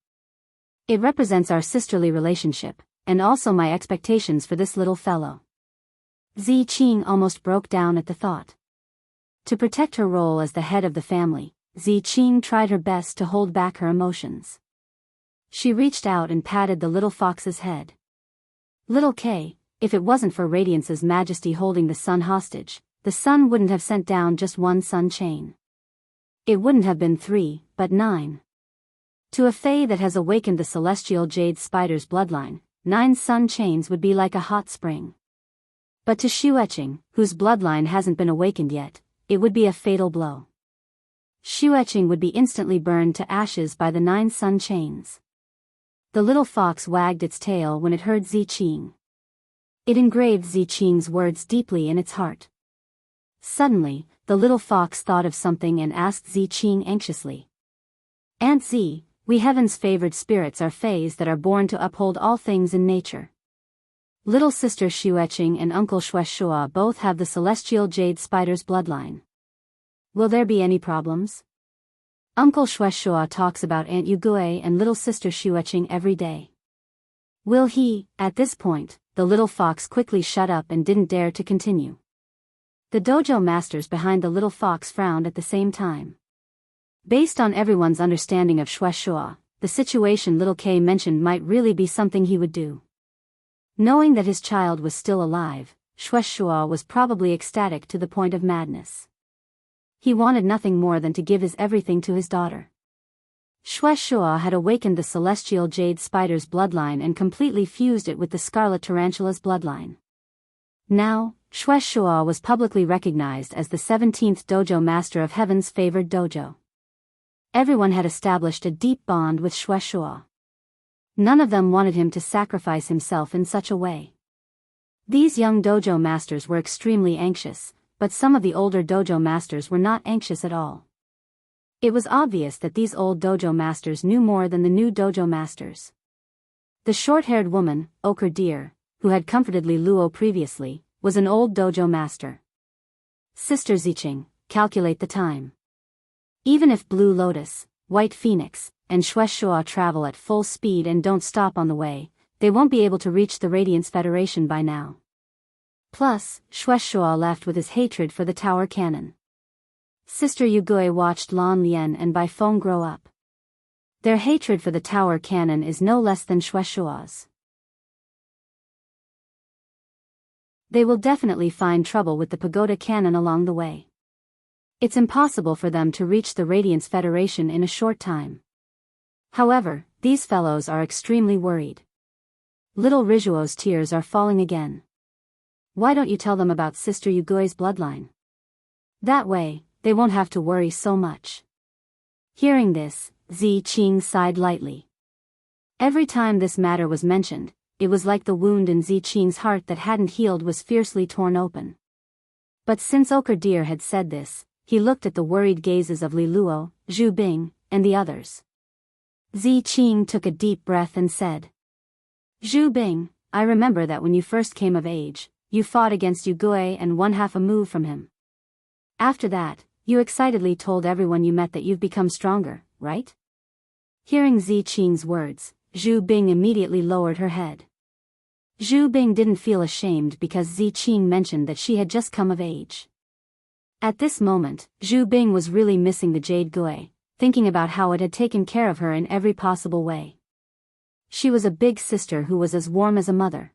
It represents our sisterly relationship, and also my expectations for this little fellow. Zi Qing almost broke down at the thought. To protect her role as the head of the family, Zi Qing tried her best to hold back her emotions. She reached out and patted the little fox's head. Little K, if it wasn't for Radiance's majesty holding the sun hostage, the sun wouldn't have sent down just one sun chain. It wouldn't have been 3, but 9. To a fae that has awakened the celestial jade spider's bloodline, 9 sun chains would be like a hot spring. But to Xueqing, whose bloodline hasn't been awakened yet, it would be a fatal blow. Xueqing would be instantly burned to ashes by the 9 sun chains. The little fox wagged its tail when it heard Ziqing. It engraved Ziqing's words deeply in its heart. Suddenly, the little fox thought of something and asked Ziqing anxiously. "Aunt Z, we heaven's favored spirits are fays that are born to uphold all things in nature. Little sister Xueqing and uncle Xueshua both have the celestial jade spider's bloodline. Will there be any problems? Uncle Xueshua talks about Aunt Yugui and little sister Xueqing every day. Will he?" At this point, the little fox quickly shut up and didn't dare to continue. The dojo masters behind the little fox frowned at the same time. Based on everyone's understanding of Xueshua, the situation little K mentioned might really be something he would do. Knowing that his child was still alive, Xueshua was probably ecstatic to the point of madness. He wanted nothing more than to give his everything to his daughter. Xueshua had awakened the celestial jade spider's bloodline and completely fused it with the scarlet tarantula's bloodline. Now, Xueshua was publicly recognized as the 17th dojo master of heaven's favored dojo. Everyone had established a deep bond with Xueshua. None of them wanted him to sacrifice himself in such a way. These young dojo masters were extremely anxious, but some of the older dojo masters were not anxious at all. It was obvious that these old dojo masters knew more than the new dojo masters. The short-haired woman, Ochre Deer, who had comforted Li Luo previously, was an old dojo master. Sister Ziqing, calculate the time. Even if Blue Lotus, White Phoenix, and Xueshua travel at full speed and don't stop on the way, they won't be able to reach the Radiance Federation by now. Plus, Xueshua left with his hatred for the tower cannon. Sister Yugui watched Lan Lian and Bai Feng grow up. Their hatred for the tower cannon is no less than Xueshua's. They will definitely find trouble with the pagoda cannon along the way. It's impossible for them to reach the Radiance Federation in a short time. However, these fellows are extremely worried. Little Rizuo's tears are falling again. Why don't you tell them about Sister Yugui's bloodline? That way, they won't have to worry so much. Hearing this, Ziqing sighed lightly. Every time this matter was mentioned, it was like the wound in Ziqing's heart that hadn't healed was fiercely torn open. But since Ochre Deer had said this, he looked at the worried gazes of Li Luo, Zhu Bing, and the others. Ziqing took a deep breath and said, "Zhu Bing, I remember that when you first came of age, you fought against Yugui and won half a move from him. After that, you excitedly told everyone you met that you've become stronger, right?" Hearing Ziqing's words, Zhu Bing immediately lowered her head. Zhu Bing didn't feel ashamed because Ziqing mentioned that she had just come of age. At this moment, Zhu Bing was really missing the Jade Gui, thinking about how it had taken care of her in every possible way. She was a big sister who was as warm as a mother.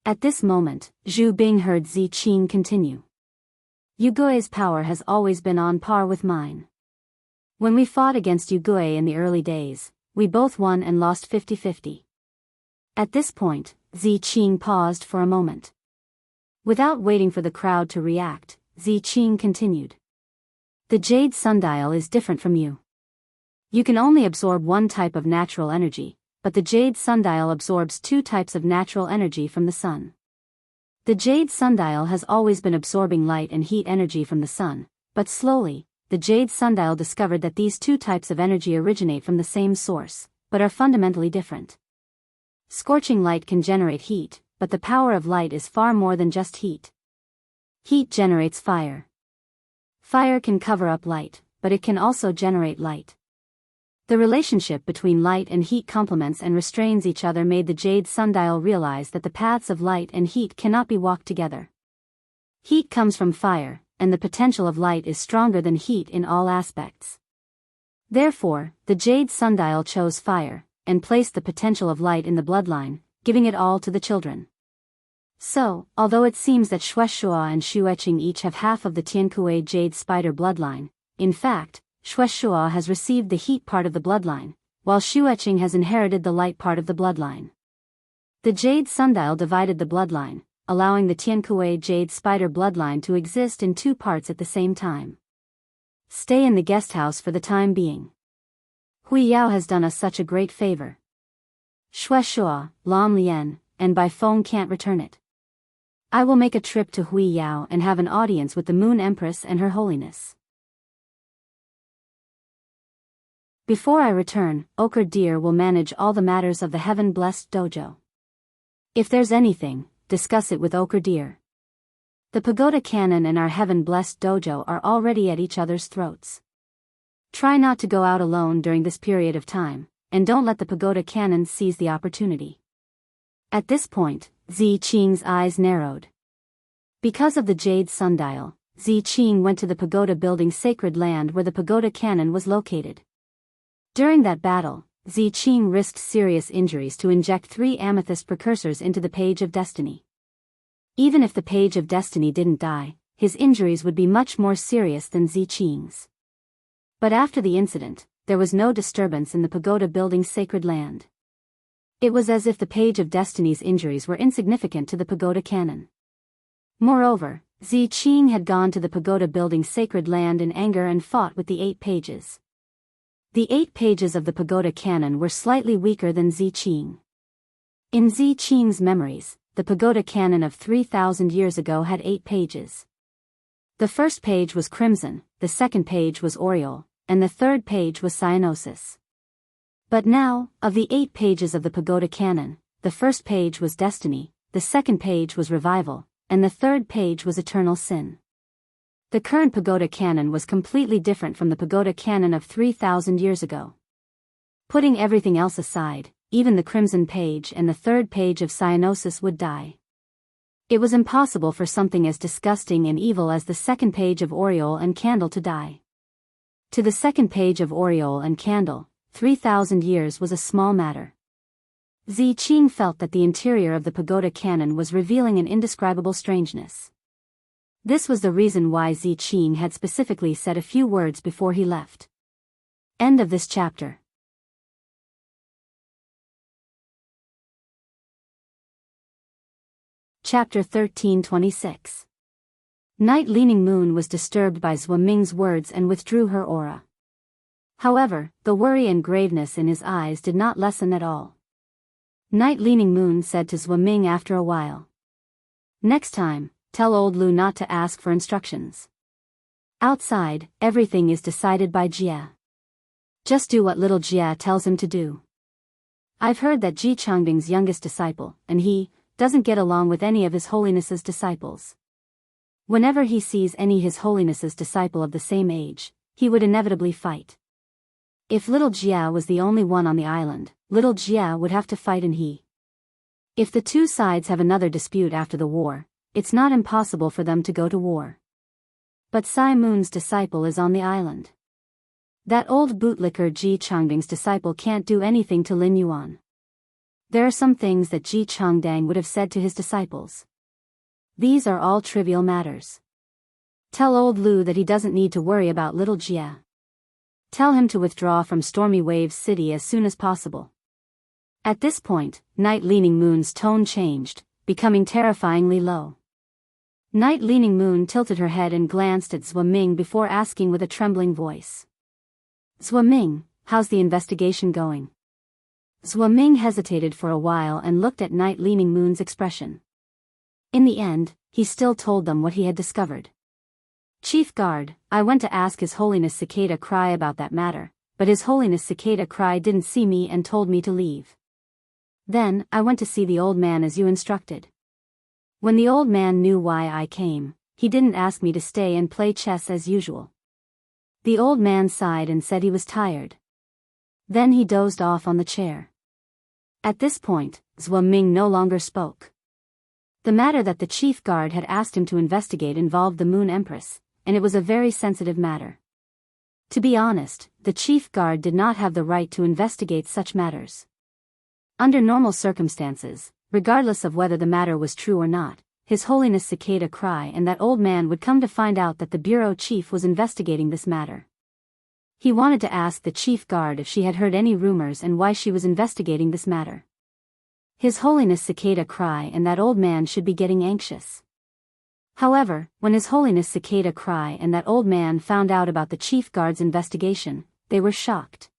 At this moment, Zhu Bing heard Ziqing continue. "Yugui's power has always been on par with mine. When we fought against Yugui in the early days, we both won and lost 50-50. At this point, Ziqing paused for a moment. Without waiting for the crowd to react, Ziqing continued. "The Jade Sundial is different from you. You can only absorb one type of natural energy, but the Jade Sundial absorbs 2 types of natural energy from the sun. The Jade Sundial has always been absorbing light and heat energy from the sun, but slowly, the Jade Sundial discovered that these 2 types of energy originate from the same source, but are fundamentally different. Scorching light can generate heat, but the power of light is far more than just heat. Heat generates fire. Fire can cover up light, but it can also generate light. The relationship between light and heat complements and restrains each other made the Jade Sundial realize that the paths of light and heat cannot be walked together. Heat comes from fire, and the potential of light is stronger than heat in all aspects. Therefore, the Jade Sundial chose fire, and placed the potential of light in the bloodline, giving it all to the children. So, although it seems that Shueshua and Xueqing each have half of the Tiankui jade spider bloodline, in fact, Shueshua has received the heat part of the bloodline, while Xueqing has inherited the light part of the bloodline. The jade sundial divided the bloodline, allowing the Tiankui jade spider bloodline to exist in two parts at the same time. Stay in the guest house for the time being. Biyao has done us such a great favor. Shueshua, Lam Lian, and Bai Feng can't return it. I will make a trip to Biyao and have an audience with the Moon Empress and Her Holiness. Before I return, Ochre Deer will manage all the matters of the heaven-blessed dojo. If there's anything, discuss it with Ochre Deer. The pagoda cannon and our heaven-blessed dojo are already at each other's throats. Try not to go out alone during this period of time, and don't let the pagoda cannon seize the opportunity. At this point, Ziqing's eyes narrowed. Because of the jade sundial, Ziqing went to the pagoda building sacred land where the pagoda cannon was located. During that battle, Ziqing risked serious injuries to inject 3 amethyst precursors into the Page of Destiny. Even if the Page of Destiny didn't die, his injuries would be much more serious than Ziqing's. But after the incident, there was no disturbance in the pagoda building sacred land. It was as if the Page of Destiny's injuries were insignificant to the pagoda cannon. Moreover, Ziqing had gone to the pagoda building sacred land in anger and fought with the 8 pages. The 8 pages of the pagoda cannon were slightly weaker than Ziqing. In Ziqing's memories, the pagoda cannon of 3,000 years ago had 8 pages. The first page was crimson, the second page was aureole, and the third page was cyanosis. But now, of the 8 pages of the pagoda cannon, the first page was destiny, the second page was revival, and the third page was eternal sin. The current pagoda cannon was completely different from the pagoda cannon of 3,000 years ago. Putting everything else aside, even the crimson page and the third page of cyanosis would die. It was impossible for something as disgusting and evil as the second page of aureole and candle to die. To the second page of aureole and candle, 3,000 years was a small matter. Ziqing felt that the interior of the pagoda cannon was revealing an indescribable strangeness. This was the reason why Ziqing had specifically said a few words before he left. End of this chapter. Chapter 1326. Night Leaning Moon was disturbed by Zhuo Ming's words and withdrew her aura. However, the worry and graveness in his eyes did not lessen at all. Night Leaning Moon said to Zhuo Ming after a while. Next time, tell old Lu not to ask for instructions. Outside, everything is decided by Jie. Just do what little Jie tells him to do. I've heard that Ji Changbing's youngest disciple, and he, doesn't get along with any of His Holiness's disciples. Whenever he sees any His Holiness's disciple of the same age, he would inevitably fight. If little Jie was the only one on the island, little Jie would have to fight and he. If the two sides have another dispute after the war, it's not impossible for them to go to war. But Sai Moon's disciple is on the island. That old bootlicker Ji Changbing's disciple can't do anything to Lin Yuan. There are some things that Ji Changdang would have said to his disciples. These are all trivial matters. Tell old Lu that he doesn't need to worry about little Jie. Tell him to withdraw from Stormy Waves City as soon as possible. At this point, Night Leaning Moon's tone changed, becoming terrifyingly low. Night Leaning Moon tilted her head and glanced at Zhuo Ming before asking with a trembling voice. Zhuo Ming, how's the investigation going? Zhuo Ming hesitated for a while and looked at Night Leaning Moon's expression. In the end, he still told them what he had discovered. Chief Guard, I went to ask His Holiness Cicada Cry about that matter, but His Holiness Cicada Cry didn't see me and told me to leave. Then, I went to see the old man as you instructed. When the old man knew why I came, he didn't ask me to stay and play chess as usual. The old man sighed and said he was tired. Then he dozed off on the chair. At this point, Zhuo Ming no longer spoke. The matter that the chief guard had asked him to investigate involved the Moon Empress, and it was a very sensitive matter. To be honest, the chief guard did not have the right to investigate such matters. Under normal circumstances, regardless of whether the matter was true or not, His Holiness Cicada cry and that old man would come to find out that the bureau chief was investigating this matter. He wanted to ask the chief guard if she had heard any rumors and why she was investigating this matter. His Holiness Cicada cry and that old man should be getting anxious. However, when His Holiness Cicada cry and that old man found out about the chief guard's investigation, they were shocked.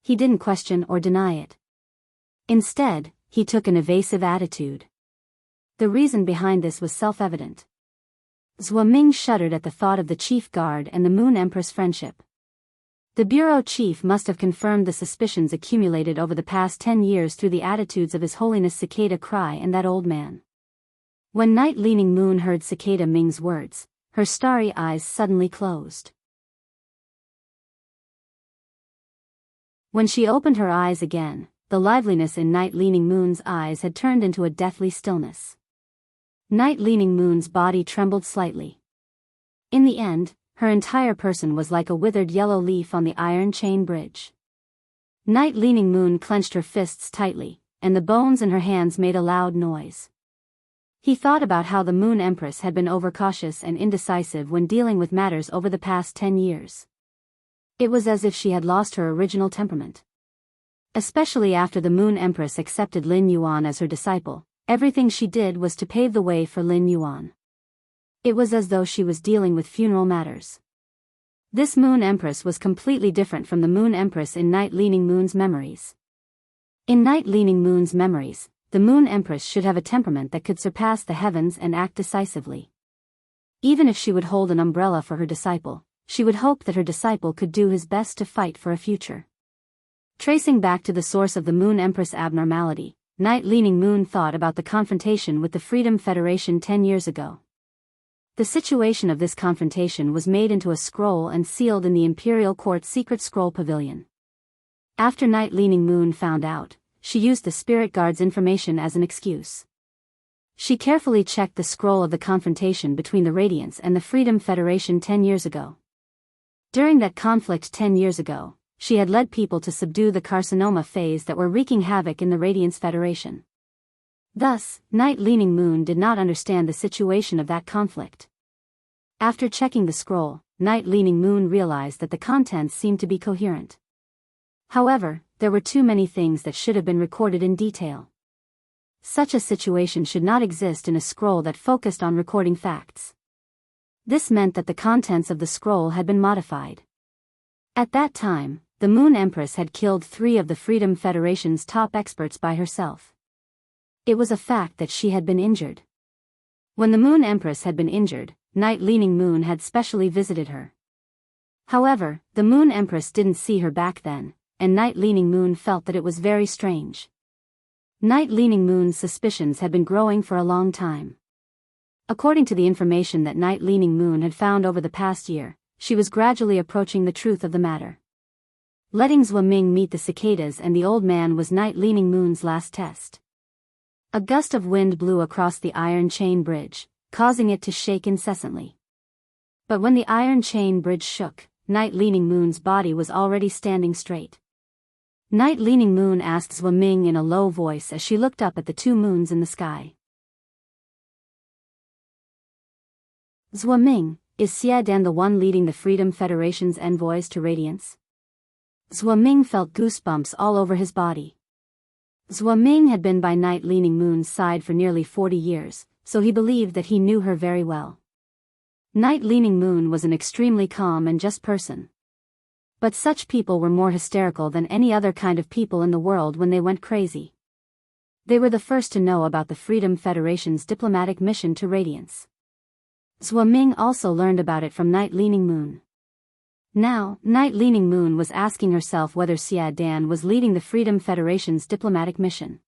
He didn't question or deny it. Instead, he took an evasive attitude. The reason behind this was self-evident. Zhuo Ming shuddered at the thought of the chief guard and the Moon Empress friendship. The bureau chief must have confirmed the suspicions accumulated over the past 10 years through the attitudes of His Holiness Cicada cry and that old man. When Night Leaning Moon heard Cicada Ming's words, her starry eyes suddenly closed. When she opened her eyes again, the liveliness in Night Leaning Moon's eyes had turned into a deathly stillness. Night Leaning Moon's body trembled slightly. In the end, her entire person was like a withered yellow leaf on the iron chain bridge. Night Leaning Moon clenched her fists tightly, and the bones in her hands made a loud noise. He thought about how the Moon Empress had been overcautious and indecisive when dealing with matters over the past 10 years. It was as if she had lost her original temperament. Especially after the Moon Empress accepted Lin Yuan as her disciple, everything she did was to pave the way for Lin Yuan. It was as though she was dealing with funeral matters. This Moon Empress was completely different from the Moon Empress in Night Leaning Moon's memories. In Night Leaning Moon's memories, the Moon Empress should have a temperament that could surpass the heavens and act decisively. Even if she would hold an umbrella for her disciple, she would hope that her disciple could do his best to fight for a future. Tracing back to the source of the Moon Empress abnormality, Night Leaning Moon thought about the confrontation with the Freedom Federation 10 years ago. The situation of this confrontation was made into a scroll and sealed in the Imperial Court's secret scroll pavilion. After Night Leaning Moon found out, she used the Spirit Guard's information as an excuse. She carefully checked the scroll of the confrontation between the Radiance and the Freedom Federation 10 years ago. During that conflict 10 years ago, she had led people to subdue the carcinoma phase that were wreaking havoc in the Radiance Federation. Thus, Night Leaning Moon did not understand the situation of that conflict. After checking the scroll, Night Leaning Moon realized that the contents seemed to be coherent. However, there were too many things that should have been recorded in detail. Such a situation should not exist in a scroll that focused on recording facts. This meant that the contents of the scroll had been modified. At that time, the Moon Empress had killed 3 of the Freedom Federation's top experts by herself. It was a fact that she had been injured. When the Moon Empress had been injured, Night Leaning Moon had specially visited her. However, the Moon Empress didn't see her back then, and Night Leaning Moon felt that it was very strange. Night Leaning Moon's suspicions had been growing for a long time. According to the information that Night Leaning Moon had found over the past year, she was gradually approaching the truth of the matter. Letting Zhuo Ming meet the cicadas and the old man was Night Leaning Moon's last test. A gust of wind blew across the iron chain bridge, causing it to shake incessantly. But when the iron chain bridge shook, Night Leaning Moon's body was already standing straight. Night Leaning Moon asked Zhuo Ming in a low voice as she looked up at the 2 moons in the sky. Zhuo Ming, is Xia Dan the one leading the Freedom Federation's envoys to Radiance? Zhuo Ming felt goosebumps all over his body. Zhuo Ming had been by Night Leaning Moon's side for nearly 40 years, so he believed that he knew her very well. Night Leaning Moon was an extremely calm and just person. But such people were more hysterical than any other kind of people in the world when they went crazy. They were the first to know about the Freedom Federation's diplomatic mission to Radiance. Zhuo Ming also learned about it from Night Leaning Moon. Now, Night Leaning Moon was asking herself whether Xia Dan was leading the Freedom Federation's diplomatic mission.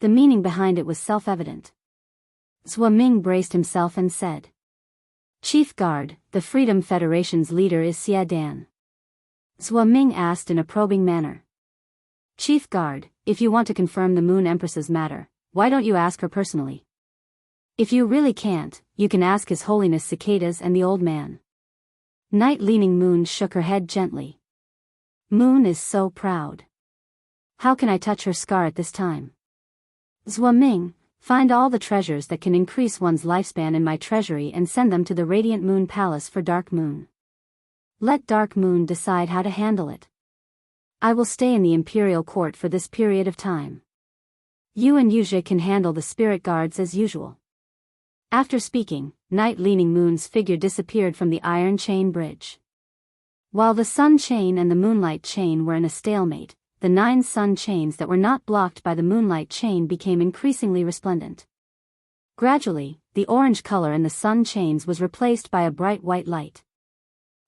The meaning behind it was self-evident. Zhuo Ming braced himself and said, "Chief Guard, the Freedom Federation's leader is Xia Dan." Zhuo Ming asked in a probing manner. "Chief Guard, if you want to confirm the Moon Empress's matter, why don't you ask her personally? If you really can't, you can ask His Holiness Cicadas and the old man." Night Leaning Moon shook her head gently. "Moon is so proud. How can I touch her scar at this time?" Zhua Ming, find all the treasures that can increase one's lifespan in my treasury and send them to the Radiant Moon Palace for Dark Moon. Let Dark Moon decide how to handle it. I will stay in the Imperial Court for this period of time. You and Yuzhe can handle the spirit guards as usual. After speaking, Night Leaning Moon's figure disappeared from the Iron Chain Bridge. While the Sun Chain and the Moonlight Chain were in a stalemate, the 9 sun chains that were not blocked by the Moonlight Chain became increasingly resplendent. Gradually, the orange color in the sun chains was replaced by a bright white light.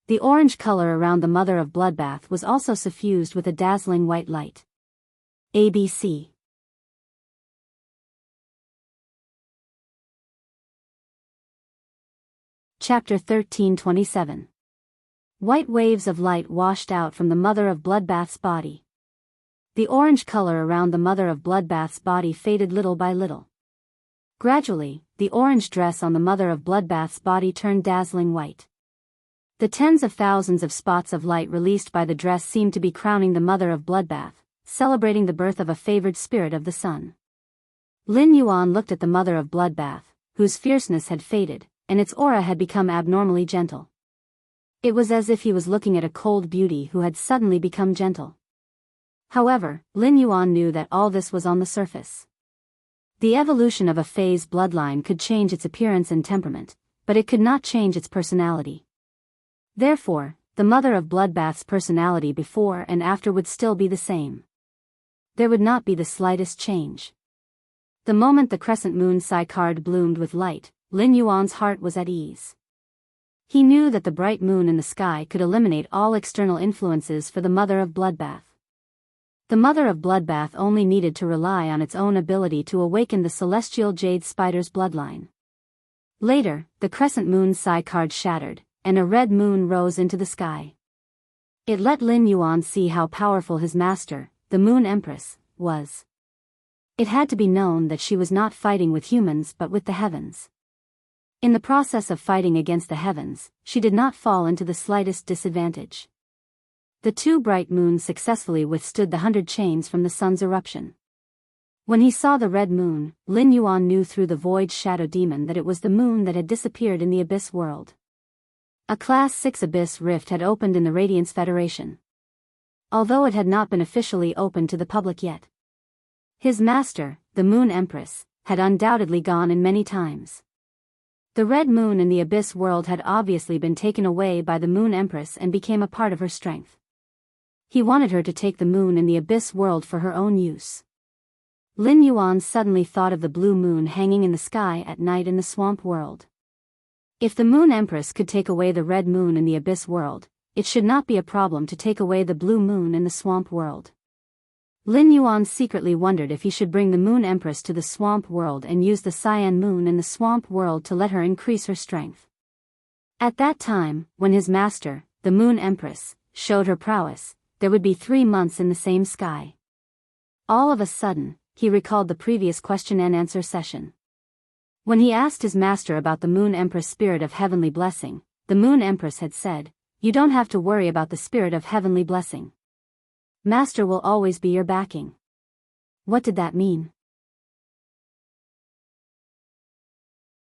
The orange color around the Mother of Bloodbath was also suffused with a dazzling white light. ABC. Chapter 1327. White waves of light washed out from the Mother of Bloodbath's body. The orange color around the Mother of Bloodbath's body faded little by little. Gradually, the orange dress on the Mother of Bloodbath's body turned dazzling white. The tens of thousands of spots of light released by the dress seemed to be crowning the Mother of Bloodbath, celebrating the birth of a favored spirit of the sun. Lin Yuan looked at the Mother of Bloodbath, whose fierceness had faded, and its aura had become abnormally gentle. It was as if he was looking at a cold beauty who had suddenly become gentle. However, Lin Yuan knew that all this was on the surface. The evolution of a phase bloodline could change its appearance and temperament, but it could not change its personality. Therefore, the Mother of Bloodbath's personality before and after would still be the same. There would not be the slightest change. The moment the crescent moon Psi card bloomed with light, Lin Yuan's heart was at ease. He knew that the bright moon in the sky could eliminate all external influences for the Mother of Bloodbath. The Mother of Bloodbath only needed to rely on its own ability to awaken the celestial jade spider's bloodline. Later, the crescent moon Psi card shattered, and a red moon rose into the sky. It let Lin Yuan see how powerful his master, the Moon Empress, was. It had to be known that she was not fighting with humans but with the heavens. In the process of fighting against the heavens, she did not fall into the slightest disadvantage. The 2 bright moons successfully withstood the 100 chains from the sun's eruption. When he saw the red moon, Lin Yuan knew through the void shadow demon that it was the moon that had disappeared in the Abyss world. A Class 6 Abyss rift had opened in the Radiance Federation. Although it had not been officially opened to the public yet. His master, the Moon Empress, had undoubtedly gone in many times. The red moon in the Abyss world had obviously been taken away by the Moon Empress and became a part of her strength. He wanted her to take the moon in the Abyss world for her own use. Lin Yuan suddenly thought of the blue moon hanging in the sky at night in the swamp world. If the Moon Empress could take away the red moon in the Abyss world, it should not be a problem to take away the blue moon in the swamp world. Lin Yuan secretly wondered if he should bring the Moon Empress to the swamp world and use the cyan moon in the swamp world to let her increase her strength. At that time, when his master, the Moon Empress, showed her prowess, there would be 3 months in the same sky. All of a sudden, he recalled the previous question and answer session. When he asked his master about the Moon Empress spirit of heavenly blessing, the Moon Empress had said, "You don't have to worry about the spirit of heavenly blessing. Master will always be your backing." What did that mean?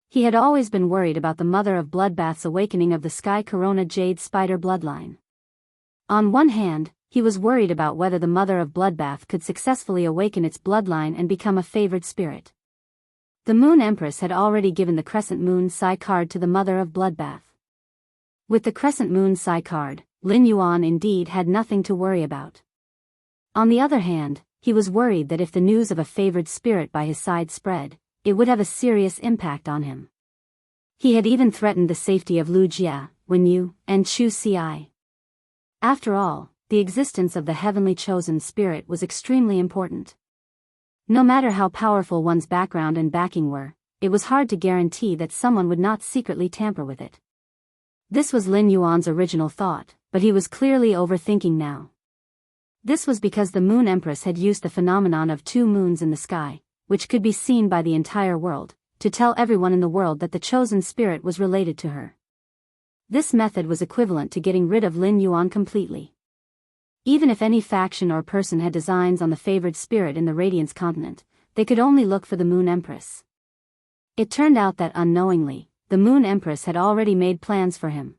He had always been worried about the Mother of Bloodbath's awakening of the Sky Corona Jade Spider bloodline. On one hand, he was worried about whether the Mother of Bloodbath could successfully awaken its bloodline and become a favored spirit. The Moon Empress had already given the Crescent Moon Psi card to the Mother of Bloodbath. With the Crescent Moon Psi card, Lin Yuan indeed had nothing to worry about. On the other hand, he was worried that if the news of a favored spirit by his side spread, it would have a serious impact on him. He had even threatened the safety of Lu Jia, Wen Yu, and Chu Ci. After all, the existence of the heavenly chosen spirit was extremely important. No matter how powerful one's background and backing were, it was hard to guarantee that someone would not secretly tamper with it. This was Lin Yuan's original thought, but he was clearly overthinking now. This was because the Moon Empress had used the phenomenon of 2 moons in the sky, which could be seen by the entire world, to tell everyone in the world that the chosen spirit was related to her. This method was equivalent to getting rid of Lin Yuan completely. Even if any faction or person had designs on the favored spirit in the Radiance continent, they could only look for the Moon Empress. It turned out that unknowingly, the Moon Empress had already made plans for him.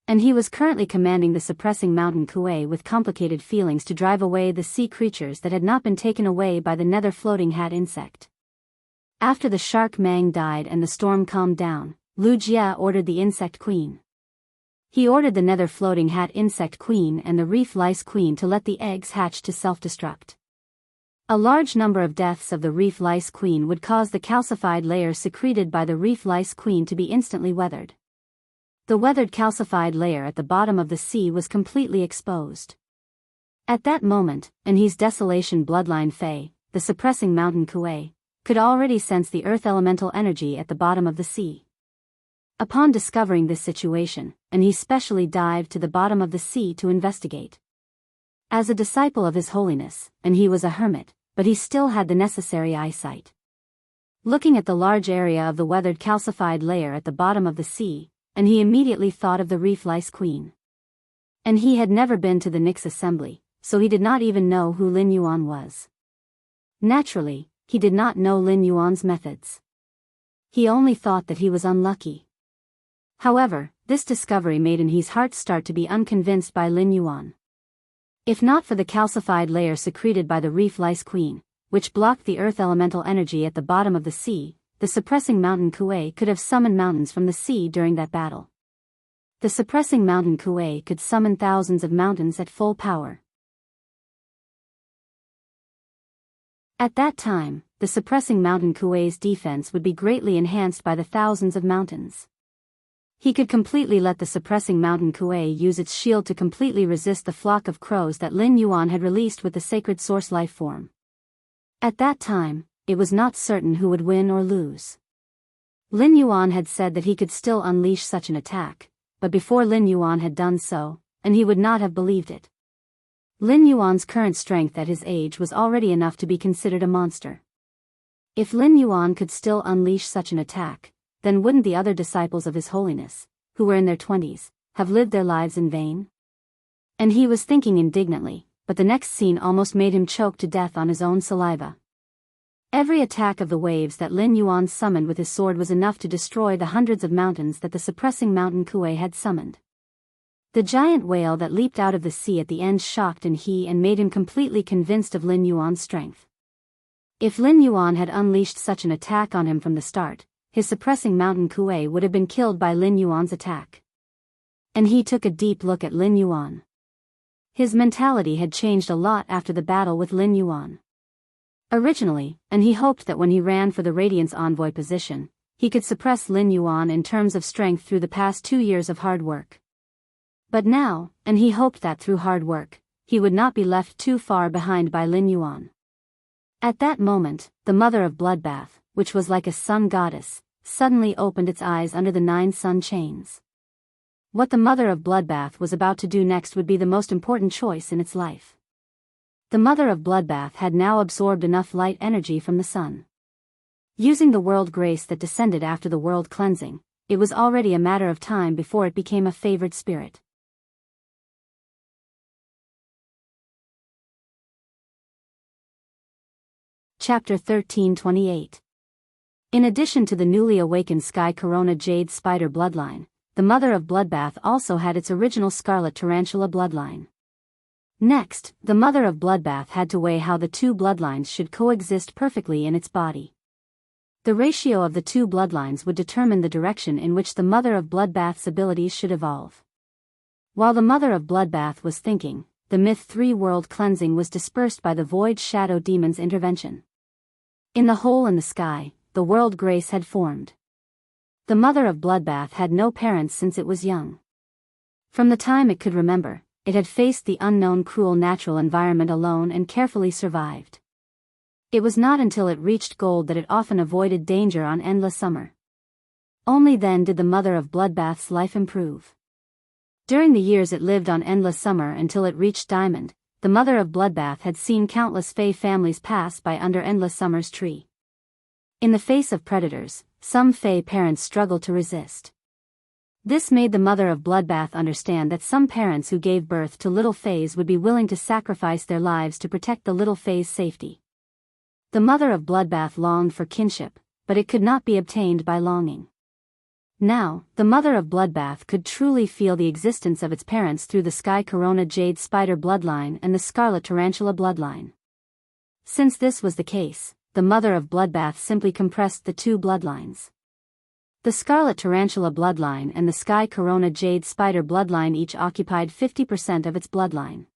And he was currently commanding the suppressing mountain Kuei with complicated feelings to drive away the sea creatures that had not been taken away by the nether floating hat insect. After the shark Mang died and the storm calmed down, Lu Jia ordered the insect queen. He ordered the nether floating hat insect queen and the reef lice queen to let the eggs hatch to self-destruct. A large number of deaths of the reef lice queen would cause the calcified layer secreted by the reef lice queen to be instantly weathered. The weathered calcified layer at the bottom of the sea was completely exposed. At that moment, Anhe's desolation bloodline Fei, the suppressing mountain Kuei, could already sense the earth elemental energy at the bottom of the sea. Upon discovering this situation, Anhe specially dived to the bottom of the sea to investigate. As a disciple of His Holiness, Anhe was a hermit, but he still had the necessary eyesight. Looking at the large area of the weathered calcified layer at the bottom of the sea, Anhe immediately thought of the reef lice queen. And he had never been to the Nyx assembly, so he did not even know who Lin Yuan was. Naturally, he did not know Lin Yuan's methods. He only thought that he was unlucky. However, this discovery made Anhe's heart start to be unconvinced by Lin Yuan. If not for the calcified layer secreted by the reef lice queen, which blocked the earth elemental energy at the bottom of the sea, the suppressing mountain Kuei could have summoned mountains from the sea during that battle. The suppressing mountain Kuei could summon thousands of mountains at full power. At that time, the suppressing mountain Kuei's defense would be greatly enhanced by the thousands of mountains. He could completely let the suppressing mountain Kuei use its shield to completely resist the flock of crows that Lin Yuan had released with the sacred source life form. At that time, it was not certain who would win or lose. Lin Yuan had said that he could still unleash such an attack, but before Lin Yuan had done so, and he would not have believed it. Lin Yuan's current strength at his age was already enough to be considered a monster. If Lin Yuan could still unleash such an attack, then wouldn't the other disciples of His Holiness, who were in their 20s, have lived their lives in vain? And he was thinking indignantly, but the next scene almost made him choke to death on his own saliva. Every attack of the waves that Lin Yuan summoned with his sword was enough to destroy the hundreds of mountains that the suppressing mountain Kuei had summoned. The giant whale that leaped out of the sea at the end shocked Anhe and made him completely convinced of Lin Yuan's strength. If Lin Yuan had unleashed such an attack on him from the start, his suppressing mountain Kuei would have been killed by Lin Yuan's attack. Anhe took a deep look at Lin Yuan. His mentality had changed a lot after the battle with Lin Yuan. Originally, Anhe hoped that when he ran for the Radiance Envoy position, he could suppress Lin Yuan in terms of strength through the past 2 years of hard work. But now, Anhe hoped that through hard work, he would not be left too far behind by Lin Yuan. At that moment, the mother of Bloodbath, which was like a sun goddess, suddenly opened its eyes under the 9 sun chains. What the mother of Bloodbath was about to do next would be the most important choice in its life. The mother of Bloodbath had now absorbed enough light energy from the sun. Using the world grace that descended after the world cleansing, it was already a matter of time before it became a favored spirit. Chapter 13:28. In addition to the newly awakened Sky Corona Jade Spider bloodline, the mother of Bloodbath also had its original Scarlet Tarantula bloodline. Next, the mother of Bloodbath had to weigh how the two bloodlines should coexist perfectly in its body. The ratio of the two bloodlines would determine the direction in which the mother of Bloodbath's abilities should evolve. While the mother of Bloodbath was thinking, the Myth 3 world cleansing was dispersed by the Void Shadow Demon's intervention. In the hole in the sky, the world grace had formed. The mother of Bloodbath had no parents since it was young. From the time it could remember, it had faced the unknown cruel natural environment alone and carefully survived. It was not until it reached gold that it often avoided danger on Endless Summer. Only then did the mother of Bloodbath's life improve. During the years it lived on Endless Summer until it reached Diamond, the mother of Bloodbath had seen countless Fey families pass by under Endless Summer's tree. In the face of predators, some Fey parents struggled to resist. This made the mother of Bloodbath understand that some parents who gave birth to little Fays would be willing to sacrifice their lives to protect the little Fays' safety. The mother of Bloodbath longed for kinship, but it could not be obtained by longing. Now, the mother of Bloodbath could truly feel the existence of its parents through the Sky Corona Jade Spider bloodline and the Scarlet Tarantula bloodline. Since this was the case, the mother of Bloodbath simply compressed the two bloodlines. The Scarlet Tarantula bloodline and the Sky Corona Jade Spider bloodline each occupied 50% of its bloodline.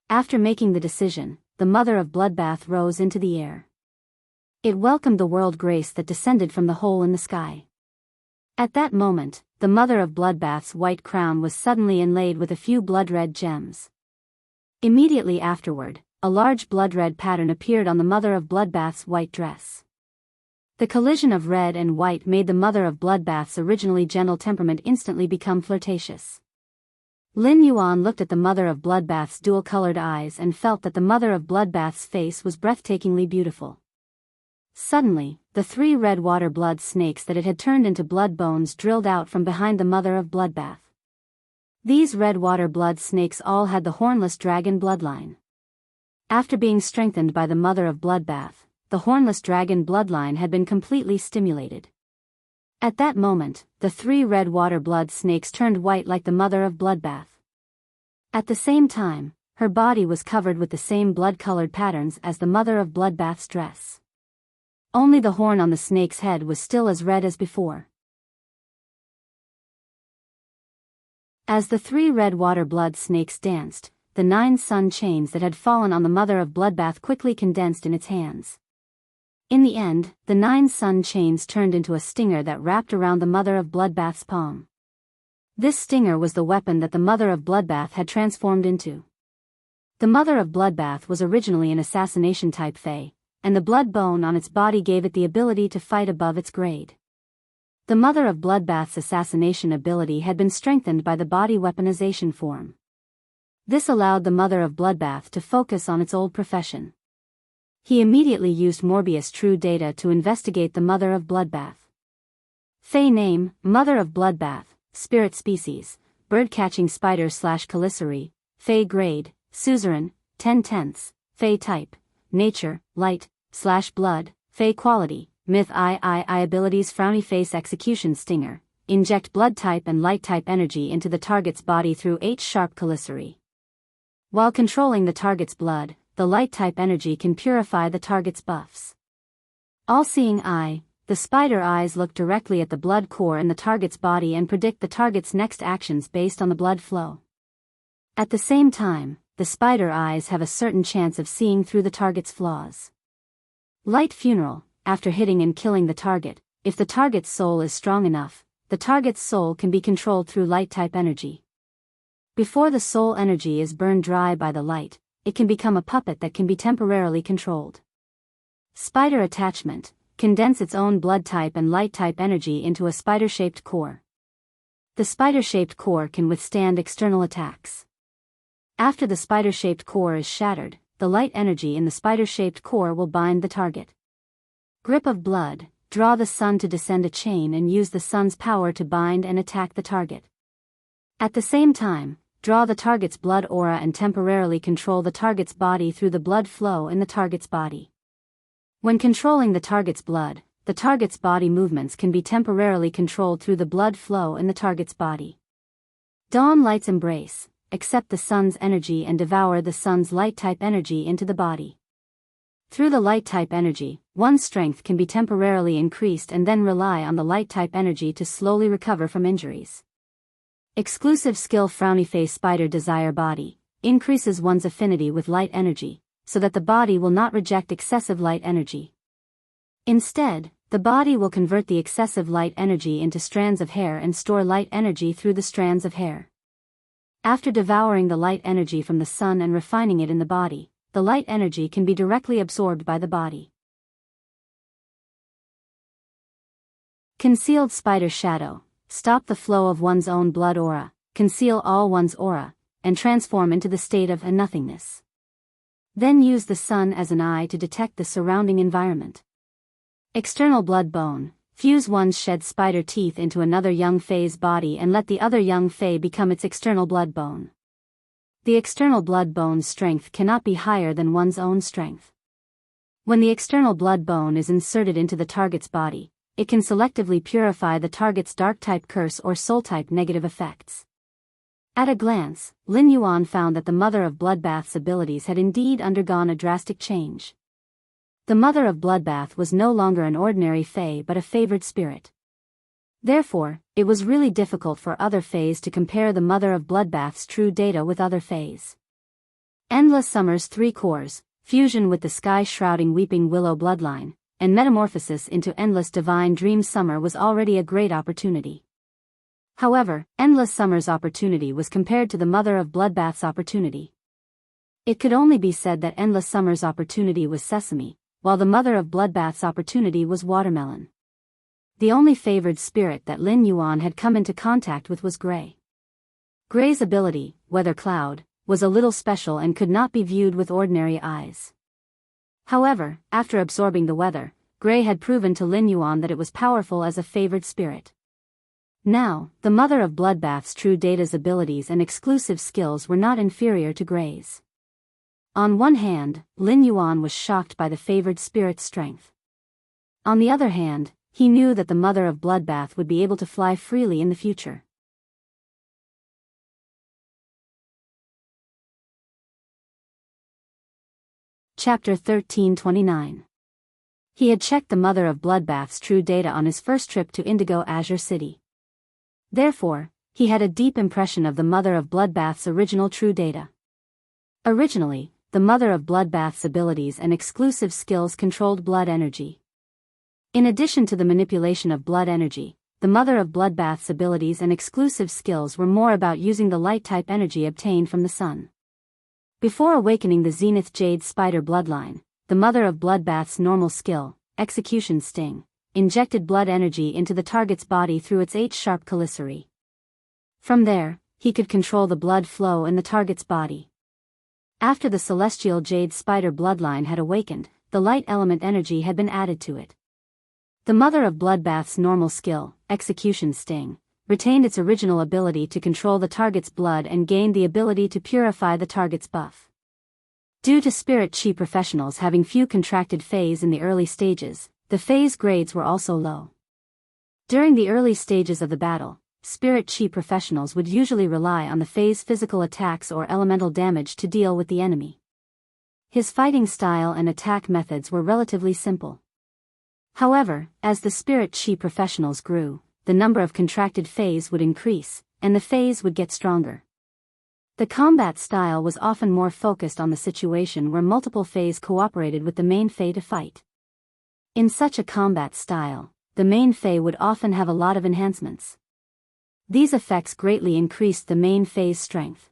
After making the decision, the mother of Bloodbath rose into the air. It welcomed the world grace that descended from the hole in the sky. At that moment, the mother of Bloodbath's white crown was suddenly inlaid with a few blood-red gems. Immediately afterward, a large blood-red pattern appeared on the mother of Bloodbath's white dress. The collision of red and white made the mother of Bloodbath's originally gentle temperament instantly become flirtatious. Lin Yuan looked at the mother of Bloodbath's dual-colored eyes and felt that the mother of Bloodbath's face was breathtakingly beautiful. Suddenly, the 3 red water blood snakes that it had turned into blood bones drilled out from behind the mother of Bloodbath. These red water blood snakes all had the hornless dragon bloodline. After being strengthened by the mother of Bloodbath, the hornless dragon bloodline had been completely stimulated. At that moment, the 3 red water blood snakes turned white like the mother of Bloodbath. At the same time, her body was covered with the same blood-colored patterns as the mother of Bloodbath's dress. Only the horn on the snake's head was still as red as before. As the 3 red water blood snakes danced, the 9 sun chains that had fallen on the mother of Bloodbath quickly condensed in its hands. In the end, the 9 sun chains turned into a stinger that wrapped around the mother of Bloodbath's palm. This stinger was the weapon that the mother of Bloodbath had transformed into. The mother of Bloodbath was originally an assassination-type fae, and the blood bone on its body gave it the ability to fight above its grade. The mother of Bloodbath's assassination ability had been strengthened by the body weaponization form. This allowed the mother of Bloodbath to focus on its old profession. He immediately used Morbius True Data to investigate the mother of Bloodbath. Fae name, Mother of Bloodbath, Spirit Species, Bird-Catching Spider/Caliceri, Fae Grade, Suzerain, 10/10, Fae Type, Nature, Light/Blood, Fae Quality, Myth II Abilities Frowny Face Execution Stinger, Inject Blood Type and Light Type Energy into the target's body through H-Sharp Caliceri. While controlling the target's blood, the light-type energy can purify the target's buffs. All-Seeing Eye, the spider eyes look directly at the blood core in the target's body and predict the target's next actions based on the blood flow. At the same time, the spider eyes have a certain chance of seeing through the target's flaws. Light Funeral, after hitting and killing the target, if the target's soul is strong enough, the target's soul can be controlled through light-type energy. Before the soul energy is burned dry by the light, it can become a puppet that can be temporarily controlled. Spider Attachment, condense its own blood type and light type energy into a spider-shaped core. The spider-shaped core can withstand external attacks. After the spider-shaped core is shattered, the light energy in the spider-shaped core will bind the target. Grip of Blood, draw the sun to descend a chain and use the sun's power to bind and attack the target. At the same time, draw the target's blood aura and temporarily control the target's body through the blood flow in the target's body. When controlling the target's blood, the target's body movements can be temporarily controlled through the blood flow in the target's body. Dawn Light's Embrace, accept the sun's energy and devour the sun's light-type energy into the body. Through the light-type energy, one's strength can be temporarily increased and then rely on the light-type energy to slowly recover from injuries. Exclusive skill Frowny Face Spider Desire Body, increases one's affinity with light energy, so that the body will not reject excessive light energy. Instead, the body will convert the excessive light energy into strands of hair and store light energy through the strands of hair. After devouring the light energy from the sun and refining it in the body, the light energy can be directly absorbed by the body. Concealed Spider Shadow, stop the flow of one's own blood aura, conceal all one's aura, and transform into the state of a nothingness. Then use the sun as an eye to detect the surrounding environment. External Blood Bone, fuse one's shed spider teeth into another young fae's body and let the other young fae become its external blood bone. The external blood bone's strength cannot be higher than one's own strength. When the external blood bone is inserted into the target's body, it can selectively purify the target's dark-type curse or soul-type negative effects. At a glance, Lin Yuan found that the Mother of Bloodbath's abilities had indeed undergone a drastic change. The Mother of Bloodbath was no longer an ordinary fae but a favored spirit. Therefore, it was really difficult for other faes to compare the Mother of Bloodbath's true data with other faes. Endless Summer's 3 cores, fusion with the sky-shrouding Weeping Willow bloodline, and metamorphosis into Endless Divine Dream Summer was already a great opportunity. However, Endless Summer's opportunity was compared to the Mother of Bloodbath's opportunity. It could only be said that Endless Summer's opportunity was sesame, while the Mother of Bloodbath's opportunity was watermelon. The only favored spirit that Lin Yuan had come into contact with was Gray. Gray's ability, Weather Cloud, was a little special and could not be viewed with ordinary eyes. However, after absorbing the weather, Gray had proven to Lin Yuan that it was powerful as a favored spirit. Now, the Mother of Bloodbath's true data's abilities and exclusive skills were not inferior to Gray's. On one hand, Lin Yuan was shocked by the favored spirit's strength. On the other hand, he knew that the Mother of Bloodbath would be able to fly freely in the future. Chapter 1329. He had checked the Mother of Bloodbath's true data on his first trip to Indigo Azure City. Therefore, he had a deep impression of the Mother of Bloodbath's original true data. Originally, the Mother of Bloodbath's abilities and exclusive skills controlled blood energy. In addition to the manipulation of blood energy, the Mother of Bloodbath's abilities and exclusive skills were more about using the light-type energy obtained from the sun. Before awakening the Zenith Jade Spider bloodline, the Mother of Bloodbath's normal skill, Execution Sting, injected blood energy into the target's body through its H-sharp calicity. From there, he could control the blood flow in the target's body. After the Celestial Jade Spider bloodline had awakened, the light element energy had been added to it. The Mother of Bloodbath's normal skill, Execution Sting, retained its original ability to control the target's blood and gained the ability to purify the target's buff. Due to Spirit Chi professionals having few contracted phase in the early stages, the phase grades were also low. During the early stages of the battle, Spirit Chi professionals would usually rely on the phase physical attacks or elemental damage to deal with the enemy. His fighting style and attack methods were relatively simple. However, as the Spirit Chi professionals grew, the number of contracted phase would increase, and the phase would get stronger. The combat style was often more focused on the situation where multiple phase cooperated with the main Fae to fight. In such a combat style, the main Fae would often have a lot of enhancements. These effects greatly increased the main Fae's strength.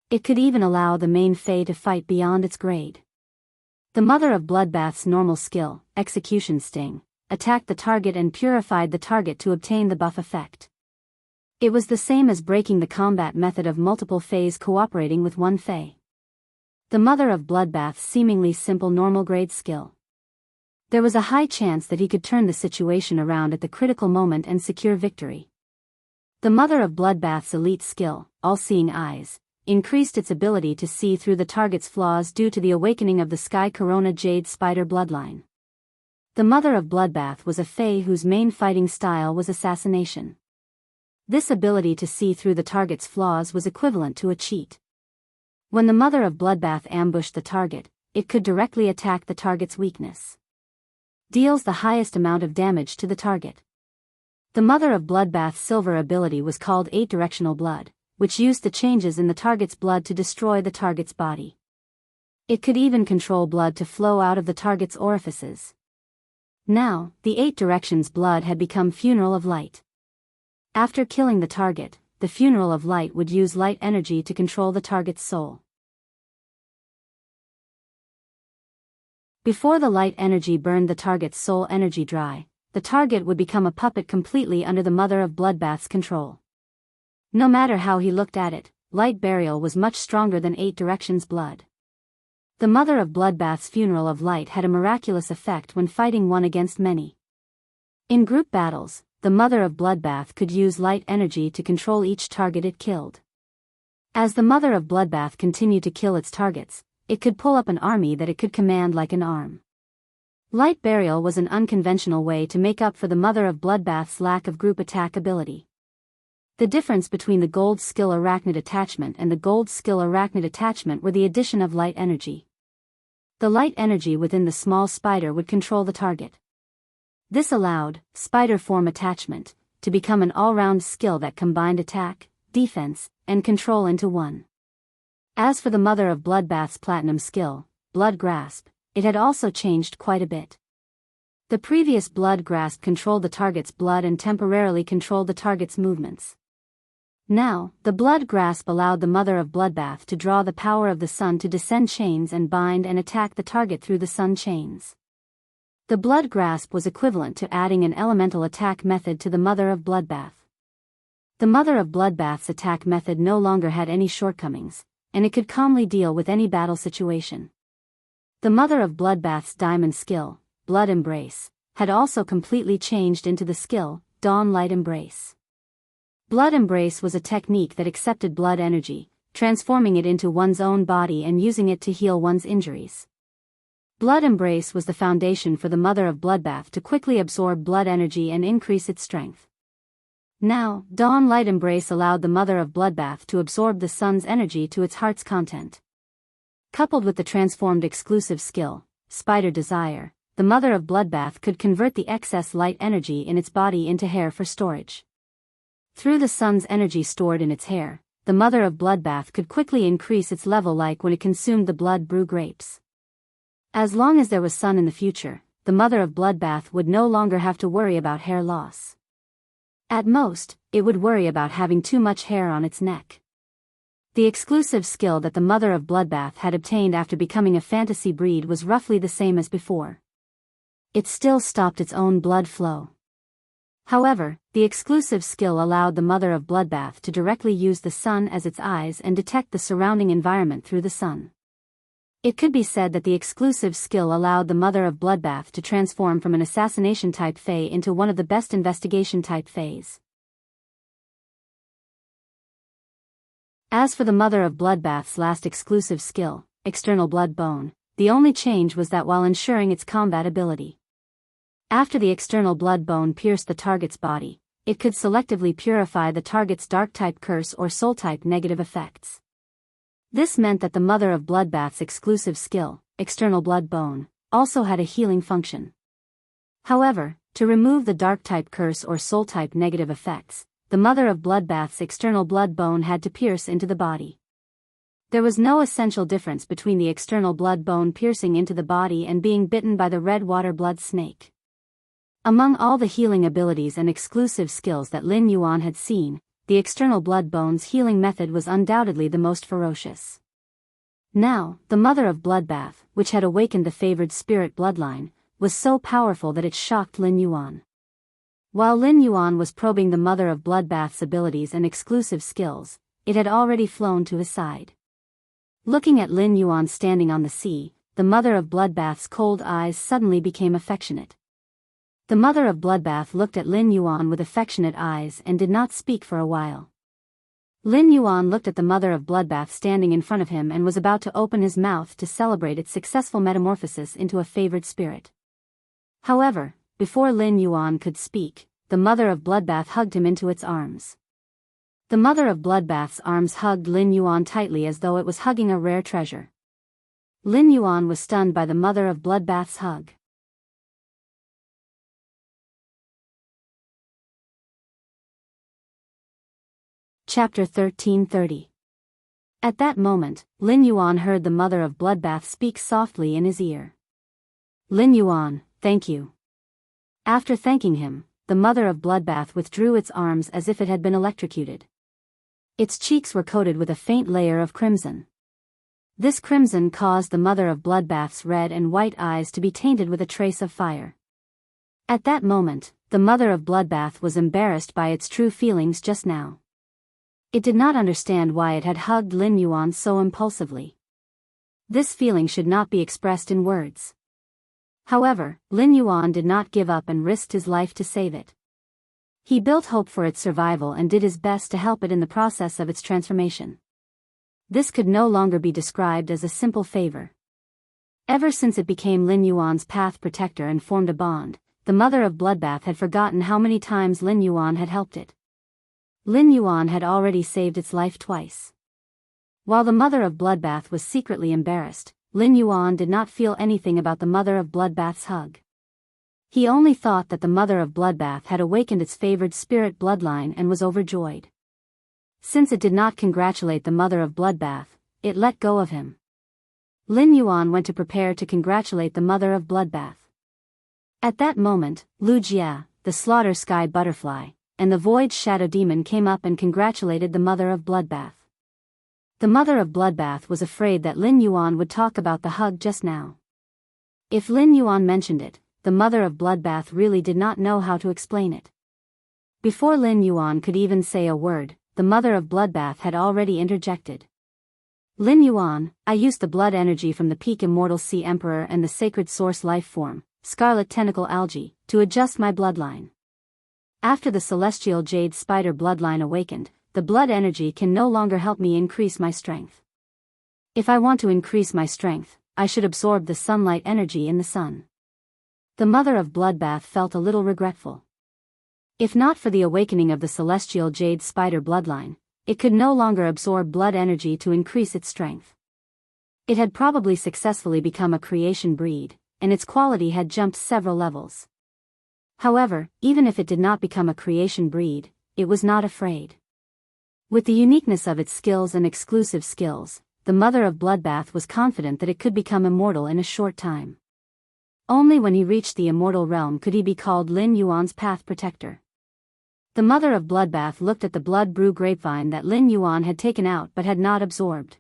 It could even allow the main Fae to fight beyond its grade. The Mother of Bloodbath's normal skill, Execution Sting, attacked the target and purified the target to obtain the buff effect. It was the same as breaking the combat method of multiple Faes cooperating with one Fae. The Mother of Bloodbath's seemingly simple normal grade skill. There was a high chance that he could turn the situation around at the critical moment and secure victory. The Mother of Bloodbath's elite skill, All-Seeing Eyes, increased its ability to see through the target's flaws due to the awakening of the Sky Corona Jade Spider bloodline. The Mother of Bloodbath was a Fae whose main fighting style was assassination. This ability to see through the target's flaws was equivalent to a cheat. When the Mother of Bloodbath ambushed the target, it could directly attack the target's weakness. Deals the highest amount of damage to the target. The Mother of Bloodbath's silver ability was called 8-Directional Blood, which used the changes in the target's blood to destroy the target's body. It could even control blood to flow out of the target's orifices. Now, the 8 Directions blood had become Funeral of Light. After killing the target, the Funeral of Light would use light energy to control the target's soul. Before the light energy burned the target's soul energy dry, the target would become a puppet completely under the Mother of Bloodbath's control. No matter how he looked at it, light burial was much stronger than 8 Directions blood. The Mother of Bloodbath's Funeral of Light had a miraculous effect when fighting one against many. In group battles, the Mother of Bloodbath could use light energy to control each target it killed. As the Mother of Bloodbath continued to kill its targets, it could pull up an army that it could command like an arm. Light burial was an unconventional way to make up for the Mother of Bloodbath's lack of group attack ability. The difference between the gold skill arachnid attachment and the gold skill arachnid attachment were the addition of light energy. The light energy within the small spider would control the target. This allowed spider form attachment to become an all-round skill that combined attack, defense, and control into one. As for the Mother of Bloodbath's platinum skill, Blood Grasp, it had also changed quite a bit. The previous Blood Grasp controlled the target's blood and temporarily controlled the target's movements. Now, the Blood Grasp allowed the Mother of Bloodbath to draw the power of the sun to descend chains and bind and attack the target through the sun chains. The Blood Grasp was equivalent to adding an elemental attack method to the Mother of Bloodbath. The Mother of Bloodbath's attack method no longer had any shortcomings, and it could calmly deal with any battle situation. The Mother of Bloodbath's diamond skill, Blood Embrace, had also completely changed into the skill, Dawn Light Embrace. Blood Embrace was a technique that accepted blood energy, transforming it into one's own body and using it to heal one's injuries. Blood Embrace was the foundation for the Mother of Bloodbath to quickly absorb blood energy and increase its strength. Now, Dawn Light Embrace allowed the Mother of Bloodbath to absorb the sun's energy to its heart's content. Coupled with the transformed exclusive skill, Spider Desire, the Mother of Bloodbath could convert the excess light energy in its body into hair for storage. Through the sun's energy stored in its hair, the Mother of Bloodbath could quickly increase its level like when it consumed the blood brew grapes. As long as there was sun in the future, the Mother of Bloodbath would no longer have to worry about hair loss. At most, it would worry about having too much hair on its neck. The exclusive skill that the Mother of Bloodbath had obtained after becoming a fantasy breed was roughly the same as before. It still stopped its own blood flow. However, the exclusive skill allowed the Mother of Bloodbath to directly use the sun as its eyes and detect the surrounding environment through the sun. It could be said that the exclusive skill allowed the Mother of Bloodbath to transform from an assassination-type Fae into one of the best investigation-type Faes. As for the Mother of Bloodbath's last exclusive skill, External Blood Bone, the only change was that while ensuring its combat ability. After the external blood bone pierced the target's body, it could selectively purify the target's dark-type curse or soul-type negative effects. This meant that the Mother of Bloodbath's exclusive skill, External Blood Bone, also had a healing function. However, to remove the dark-type curse or soul-type negative effects, the Mother of Bloodbath's external blood bone had to pierce into the body. There was no essential difference between the external blood bone piercing into the body and being bitten by the red water blood snake. Among all the healing abilities and exclusive skills that Lin Yuan had seen, the external blood bone's healing method was undoubtedly the most ferocious. Now, the Mother of Bloodbath, which had awakened the favored spirit bloodline, was so powerful that it shocked Lin Yuan. While Lin Yuan was probing the Mother of Bloodbath's abilities and exclusive skills, it had already flown to his side. Looking at Lin Yuan standing on the sea, the Mother of Bloodbath's cold eyes suddenly became affectionate. The Mother of Bloodbath looked at Lin Yuan with affectionate eyes and did not speak for a while. Lin Yuan looked at the Mother of Bloodbath standing in front of him and was about to open his mouth to celebrate its successful metamorphosis into a favored spirit. However, before Lin Yuan could speak, the Mother of Bloodbath hugged him into its arms. The Mother of Bloodbath's arms hugged Lin Yuan tightly as though it was hugging a rare treasure. Lin Yuan was stunned by the Mother of Bloodbath's hug. Chapter 1330. At that moment, Lin Yuan heard the Mother of Bloodbath speak softly in his ear. Lin Yuan, thank you. After thanking him, the Mother of Bloodbath withdrew its arms as if it had been electrocuted. Its cheeks were coated with a faint layer of crimson. This crimson caused the Mother of Bloodbath's red and white eyes to be tainted with a trace of fire. At that moment, the Mother of Bloodbath was embarrassed by its true feelings just now. It did not understand why it had hugged Lin Yuan so impulsively. This feeling should not be expressed in words. However, Lin Yuan did not give up and risked his life to save it. He built hope for its survival and did his best to help it in the process of its transformation. This could no longer be described as a simple favor. Ever since it became Lin Yuan's path protector and formed a bond, the mother of Bloodbath had forgotten how many times Lin Yuan had helped it. Lin Yuan had already saved its life twice. While the mother of Bloodbath was secretly embarrassed, Lin Yuan did not feel anything about the mother of Bloodbath's hug. He only thought that the mother of Bloodbath had awakened its favored spirit bloodline and was overjoyed. Since it did not congratulate the mother of Bloodbath, it let go of him. Lin Yuan went to prepare to congratulate the mother of Bloodbath. At that moment, Lu Jia, the slaughter sky butterfly, and the void shadow demon came up and congratulated the mother of Bloodbath. The mother of Bloodbath was afraid that Lin Yuan would talk about the hug just now. If Lin Yuan mentioned it, the mother of Bloodbath really did not know how to explain it. Before Lin Yuan could even say a word, the mother of Bloodbath had already interjected. Lin Yuan, I used the blood energy from the peak immortal sea emperor and the sacred source life form, scarlet tentacle algae, to adjust my bloodline. After the celestial jade spider bloodline awakened, the blood energy can no longer help me increase my strength. If I want to increase my strength, I should absorb the sunlight energy in the sun. The mother of Bloodbath felt a little regretful. If not for the awakening of the celestial jade spider bloodline, it could no longer absorb blood energy to increase its strength. It had probably successfully become a creation breed, and its quality had jumped several levels. However, even if it did not become a creation breed, it was not afraid. With the uniqueness of its skills and exclusive skills, the mother of Bloodbath was confident that it could become immortal in a short time. Only when he reached the immortal realm could he be called Lin Yuan's path protector. The mother of Bloodbath looked at the blood brew grapevine that Lin Yuan had taken out but had not absorbed.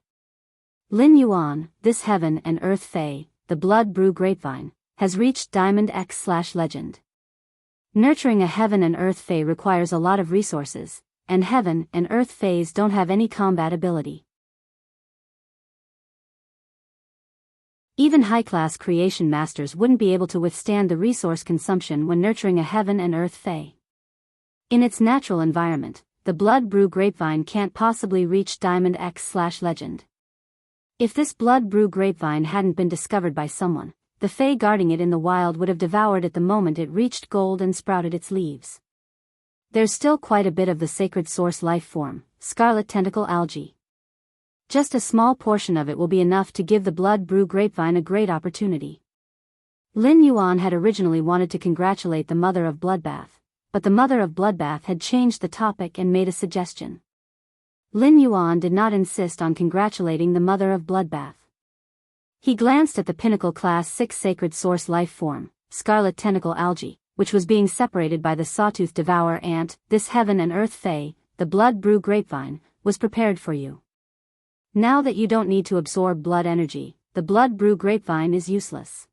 Lin Yuan, this heaven and earth fae, the blood brew grapevine, has reached Diamond X/Legend. Nurturing a heaven and earth fae requires a lot of resources, and heaven and earth faes don't have any combat ability. Even high-class creation masters wouldn't be able to withstand the resource consumption when nurturing a heaven and earth fae. In its natural environment, the blood brew grapevine can't possibly reach Diamond X/Legend. If this blood brew grapevine hadn't been discovered by someone, the fae guarding it in the wild would have devoured it the moment it reached gold and sprouted its leaves. There's still quite a bit of the sacred source life form, scarlet tentacle algae. Just a small portion of it will be enough to give the blood brew grapevine a great opportunity. Lin Yuan had originally wanted to congratulate the mother of Bloodbath, but the mother of Bloodbath had changed the topic and made a suggestion. Lin Yuan did not insist on congratulating the mother of Bloodbath. He glanced at the Pinnacle Class 6 Sacred Source life form, Scarlet Tentacle Algae, which was being separated by the Sawtooth Devourer ant. This heaven and earth fae, the blood brew grapevine, was prepared for you. Now that you don't need to absorb blood energy, the blood brew grapevine is useless.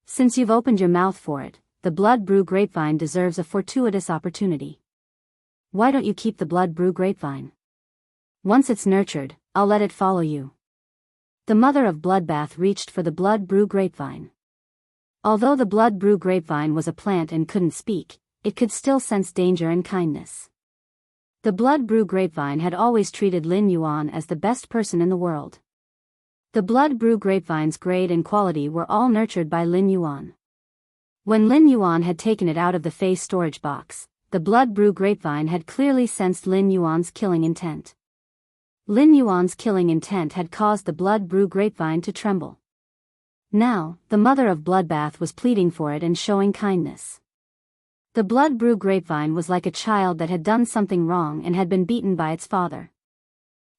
Since you've opened your mouth for it, the blood brew grapevine deserves a fortuitous opportunity. Why don't you keep the blood brew grapevine? Once it's nurtured, I'll let it follow you. The mother of Bloodbath reached for the blood brew grapevine. Although the blood brew grapevine was a plant and couldn't speak, it could still sense danger and kindness. The blood brew grapevine had always treated Lin Yuan as the best person in the world. The blood brew grapevine's grade and quality were all nurtured by Lin Yuan. When Lin Yuan had taken it out of the Fae storage box, the blood brew grapevine had clearly sensed Lin Yuan's killing intent. Lin Yuan's killing intent had caused the blood brew grapevine to tremble. Now, the mother of Bloodbath was pleading for it and showing kindness. The blood brew grapevine was like a child that had done something wrong and had been beaten by its father.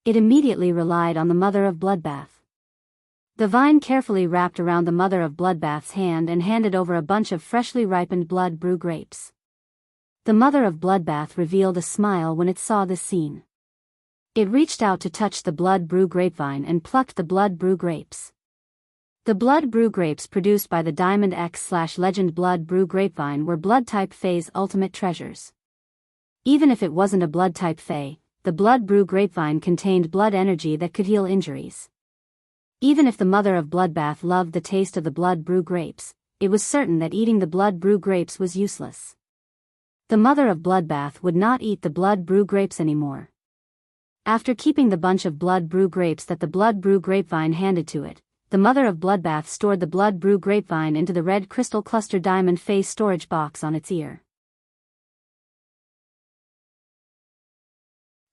It immediately relied on the mother of Bloodbath. The vine carefully wrapped around the mother of Bloodbath's hand and handed over a bunch of freshly ripened blood brew grapes. The mother of Bloodbath revealed a smile when it saw this scene. It reached out to touch the blood brew grapevine and plucked the blood brew grapes. The blood brew grapes produced by the Diamond X/Legend blood brew grapevine were blood-type Fae's ultimate treasures. Even if it wasn't a blood-type Fae, the blood brew grapevine contained blood energy that could heal injuries. Even if the mother of Bloodbath loved the taste of the blood brew grapes, it was certain that eating the blood brew grapes was useless. The mother of Bloodbath would not eat the blood brew grapes anymore. After keeping the bunch of blood brew grapes that the blood brew grapevine handed to it, the mother of Bloodbath stored the blood brew grapevine into the red crystal cluster diamond phase storage box on its ear.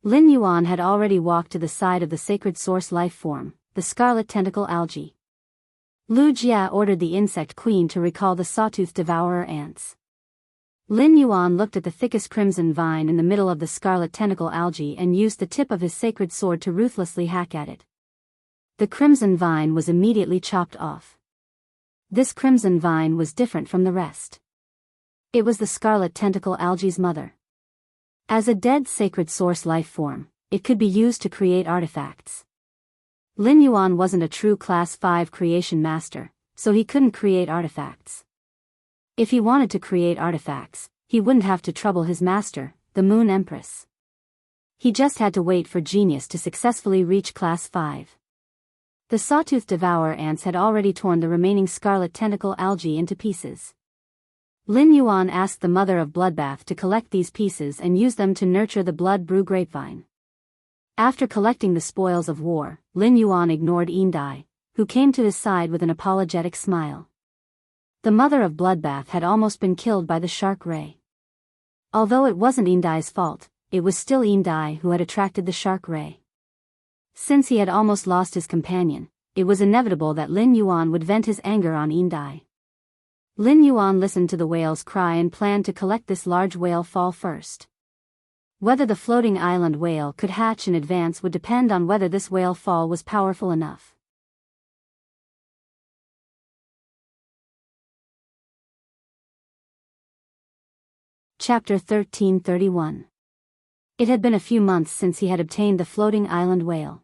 Lin Yuan had already walked to the side of the sacred source life form, the scarlet tentacle algae. Lu Jia ordered the insect queen to recall the sawtooth devourer ants. Lin Yuan looked at the thickest crimson vine in the middle of the scarlet tentacle algae and used the tip of his sacred sword to ruthlessly hack at it. The crimson vine was immediately chopped off. This crimson vine was different from the rest. It was the scarlet tentacle algae's mother. As a dead sacred source life form, it could be used to create artifacts. Lin Yuan wasn't a true Class 5 creation master, so he couldn't create artifacts. If he wanted to create artifacts, he wouldn't have to trouble his master, the Moon Empress. He just had to wait for genius to successfully reach Class 5. The sawtooth devourer ants had already torn the remaining scarlet tentacle algae into pieces. Lin Yuan asked the mother of Bloodbath to collect these pieces and use them to nurture the blood brew grapevine. After collecting the spoils of war, Lin Yuan ignored Yindai, who came to his side with an apologetic smile. The mother of Bloodbath had almost been killed by the shark ray. Although it wasn't Yindai's fault, it was still Yindai who had attracted the shark ray. Since he had almost lost his companion, it was inevitable that Lin Yuan would vent his anger on Yindai. Lin Yuan listened to the whale's cry and planned to collect this large whale fall first. Whether the floating island whale could hatch in advance would depend on whether this whale fall was powerful enough. Chapter 1331. It had been a few months since he had obtained the floating island whale.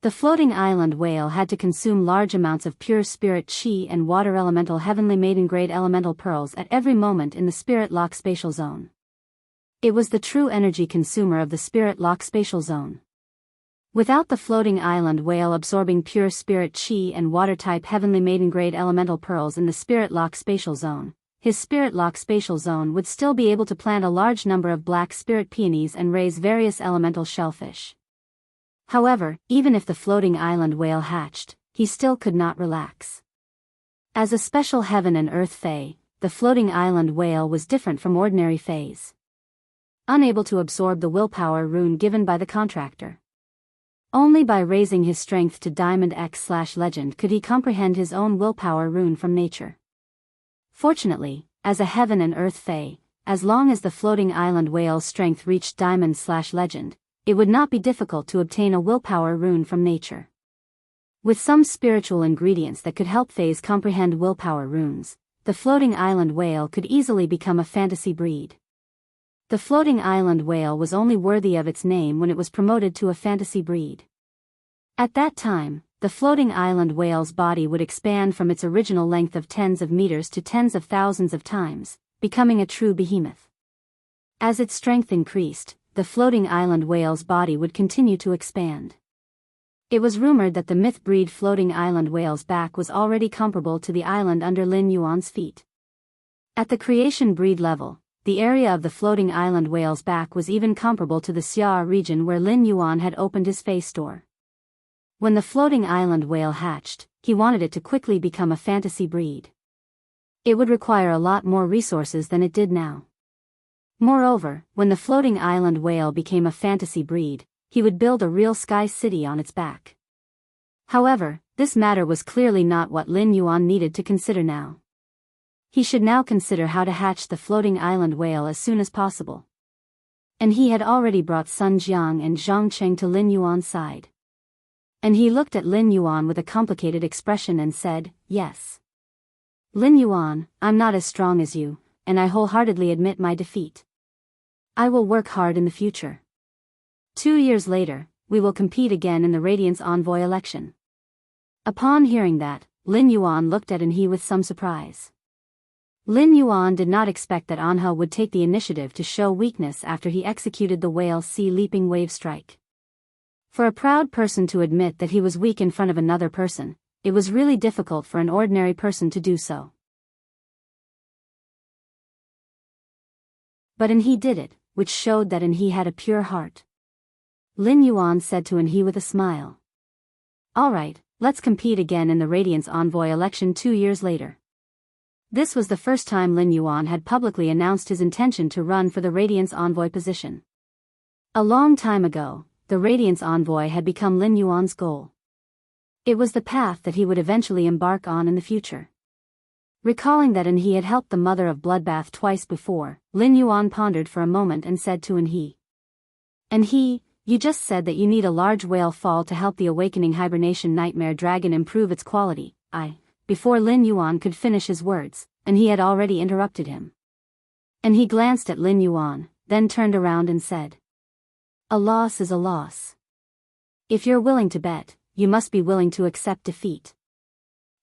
The floating island whale had to consume large amounts of pure spirit chi and water elemental heavenly maiden grade elemental pearls at every moment in the spirit lock spatial zone. It was the true energy consumer of the spirit lock spatial zone. Without the floating island whale absorbing pure spirit chi and water type heavenly maiden grade elemental pearls in the spirit lock spatial zone, his spirit lock spatial zone would still be able to plant a large number of black spirit peonies and raise various elemental shellfish. However, even if the floating island whale hatched, he still could not relax. As a special heaven and earth fae, the floating island whale was different from ordinary faes. Unable to absorb the willpower rune given by the contractor. Only by raising his strength to Diamond X/Legend could he comprehend his own willpower rune from nature. Fortunately, as a heaven and earth fae, as long as the floating island whale's strength reached Diamond/Legend, it would not be difficult to obtain a willpower rune from nature. With some spiritual ingredients that could help fays comprehend willpower runes, the floating island whale could easily become a fantasy breed. The floating island whale was only worthy of its name when it was promoted to a fantasy breed. At that time, the floating island whale's body would expand from its original length of tens of meters to tens of thousands of times, becoming a true behemoth. As its strength increased, the floating island whale's body would continue to expand. It was rumored that the myth breed floating island whale's back was already comparable to the island under Lin Yuan's feet. At the creation breed level, the area of the floating island whale's back was even comparable to the Xia region where Lin Yuan had opened his face store. When the floating island whale hatched, he wanted it to quickly become a fantasy breed. It would require a lot more resources than it did now. Moreover, when the floating island whale became a fantasy breed, he would build a real sky city on its back. However, this matter was clearly not what Lin Yuan needed to consider now. He should now consider how to hatch the floating island whale as soon as possible. And he had already brought Sun Jiang and Zhang Cheng to Lin Yuan's side. And he looked at Lin Yuan with a complicated expression and said, "Yes. Lin Yuan, I'm not as strong as you, and I wholeheartedly admit my defeat. I will work hard in the future. 2 years later, we will compete again in the Radiance Envoy election." Upon hearing that, Lin Yuan looked at Anhe with some surprise. Lin Yuan did not expect that Anhe would take the initiative to show weakness after he executed the whale sea leaping wave strike. For a proud person to admit that he was weak in front of another person, it was really difficult for an ordinary person to do so. But Anhe did it, which showed that Anhe had a pure heart. Lin Yuan said to Anhe with a smile, "All right, let's compete again in the Radiance Envoy election 2 years later. This was the first time Lin Yuan had publicly announced his intention to run for the Radiance Envoy position. A long time ago, the Radiance Envoy had become Lin Yuan's goal. It was the path that he would eventually embark on in the future. Recalling that he had helped the mother of Bloodbath twice before, Lin Yuan pondered for a moment and said to he, you just said that you need a large whale fall to help the awakening hibernation nightmare dragon improve its quality. Before Lin Yuan could finish his words, he had already interrupted him. He glanced at Lin Yuan, then turned around and said, "A loss is a loss. If you're willing to bet, you must be willing to accept defeat.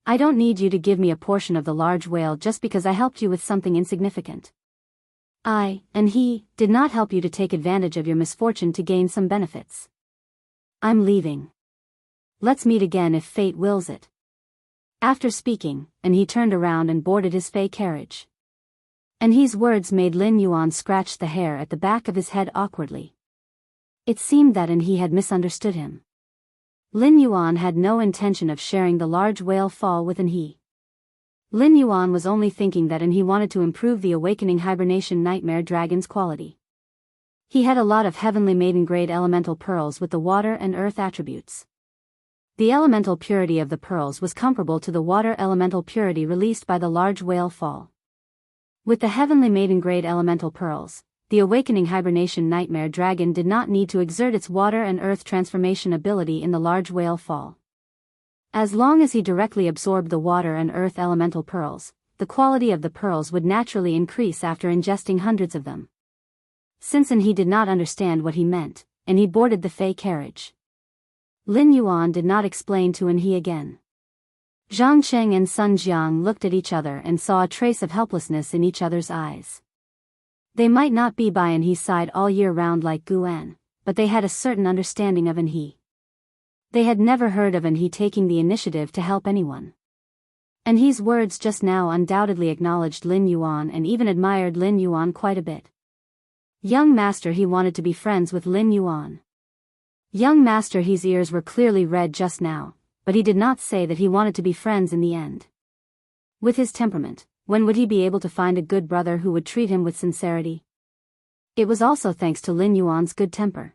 I don't need you to give me a portion of the large whale just because I helped you with something insignificant. He did not help you to take advantage of your misfortune to gain some benefits. I'm leaving. Let's meet again if fate wills it." After speaking, he turned around and boarded his fey carriage. His words made Lin Yuan scratch the hair at the back of his head awkwardly. It seemed that he had misunderstood him. Lin Yuan had no intention of sharing the large whale fall with he. Lin Yuan was only thinking that he wanted to improve the awakening hibernation nightmare dragon's quality. He had a lot of heavenly maiden grade elemental pearls with the water and earth attributes. The elemental purity of the pearls was comparable to the water elemental purity released by the large whale fall. With the heavenly maiden grade elemental pearls, the awakening hibernation nightmare dragon did not need to exert its water and earth transformation ability in the large whale fall. As long as he directly absorbed the water and earth elemental pearls, the quality of the pearls would naturally increase after ingesting hundreds of them. Since he did not understand what he meant, he boarded the fey carriage. Lin Yuan did not explain to he again. Zhang Cheng and Sun Jiang looked at each other and saw a trace of helplessness in each other's eyes. They might not be by his side all year round like Guan, but they had a certain understanding of he. They had never heard of he taking the initiative to help anyone. He's words just now undoubtedly acknowledged Lin Yuan and even admired Lin Yuan quite a bit. Young master, he wanted to be friends with Lin Yuan. Young master, his ears were clearly red just now, but he did not say that he wanted to be friends in the end. With his temperament, when would he be able to find a good brother who would treat him with sincerity? It was also thanks to Lin Yuan's good temper.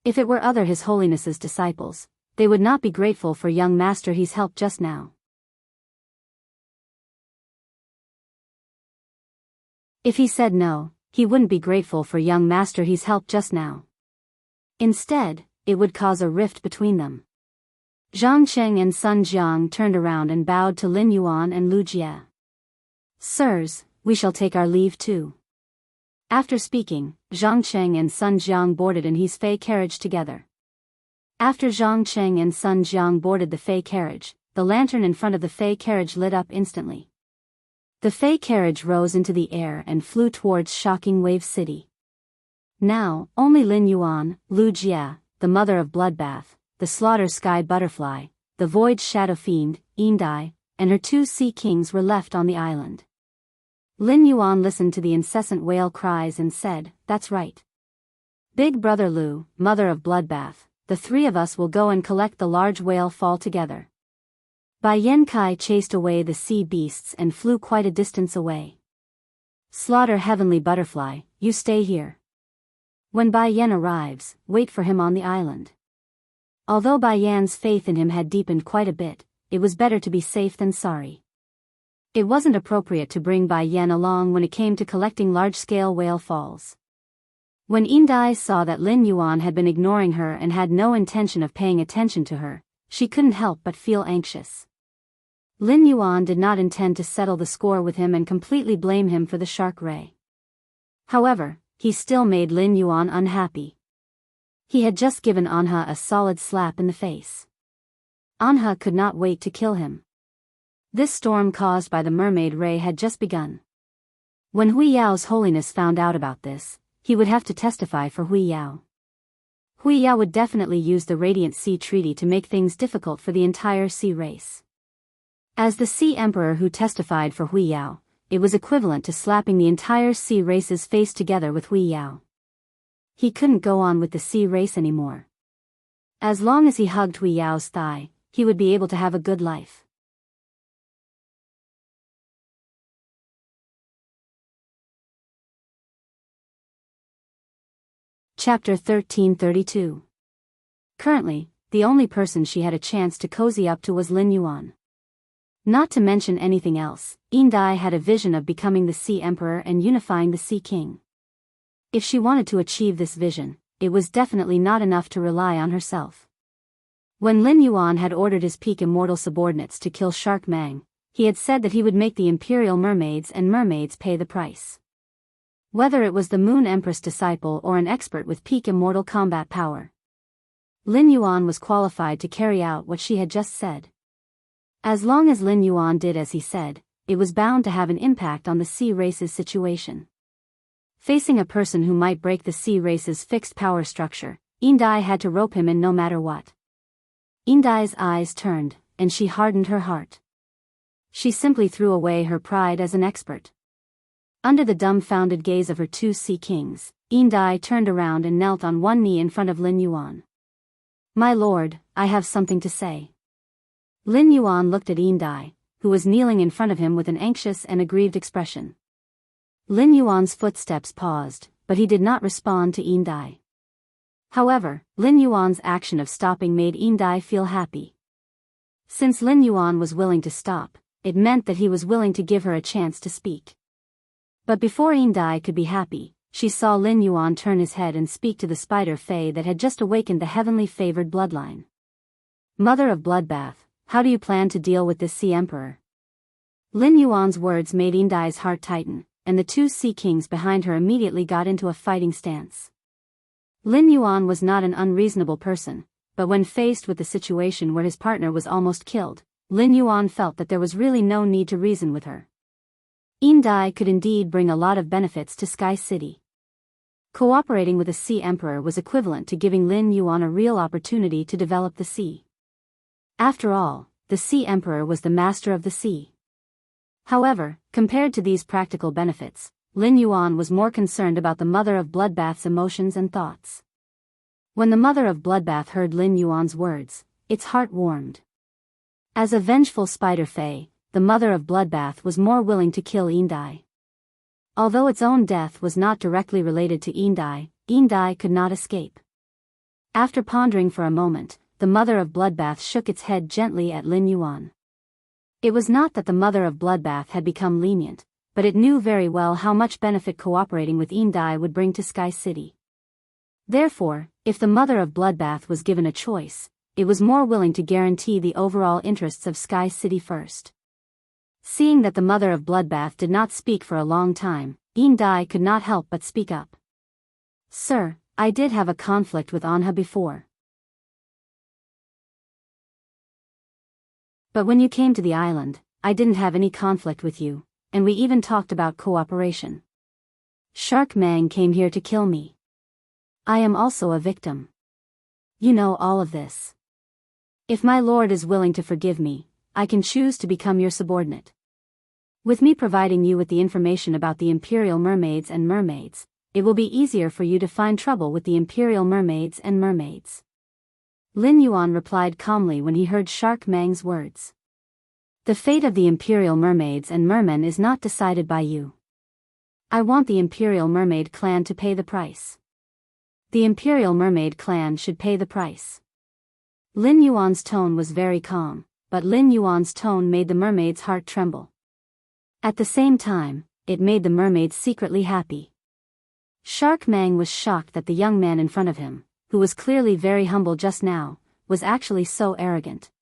If it were other His Holiness's disciples, they would not be grateful for young master he's helped just now. If he said no, he wouldn't be grateful for young master he's helped just now. Instead, it would cause a rift between them. Zhang Cheng and Sun Jiang turned around and bowed to Lin Yuan and Lu Jie. "Sirs, we shall take our leave too." After speaking, Zhang Cheng and Sun Jiang boarded his fey carriage together. After Zhang Cheng and Sun Jiang boarded the fey carriage, the lantern in front of the fey carriage lit up instantly. The fey carriage rose into the air and flew towards Shocking Wave City. Now, only Lin Yuan, Lu Jie, the mother of Bloodbath, the Slaughter Sky Butterfly, the Void Shadow Fiend, Indai, and her 2 sea kings were left on the island. Lin Yuan listened to the incessant wail cries and said, "That's right. Big brother Lu, mother of Bloodbath, the 3 of us will go and collect the large whale fall together." Bai Yan Kai chased away the sea beasts and flew quite a distance away. "Slaughter Heavenly Butterfly, you stay here. When Bai Yan arrives, wait for him on the island." Although Bai Yan's faith in him had deepened quite a bit, it was better to be safe than sorry. It wasn't appropriate to bring Bai Yan along when it came to collecting large-scale whale falls. When Indai saw that Lin Yuan had been ignoring her and had no intention of paying attention to her, she couldn't help but feel anxious. Lin Yuan did not intend to settle the score with him and completely blame him for the shark ray. However, he still made Lin Yuan unhappy. He had just given Anha a solid slap in the face. Anha could not wait to kill him. This storm caused by the mermaid ray had just begun. When Hui Yao's holiness found out about this, he would have to testify for Hui Yao. Hui Yao would definitely use the Radiant Sea Treaty to make things difficult for the entire sea race. As the Sea Emperor who testified for Hui Yao, it was equivalent to slapping the entire sea race's face together with Hui Yao. He couldn't go on with the sea race anymore. As long as he hugged Hui Yao's thigh, he would be able to have a good life. Chapter 1332. Currently, the only person she had a chance to cozy up to was Lin Yuan. Not to mention anything else, Indai had a vision of becoming the Sea Emperor and unifying the Sea King. If she wanted to achieve this vision, it was definitely not enough to rely on herself. When Lin Yuan had ordered his peak immortal subordinates to kill Shark Mang, he had said that he would make the Imperial mermaids and mermaids pay the price. Whether it was the Moon Empress disciple or an expert with peak immortal combat power, Lin Yuan was qualified to carry out what she had just said. As long as Lin Yuan did as he said, it was bound to have an impact on the Sea Race's situation. Facing a person who might break the Sea Race's fixed power structure, Indai had to rope him in no matter what. Indai's eyes turned, and she hardened her heart. She simply threw away her pride as an expert. Under the dumbfounded gaze of her two Sea Kings, Indai turned around and knelt on one knee in front of Lin Yuan. "My lord, I have something to say." Lin Yuan looked at Indai, who was kneeling in front of him with an anxious and aggrieved expression. Lin Yuan's footsteps paused, but he did not respond to Indai. However, Lin Yuan's action of stopping made Indai feel happy. Since Lin Yuan was willing to stop, it meant that he was willing to give her a chance to speak. But before Indai could be happy, she saw Lin Yuan turn his head and speak to the spider fae that had just awakened the heavenly favored bloodline. "Mother of Bloodbath, how do you plan to deal with this Sea Emperor?" Lin Yuan's words made Indai's heart tighten, and the two Sea Kings behind her immediately got into a fighting stance. Lin Yuan was not an unreasonable person, but when faced with the situation where his partner was almost killed, Lin Yuan felt that there was really no need to reason with her. Indai could indeed bring a lot of benefits to Sky City. Cooperating with a Sea Emperor was equivalent to giving Lin Yuan a real opportunity to develop the sea. After all, the Sea Emperor was the master of the sea. However, compared to these practical benefits, Lin Yuan was more concerned about the Mother of Bloodbath's emotions and thoughts. When the Mother of Bloodbath heard Lin Yuan's words, its heart warmed. As a vengeful spider fae, the Mother of Bloodbath was more willing to kill Indai. Although its own death was not directly related to Indai, Indai could not escape. After pondering for a moment, the Mother of Bloodbath shook its head gently at Lin Yuan. It was not that the Mother of Bloodbath had become lenient, but it knew very well how much benefit cooperating with Indai would bring to Sky City. Therefore, if the Mother of Bloodbath was given a choice, it was more willing to guarantee the overall interests of Sky City first. Seeing that the Mother of Bloodbath did not speak for a long time, Indai could not help but speak up. "Sir, I did have a conflict with Anha before. But when you came to the island, I didn't have any conflict with you, and we even talked about cooperation. Shark Mang came here to kill me. I am also a victim. You know all of this. If my lord is willing to forgive me, I can choose to become your subordinate. With me providing you with the information about the Imperial mermaids and mermaids, it will be easier for you to find trouble with the Imperial mermaids and mermaids." Lin Yuan replied calmly when he heard Shark Mang's words. "The fate of the Imperial mermaids and mermen is not decided by you. I want the Imperial mermaid clan to pay the price. The Imperial mermaid clan should pay the price." Lin Yuan's tone was very calm, but Lin Yuan's tone made the mermaid's heart tremble. At the same time, it made the mermaids secretly happy. Shark Mang was shocked that the young man in front of him, who was clearly very humble just now, was actually so arrogant.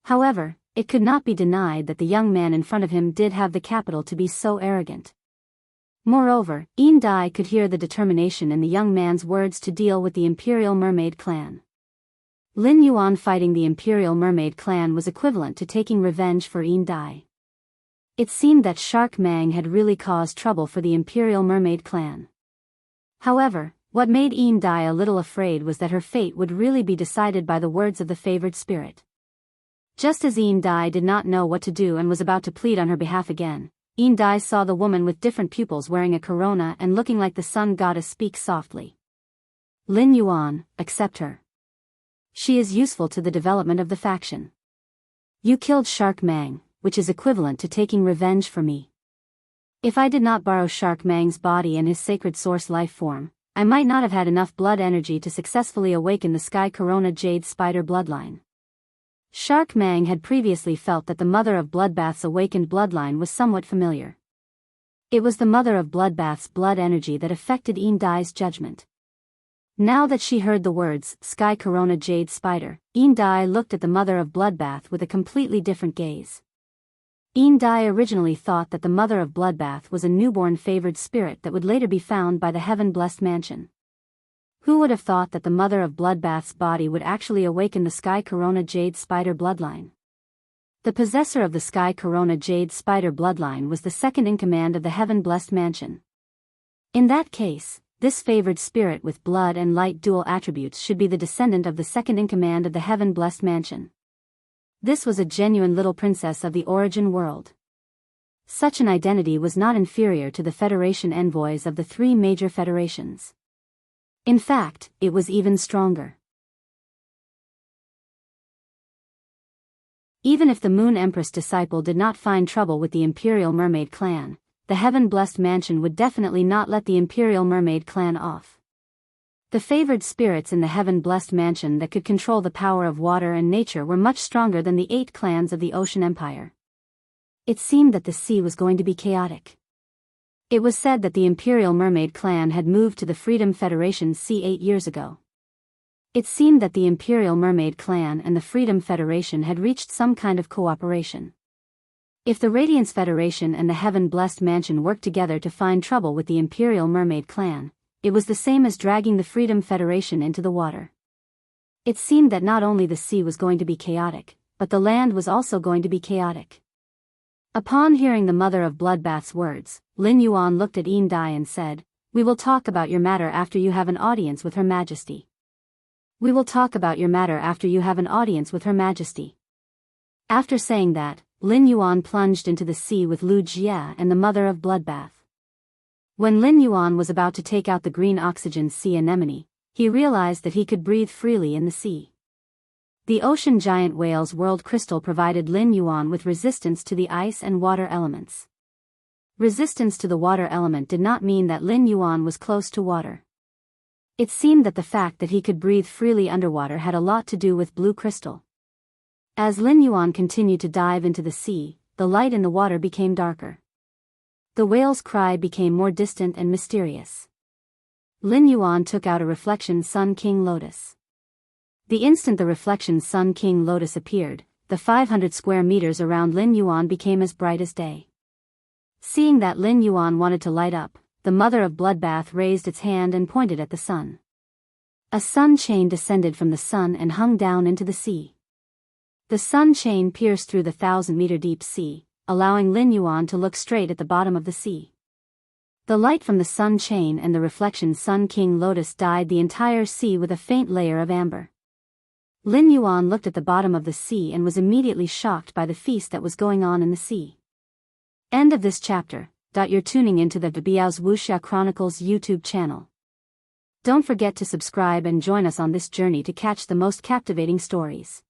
However, it could not be denied that the young man in front of him did have the capital to be so arrogant. Moreover, Indai could hear the determination in the young man's words to deal with the Imperial Mermaid clan. Lin Yuan fighting the Imperial Mermaid clan was equivalent to taking revenge for Indai. It seemed that Shark Mang had really caused trouble for the Imperial Mermaid clan. However, what made Indai a little afraid was that her fate would really be decided by the words of the favored spirit. Just as Indai did not know what to do and was about to plead on her behalf again, Indai saw the woman with different pupils wearing a corona and looking like the sun goddess speak softly. "Lin Yuan, accept her." She is useful to the development of the faction. You killed Shark Mang, which is equivalent to taking revenge for me. If I did not borrow Shark Mang's body and his sacred source life form, I might not have had enough blood energy to successfully awaken the Sky Corona Jade Spider bloodline. Shark Mang had previously felt that the Mother of Bloodbath's awakened bloodline was somewhat familiar. It was the Mother of Bloodbath's blood energy that affected Yin Dai's judgment. Now that she heard the words, Sky Corona Jade Spider, Yin Dai looked at the Mother of Bloodbath with a completely different gaze. Yin Dai originally thought that the Mother of Bloodbath was a newborn favored spirit that would later be found by the heaven-blessed mansion. Who would have thought that the Mother of Bloodbath's body would actually awaken the Sky Corona Jade Spider bloodline? The possessor of the Sky Corona Jade Spider bloodline was the second-in-command of the heaven-blessed mansion. In that case, this favored spirit with blood and light dual attributes should be the descendant of the second-in-command of the heaven-blessed mansion. This was a genuine little princess of the origin world. Such an identity was not inferior to the Federation envoys of the three major federations. In fact, it was even stronger. Even if the Moon Empress disciple did not find trouble with the Imperial Mermaid clan, the heaven-blessed mansion would definitely not let the Imperial Mermaid clan off. The favored spirits in the heaven-blessed mansion that could control the power of water and nature were much stronger than the 8 clans of the Ocean Empire. It seemed that the sea was going to be chaotic. It was said that the Imperial Mermaid clan had moved to the Freedom Federation's sea 8 years ago. It seemed that the Imperial Mermaid clan and the Freedom Federation had reached some kind of cooperation. If the Radiance Federation and the Heaven-Blessed Mansion worked together to find trouble with the Imperial Mermaid clan, it was the same as dragging the Freedom Federation into the water. It seemed that not only the sea was going to be chaotic, but the land was also going to be chaotic. Upon hearing the Mother of Bloodbath's words, Lin Yuan looked at Yin Dai and said, "We will talk about your matter after you have an audience with Her Majesty. We will talk about your matter after you have an audience with Her Majesty." After saying that, Lin Yuan plunged into the sea with Lu Jia and the Mother of Bloodbath. When Lin Yuan was about to take out the green oxygen sea anemone, he realized that he could breathe freely in the sea. The ocean giant whale's world crystal provided Lin Yuan with resistance to the ice and water elements. Resistance to the water element did not mean that Lin Yuan was close to water. It seemed that the fact that he could breathe freely underwater had a lot to do with blue crystal. As Lin Yuan continued to dive into the sea, the light in the water became darker. The whale's cry became more distant and mysterious. Lin Yuan took out a reflection Sun King Lotus. The instant the reflection Sun King Lotus appeared, the 500 square meters around Lin Yuan became as bright as day. Seeing that Lin Yuan wanted to light up, the Mother of Bloodbath raised its hand and pointed at the sun. A sun chain descended from the sun and hung down into the sea. The sun chain pierced through the 1,000-meter deep sea, allowing Lin Yuan to look straight at the bottom of the sea. The light from the sun chain and the reflection Sun King Lotus dyed the entire sea with a faint layer of amber. Lin Yuan looked at the bottom of the sea and was immediately shocked by the feast that was going on in the sea. End of this chapter. You're tuning into the Biyao's Wuxia Chronicles YouTube channel. Don't forget to subscribe and join us on this journey to catch the most captivating stories.